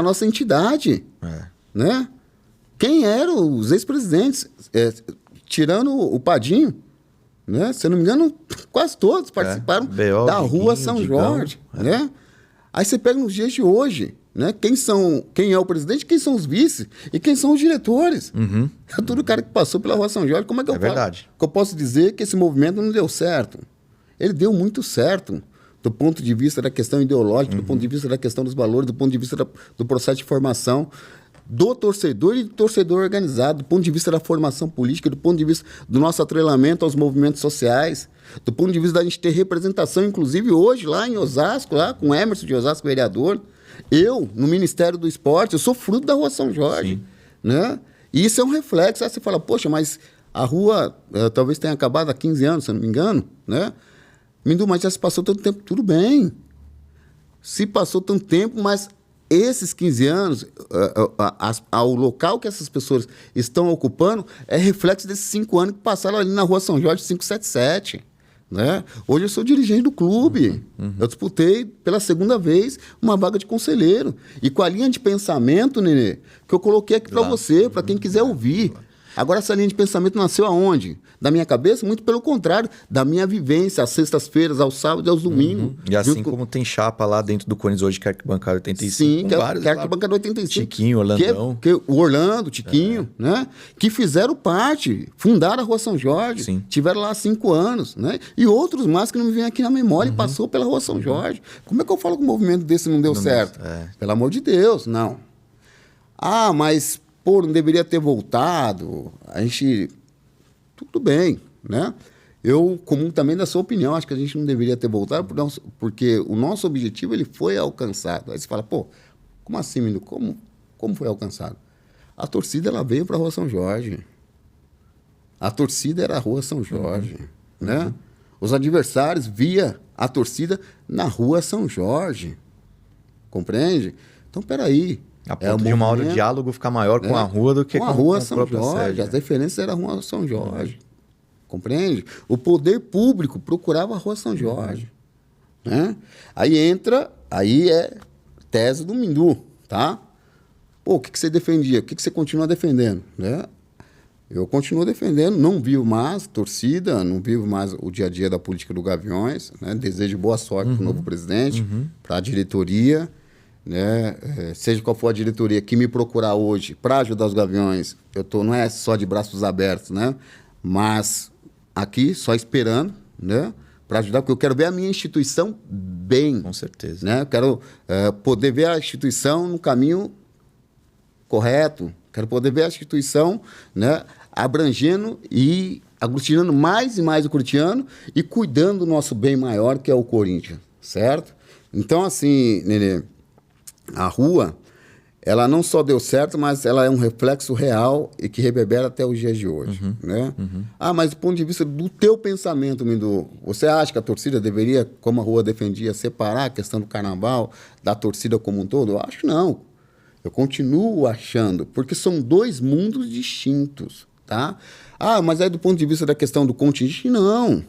nossa entidade? Né? Quem eram os ex-presidentes? Tirando o Padinho, né? Se eu não me engano, quase todos participaram da Rua São Jorge. Né? Aí você pega nos dias de hoje, né? Quem é o presidente, quem são os vices e quem são os diretores. É tudo o cara que passou pela Rua São Jorge. Como é que eu posso dizer que esse movimento não deu certo? Ele deu muito certo do ponto de vista da questão ideológica, do ponto de vista da questão dos valores, do ponto de vista do processo de formação do torcedor e do torcedor organizado, do ponto de vista da formação política, do ponto de vista do nosso atrelamento aos movimentos sociais, do ponto de vista da gente ter representação, inclusive hoje lá em Osasco, lá com o Emerson de Osasco, vereador. Eu, no Ministério do Esporte, eu sou fruto da Rua São Jorge. Né? E isso é um reflexo. Aí você fala, poxa, mas a rua talvez tenha acabado há 15 anos, se eu não me engano. Né? Mindu, mas já se passou tanto tempo. Tudo bem. Se passou tanto tempo, mas esses 15 anos, o local que essas pessoas estão ocupando é reflexo desses 5 anos que passaram ali na Rua São Jorge 577. Né? Hoje eu sou dirigente do clube. Eu disputei pela 2ª vez uma vaga de conselheiro. E com a linha de pensamento, Nenê, que eu coloquei aqui para você, para quem quiser ouvir. Agora, essa linha de pensamento nasceu aonde? Da minha cabeça? Muito pelo contrário, da minha vivência, às sextas-feiras, aos sábados e aos domingos. E assim como tem chapa lá dentro do Cones hoje, que é Arquibancada 85. Sim, que é Arquibancada 85. Tiquinho, Orlandão. O Orlando, Tiquinho, né? Que fizeram parte, fundaram a Rua São Jorge. Sim. Tiveram lá 5 anos, né? E outros mais que não me vêm aqui na memória e passou pela Rua São Jorge. Como é que eu falo que um movimento desse não deu certo? Pelo amor de Deus, não. Mas... não deveria ter voltado, a gente... Tudo bem, né? Eu, comum também da sua opinião, acho que a gente não deveria ter voltado, porque o nosso objetivo ele foi alcançado. Aí você fala, como assim, Mindu? Como foi alcançado? A torcida ela veio para a Rua São Jorge. A torcida era a Rua São Jorge, né? Os adversários via a torcida na Rua São Jorge. Compreende? Então, peraí. A ponto de uma hora de diálogo ficar maior com a rua do que com a Rua São própria Jorge. sede. As referências eram a Rua São Jorge. Compreende? O poder público procurava a Rua São Jorge. Né? Aí é tese do Mindu, tá? O que você defendia? O que você continua defendendo? Né? Eu continuo defendendo, não vivo mais torcida, não vivo mais o dia a dia da política do Gaviões. Né? Desejo boa sorte para o novo presidente, para a diretoria. Né? Seja qual for a diretoria que me procurar hoje para ajudar os Gaviões, não é só de braços abertos, né? Mas aqui só esperando, né? Para ajudar, porque eu quero ver a minha instituição bem. Com certeza. Né? Eu quero poder ver a instituição no caminho correto. Quero poder ver a instituição, né, abrangendo e aglutinando mais e mais o corintiano e cuidando do nosso bem maior, que é o Corinthians, certo? Então, assim, Nenê, a rua, ela não só deu certo, mas ela é um reflexo real e que reverbera até os dias de hoje, né? Ah, mas do ponto de vista do teu pensamento, Mindu, você acha que a torcida deveria, como a rua defendia, separar a questão do carnaval da torcida como um todo? Eu acho não. Eu continuo achando, porque são dois mundos distintos, tá? Ah, mas é do ponto de vista da questão do contingente? Não.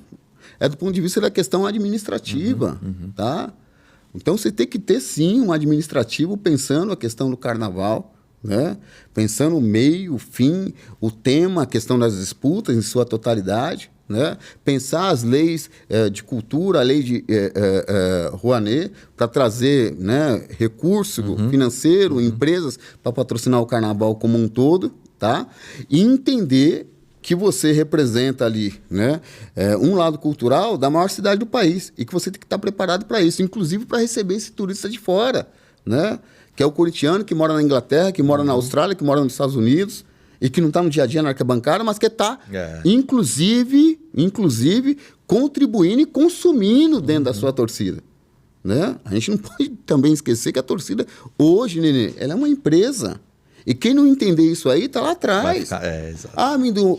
É do ponto de vista da questão administrativa, tá? Então, você tem que ter, sim, um administrativo pensando a questão do carnaval, né? Pensando o meio, o fim, o tema, a questão das disputas em sua totalidade, né? Pensar as leis de cultura, a lei de Rouanet, para trazer, né, recurso financeiro, empresas para patrocinar o carnaval como um todo, tá? E entender que você representa ali, né, um lado cultural da maior cidade do país e que você tem que estar preparado para isso, inclusive para receber esse turista de fora, né, que é o corintiano que mora na Inglaterra, que mora na Austrália, que mora nos Estados Unidos e que não está no dia a dia na arquibancada, mas que está, inclusive, contribuindo e consumindo dentro da sua torcida. Né? A gente não pode também esquecer que a torcida, hoje, Nenê, ela é uma empresa. E quem não entender isso aí, tá lá atrás. Ah, Mindu,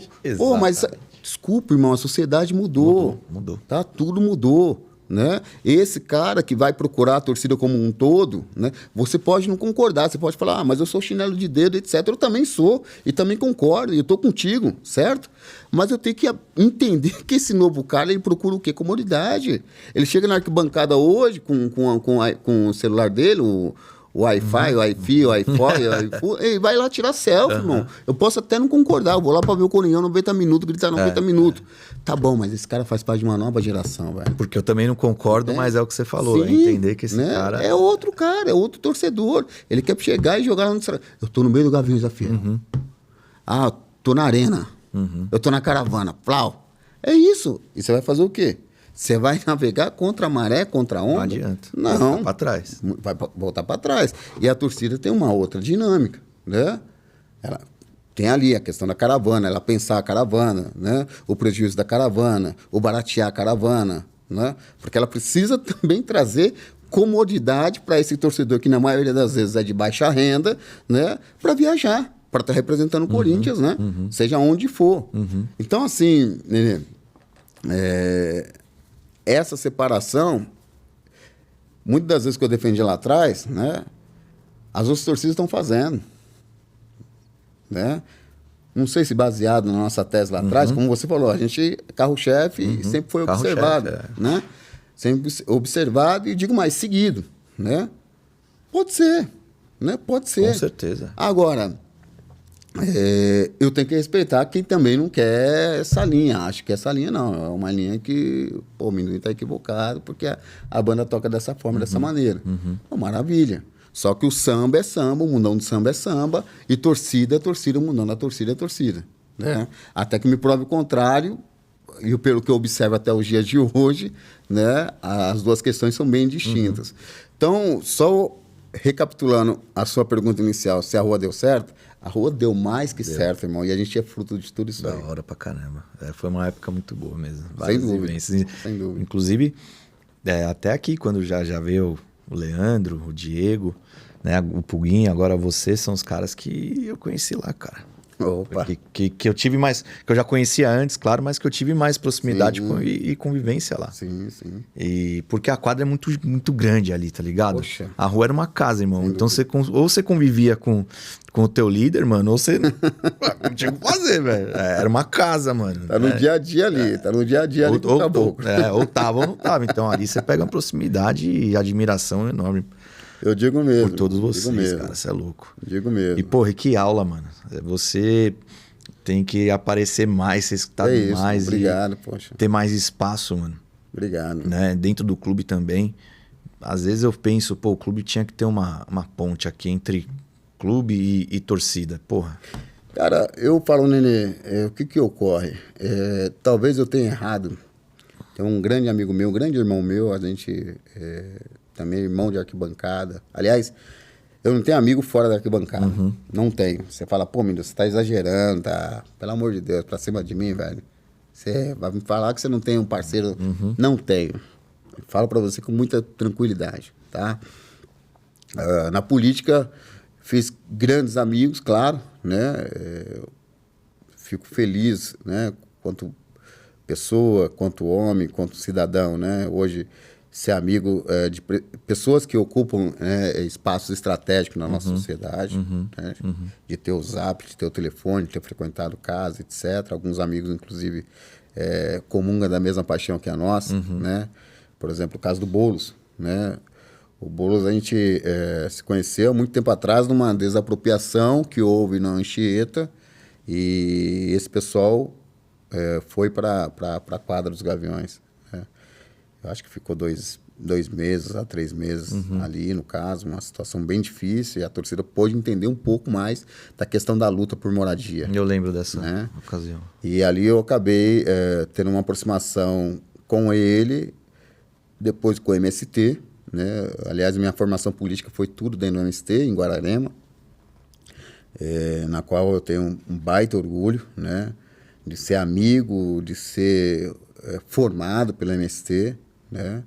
mas desculpa, irmão, a sociedade mudou. Mudou. Tá? Tudo mudou. Né? Esse cara que vai procurar a torcida como um todo, né? Você pode não concordar, você pode falar, mas eu sou chinelo de dedo, etc. Eu também sou, e também concordo, e eu estou contigo, certo? Mas eu tenho que entender que esse novo cara, ele procura o quê? Comodidade. Ele chega na arquibancada hoje com o celular dele, o Wi-Fi, o Wi-Fi, o iPhone, e vai lá tirar selfie, irmão. Eu posso até não concordar, eu vou lá para ver o Coringão 90 minutos, gritar 90 minutos. Tá bom, mas esse cara faz parte de uma nova geração, velho. Porque eu também não concordo, mas é o que você falou. Sim, entender que esse cara... É outro cara, é outro torcedor. Ele quer chegar e jogar lá no... Eu tô no meio do Gaviões da Fiel. Ah, tô na arena. Eu tô na caravana. Plau. É isso. E você vai fazer o quê? Você vai navegar contra a maré, contra a onda? Não adianta. Não. Voltar para trás. Vai voltar para trás. E a torcida tem uma outra dinâmica, né? Ela tem ali a questão da caravana, ela pensar a caravana, né? O prejuízo da caravana, o baratear a caravana, né? Porque ela precisa também trazer comodidade para esse torcedor que na maioria das vezes é de baixa renda, né? Para viajar, para estar representando o Corinthians, né? Seja onde for. Então, assim, Nenê, essa separação, muitas das vezes que eu defendi lá atrás, né, as outras torcidas estão fazendo. Né? Não sei se baseado na nossa tese lá atrás, como você falou, a gente, carro-chefe, sempre foi observado. Né? Sempre observado e, digo mais, seguido. Né? Pode ser. Né? Pode ser. Com certeza. Agora, eu tenho que respeitar quem também não quer essa linha. Acho que essa linha não. É uma linha que o Minduim está equivocado, porque a banda toca dessa forma, dessa maneira. Maravilha. Só que o samba é samba, o mundão do samba é samba, e torcida é torcida, o mundão da torcida é torcida. Né? Até que me prove o contrário, e pelo que eu observo até os dias de hoje, né, as duas questões são bem distintas. Então, só recapitulando a sua pergunta inicial, se a rua deu certo, a rua deu mais que certo, irmão. E a gente é fruto de tudo isso aí. Da hora pra caramba. Foi uma época muito boa mesmo. Sem dúvida. Sem dúvida. Inclusive, até aqui, quando já veio o Leandro, o Diego, né, o Puguinho, agora você, são os caras que eu conheci lá, cara. Opa. Que eu tive mais... Que eu já conhecia antes, claro, mas que eu tive mais proximidade e convivência lá. Sim, sim. E porque a quadra é muito, muito grande ali, tá ligado? Poxa. A rua era uma casa, irmão. Então ou você convivia com o teu líder, mano, ou você não tinha o que fazer, velho. Era uma casa, mano. Tá no dia a dia ali, tá no dia a dia ali com o caboclo. Ou tava ou não tava. Então ali você pega uma proximidade e admiração enorme. Eu digo mesmo. Por todos vocês, cara, você é louco. Digo mesmo. E, porra, que aula, mano. Você tem que aparecer mais, ser escutado mais. Obrigado, poxa. Ter mais espaço, mano. Obrigado. Né? Dentro do clube também. Às vezes eu penso, o clube tinha que ter uma ponte aqui entre clube e torcida. Porra. Cara, eu falo, Nenê, o que ocorre? Talvez eu tenha errado. Tem um grande amigo meu, um grande irmão meu, a gente também é irmão de arquibancada. Aliás, eu não tenho amigo fora da arquibancada. Não tenho. Você fala, pô, Mindo, você tá exagerando, tá? Pelo amor de Deus, pra cima de mim, velho. Você vai me falar que você não tem um parceiro. Não tenho. Eu falo pra você com muita tranquilidade, tá? Na política, fiz grandes amigos, claro, né? Fico feliz, né? Quanto pessoa, quanto homem, quanto cidadão, né? Hoje, ser amigo de pessoas que ocupam espaços estratégicos na nossa sociedade, né? De ter o Zap, de ter o telefone, de ter frequentado casa, etc. Alguns amigos, inclusive, comungam da mesma paixão que a nossa, né? Por exemplo, o caso do Boulos, né? O Boulos, a gente se conheceu há muito tempo atrás numa desapropriação que houve na Anchieta, e esse pessoal foi para a quadra dos Gaviões, né? Eu acho que ficou 2 meses a 3 meses ali, no caso, uma situação bem difícil, e a torcida pôde entender um pouco mais da questão da luta por moradia. Eu lembro dessa ocasião. E ali eu acabei tendo uma aproximação com ele, depois com o MST, né? Aliás, minha formação política foi tudo dentro do MST, em Guararema, na qual eu tenho um baita orgulho, né? De ser amigo, de ser formado pelo MST, né?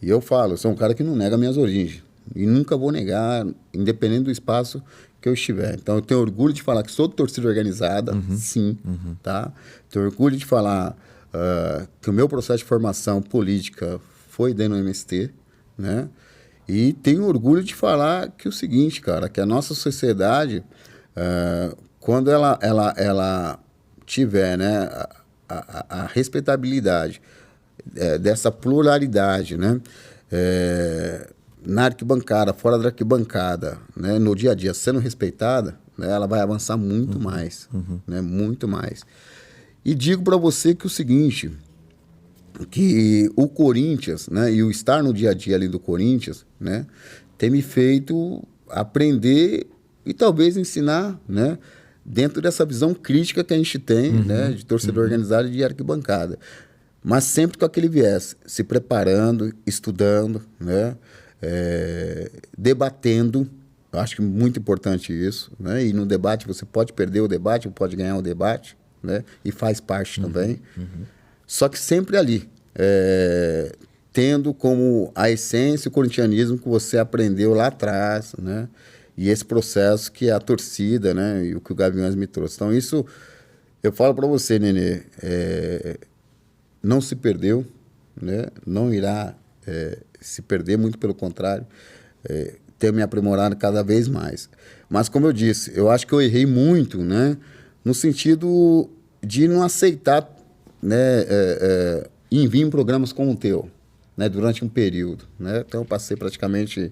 E eu falo, eu sou um cara que não nega minhas origens, e nunca vou negar, independente do espaço que eu estiver. Então, eu tenho orgulho de falar que sou de torcida organizada, sim, tá? Tenho orgulho de falar que o meu processo de formação política foi dentro do MST, né? E tenho orgulho de falar que o seguinte, cara, que a nossa sociedade, quando ela tiver, né, a respeitabilidade dessa pluralidade, né, na arquibancada, fora da arquibancada, né, no dia a dia, sendo respeitada, né, ela vai avançar muito mais, né, muito mais. E digo para você que o seguinte, que o Corinthians, né, e o estar no dia a dia ali do Corinthians, né, tem me feito aprender e talvez ensinar, né, dentro dessa visão crítica que a gente tem, né, de torcedor organizado e de arquibancada. Mas sempre com aquele viés, se preparando, estudando, né, debatendo. Eu acho que é muito importante isso, né, e no debate você pode perder o debate, ou pode ganhar o debate, né, e faz parte também. Só que sempre ali, tendo como a essência o corintianismo que você aprendeu lá atrás, né? E esse processo que é a torcida, né? E o que o Gaviões me trouxe. Então, isso eu falo para você, Nenê, não se perdeu, né? Não irá se perder, muito pelo contrário, tenho me aprimorado cada vez mais. Mas, como eu disse, eu acho que eu errei muito, né? No sentido de não aceitar, né, em vir em programas como o teu, né, durante um período, né? Então eu passei praticamente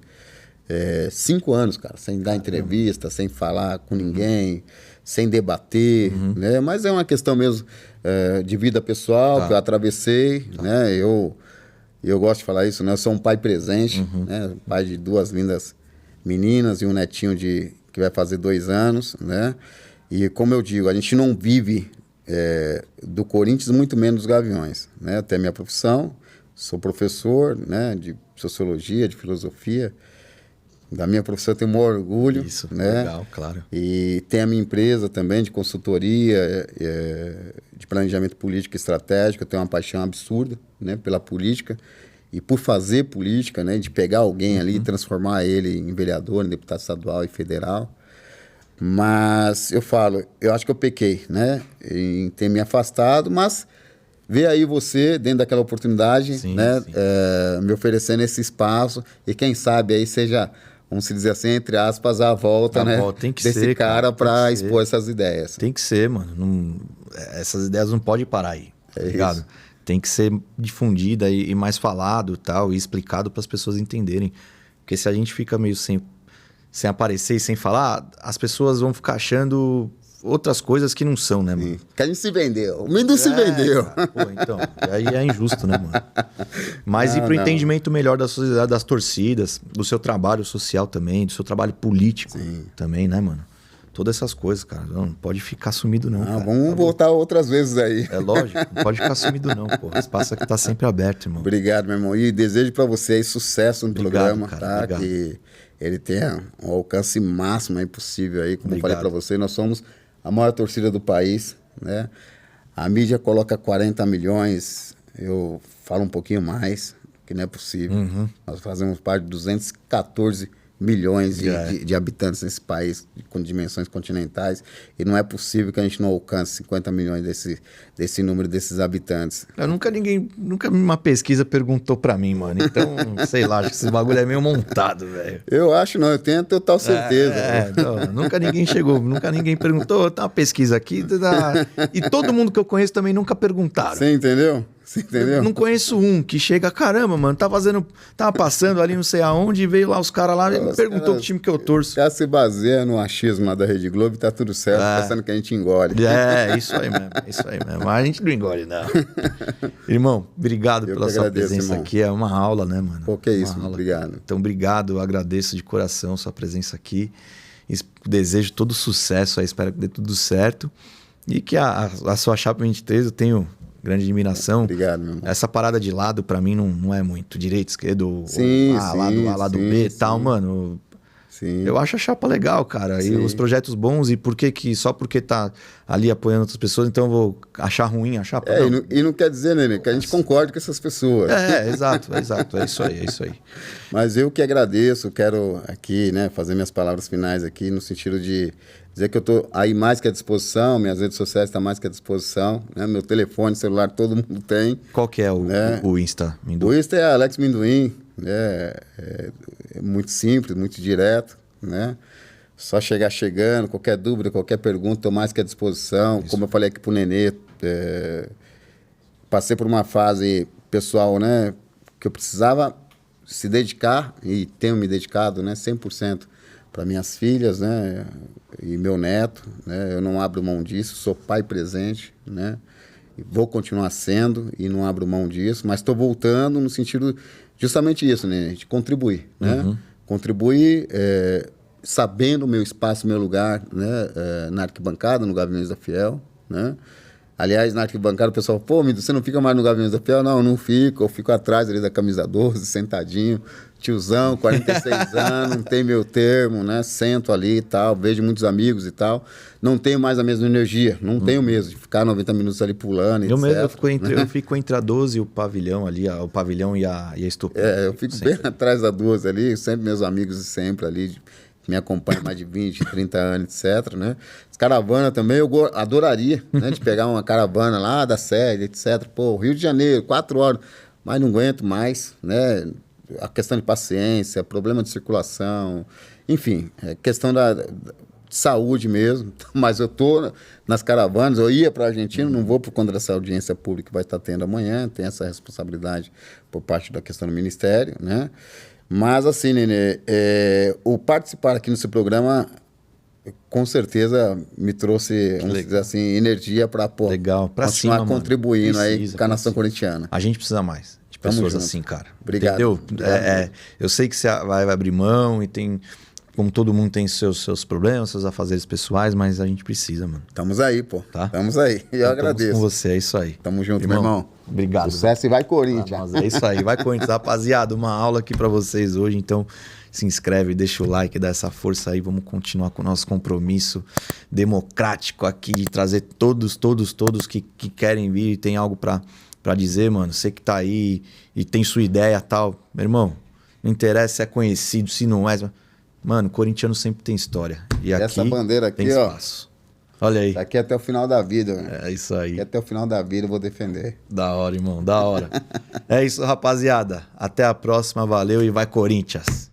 5 anos, cara, sem dar entrevista, sem falar com ninguém, sem debater, né? Mas é uma questão mesmo de vida pessoal que eu atravessei, né? Eu gosto de falar isso, né? Eu sou um pai presente, né? Pai de 2 lindas meninas e um netinho que vai fazer 2 anos, né? E como eu digo, a gente não vive do Corinthians, muito menos dos Gaviões, né? Até minha profissão, sou professor, né, de sociologia, de filosofia. Da minha profissão eu tenho um maior orgulho. Isso, né? Legal, claro. E tem a minha empresa também de consultoria, de planejamento político e estratégico. Eu tenho uma paixão absurda, né, pela política e por fazer política, né, de pegar alguém ali e transformar ele em vereador, em deputado estadual e federal. Mas eu acho que eu pequei, né, em ter me afastado, mas ver aí você, dentro daquela oportunidade, sim, né, sim. Me oferecendo esse espaço e quem sabe aí seja, vamos dizer assim, entre aspas, a volta, né, tem que desse ser, cara para expor essas ideias. Tem que ser, mano. Essas ideias não podem parar aí, tá ligado? Isso. Tem que ser difundida e mais falado tal, e explicado para as pessoas entenderem. Porque se a gente fica meio sem aparecer e sem falar, as pessoas vão ficar achando outras coisas que não são, né, mano? Que a gente se vendeu. O Mindo se vendeu. Cara, pô, então, aí é injusto, né, mano? Mas e pro entendimento melhor da sociedade, das torcidas, do seu trabalho social também, do seu trabalho político também, né, mano? Todas essas coisas, cara. Não pode ficar sumido, não. Cara. Vamos voltar outras vezes aí. É lógico, não pode ficar sumido, não, pô. O espaço aqui tá sempre aberto, irmão. Obrigado, meu irmão. E desejo para vocês sucesso no programa, cara, tá? obrigado. Que ele tenha um alcance máximo aí possível aí. Como eu falei para vocês, nós somos a maior torcida do país, né? A mídia coloca 40 milhões, eu falo um pouquinho mais, que não é possível. Nós fazemos parte de 214 milhões de habitantes nesse país, com dimensões continentais, e não é possível que a gente não alcance 50 milhões desse número desses habitantes. Nunca uma pesquisa perguntou pra mim, mano. Então, sei lá, acho que esse bagulho é meio montado, velho. Eu acho não, eu tenho total certeza. Nunca ninguém chegou, nunca ninguém perguntou, tá uma pesquisa aqui, e todo mundo que eu conheço também nunca perguntaram. Você entendeu? Eu não conheço um que chega, caramba, mano, tava passando ali não sei aonde, e veio lá os caras lá e perguntou que time que eu torço. O cara se baseia no achismo lá da Rede Globo e tá tudo certo, pensando que a gente engole. Isso aí mesmo. Mas a gente não engole, não. Irmão, obrigado pela sua presença aqui. É uma aula, né, mano? Pô, que é isso, obrigado. Então, obrigado, eu agradeço de coração sua presença aqui. Desejo todo sucesso aí, espero que dê tudo certo. E que a sua Chapa 23 eu tenho grande admiração. Obrigado, meu irmão. Essa parada de lado, pra mim, não é muito. Direito, esquerdo, lado B e tal, mano. Sim. Eu acho a chapa legal, cara. Sim. E os projetos bons, e por que só porque tá ali apoiando outras pessoas, então eu vou achar ruim a chapa? E não quer dizer, né, que a gente concorde com essas pessoas. Exato. É isso aí. Mas eu que agradeço, quero aqui, né, fazer minhas palavras finais aqui, no sentido de dizer que eu tô aí mais que à disposição, minhas redes sociais estão mais que à disposição, né, meu telefone, celular, todo mundo tem. Qual que é o Insta? O Insta é Alex Minduim, né, é muito simples, muito direto, né? Só chegar chegando, qualquer dúvida, qualquer pergunta, estou mais que à disposição. Isso. Como eu falei aqui pro Nenê, passei por uma fase pessoal, né, que eu precisava se dedicar, e tenho me dedicado, né, 100% para minhas filhas, né, e meu neto, né, eu não abro mão disso, sou pai presente, né, e vou continuar sendo e não abro mão disso, mas estou voltando no sentido justamente isso, né, de contribuir, né, contribuir sabendo o meu espaço, meu lugar, né, na arquibancada, no Gaviões da Fiel, né. Aliás, na arquibancada o pessoal, pô, Mido, você não fica mais no Gaviões da Fiel? Não fico, eu fico atrás ali da camisa 12, sentadinho, tiozão, 46 anos, não tem meu termo, né, sento ali e tal, vejo muitos amigos e tal, não tenho mais a mesma energia, não tenho mesmo, de ficar 90 minutos ali pulando, etc. Eu fico entre a 12 e o pavilhão ali, o pavilhão e a estupenda. Eu fico sempre bem atrás da 12 ali, sempre meus amigos sempre ali, me acompanham mais de 20, 30 anos, etc, né? As caravanas também, eu adoraria, né, de pegar uma caravana lá da sede, etc. Pô, Rio de Janeiro, 4 horas, mas não aguento mais, né? A questão de paciência, problema de circulação, enfim, questão de saúde mesmo. Mas eu tô nas caravanas, eu ia para a Argentina, não vou por conta dessa audiência pública que vai estar tendo amanhã, tem essa responsabilidade por parte da questão do Ministério, né? Mas, assim, Nenê, o participar aqui no seu programa, com certeza, me trouxe, vamos dizer assim, energia para continuar contribuindo aí com a nação corintiana. A gente precisa mais de pessoas assim, cara. Obrigado. Entendeu? Eu sei que você vai abrir mão e tem... Como todo mundo tem seus problemas, seus afazeres pessoais, mas a gente precisa, mano. Estamos aí, pô. Tá? Estamos aí. Eu agradeço. Com você, é isso aí. Tamo junto, meu irmão. Obrigado. Sucesso e vai Corinthians. É isso aí, vai Corinthians. Rapaziada, uma aula aqui pra vocês hoje, então se inscreve, deixa o like, dá essa força aí, vamos continuar com o nosso compromisso democrático aqui de trazer todos que querem vir e tem algo pra dizer, mano. Você que tá aí e tem sua ideia e tal, meu irmão, não interessa se é conhecido, se não é... Mano, corintiano sempre tem história. E aqui essa bandeira aqui, tem espaço. Olha aí. Daqui até o final da vida, velho. É isso aí. Daqui até o final da vida eu vou defender. Da hora, irmão, da hora. É isso, rapaziada. Até a próxima, valeu e vai Corinthians.